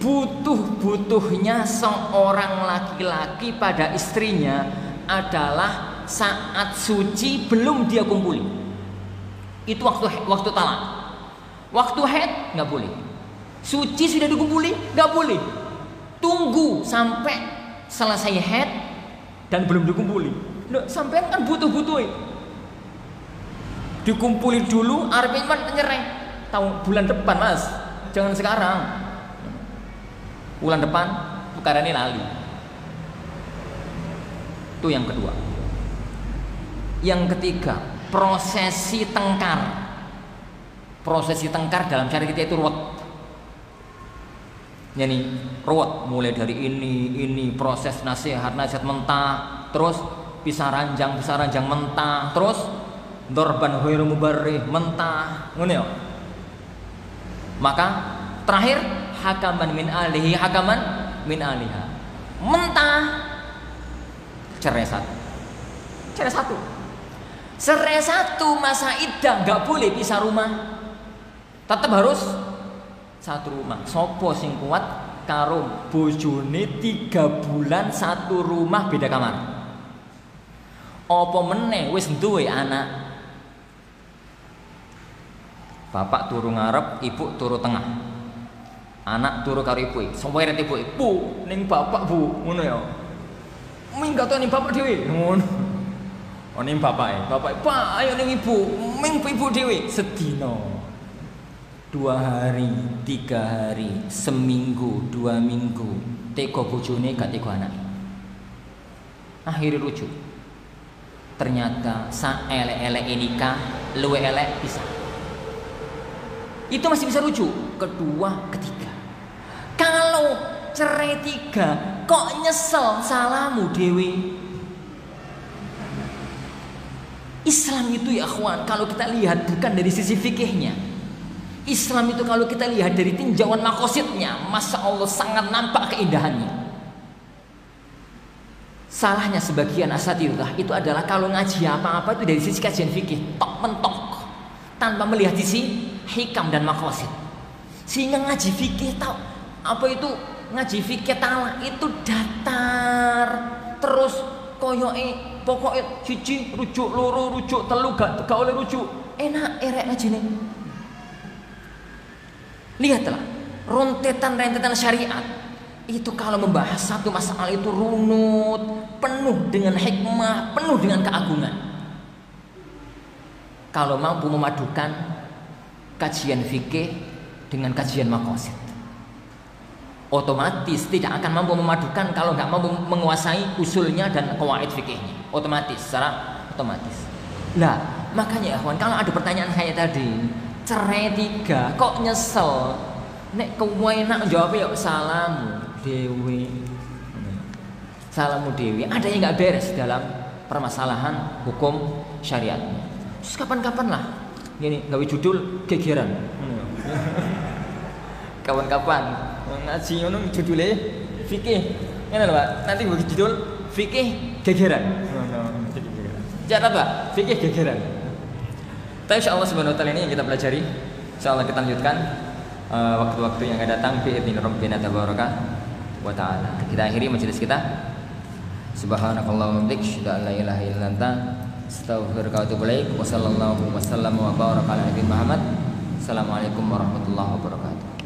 Butuhnya seorang laki-laki pada istrinya adalah saat suci belum dia kumpuli. Itu waktu talak. Waktu haid nggak boleh. Suci sudah dikumpuli nggak boleh. Tunggu sampai selesai haid dan belum dikumpuli. Loh, sampai kan butuh. Dikumpuli dulu, arep nyereh. Tahun bulan depan mas, jangan sekarang. Bulan depan perkara ini lali. Itu yang kedua. Yang ketiga, prosesi tengkar. Prosesi tengkar dalam syariat kita itu ruwet. Yani ruwet mulai dari ini proses nasihat mentah, terus pisah ranjang mentah, terus dorban ghairu mubarrih mentah, ngono ya. Maka terakhir hakaman min alihi hakaman min aliha. Mentah cerai satu. Cerai satu masa iddah enggak boleh pisah rumah. Tetap harus satu rumah. Sopo sing kuat karo bojone 3 bulan satu rumah beda kamar. Apa meneh wis duwe anak. Bapak turu ngarep, ibu turu tengah. Anak turu karo ibu. Seweret ibu, "Bu, ning bapak, Bu." Ngono ya. Minggat ning bapak dhewe. Ngono. Oh ning bapake. Bapak, "Pak, ayo ning ibu." Ming ibu dhewe sedina. 2 hari, 3 hari, seminggu, 2 minggu, teko bojone gak teko anak. Akhirnya rujuk. Ternyata sa elek-elek nikah, luwe elek pisah. Itu masih bisa rujuk. Kedua, ketiga. Kalau cerai 3, kok nyesel salahmu dewe. Islam itu ya akhwan, kalau kita lihat bukan dari sisi fikihnya. Islam itu kalau kita lihat dari tinjauan makosidnya, Masya Allah sangat nampak keindahannya. Salahnya sebagian asatidzah itu adalah kalau ngaji apa-apa itu dari sisi kajian fikih, tok mentok, tanpa melihat sisi hikam dan makosid. Sehingga ngaji fikih tahu apa itu ngaji fikih talak itu datar, terus koyoke pokoknya siji rujuk loro rujuk telu gak oleh rujuk. Enak erek ngaji nih. Lihatlah rentetan syariat itu kalau membahas satu masalah itu runut, penuh dengan hikmah, penuh dengan keagungan. Kalau mampu memadukan kajian fikih dengan kajian maqasid, otomatis tidak akan mampu memadukan kalau nggak mampu menguasai usulnya dan qawaid fikihnya. Secara otomatis. Lah, makanya ikhwan, kalau ada pertanyaan kayak tadi, cerai 3 kok nyesel, nek kowe enak jawabnya ya salamu dewi. Ada yang nggak beres dalam permasalahan hukum syariatnya. Terus kapan-kapan lah gini gawe judul gegeran. Kawan-kapan ngaji ngono judulnya fikih ngene lho Pak, nanti gue judul fikih gegeran. Catat Pak, fikih gegeran. Tapi insyaallah subhanahu wa ta'ala ini yang kita pelajari. Insyaallah kita lanjutkan waktu-waktu yang akan datang bi'idzni rabbina tabaraka wa ta'ala. Kita akhiri majelis kita. Subhanakallahumma wa bihamdika la ilaha illa anta astaghfiruka wa atubu ilaik. Wa sallallahu wasallam wa baraka ala nabi Muhammad. Assalamualaikum warahmatullahi wabarakatuh.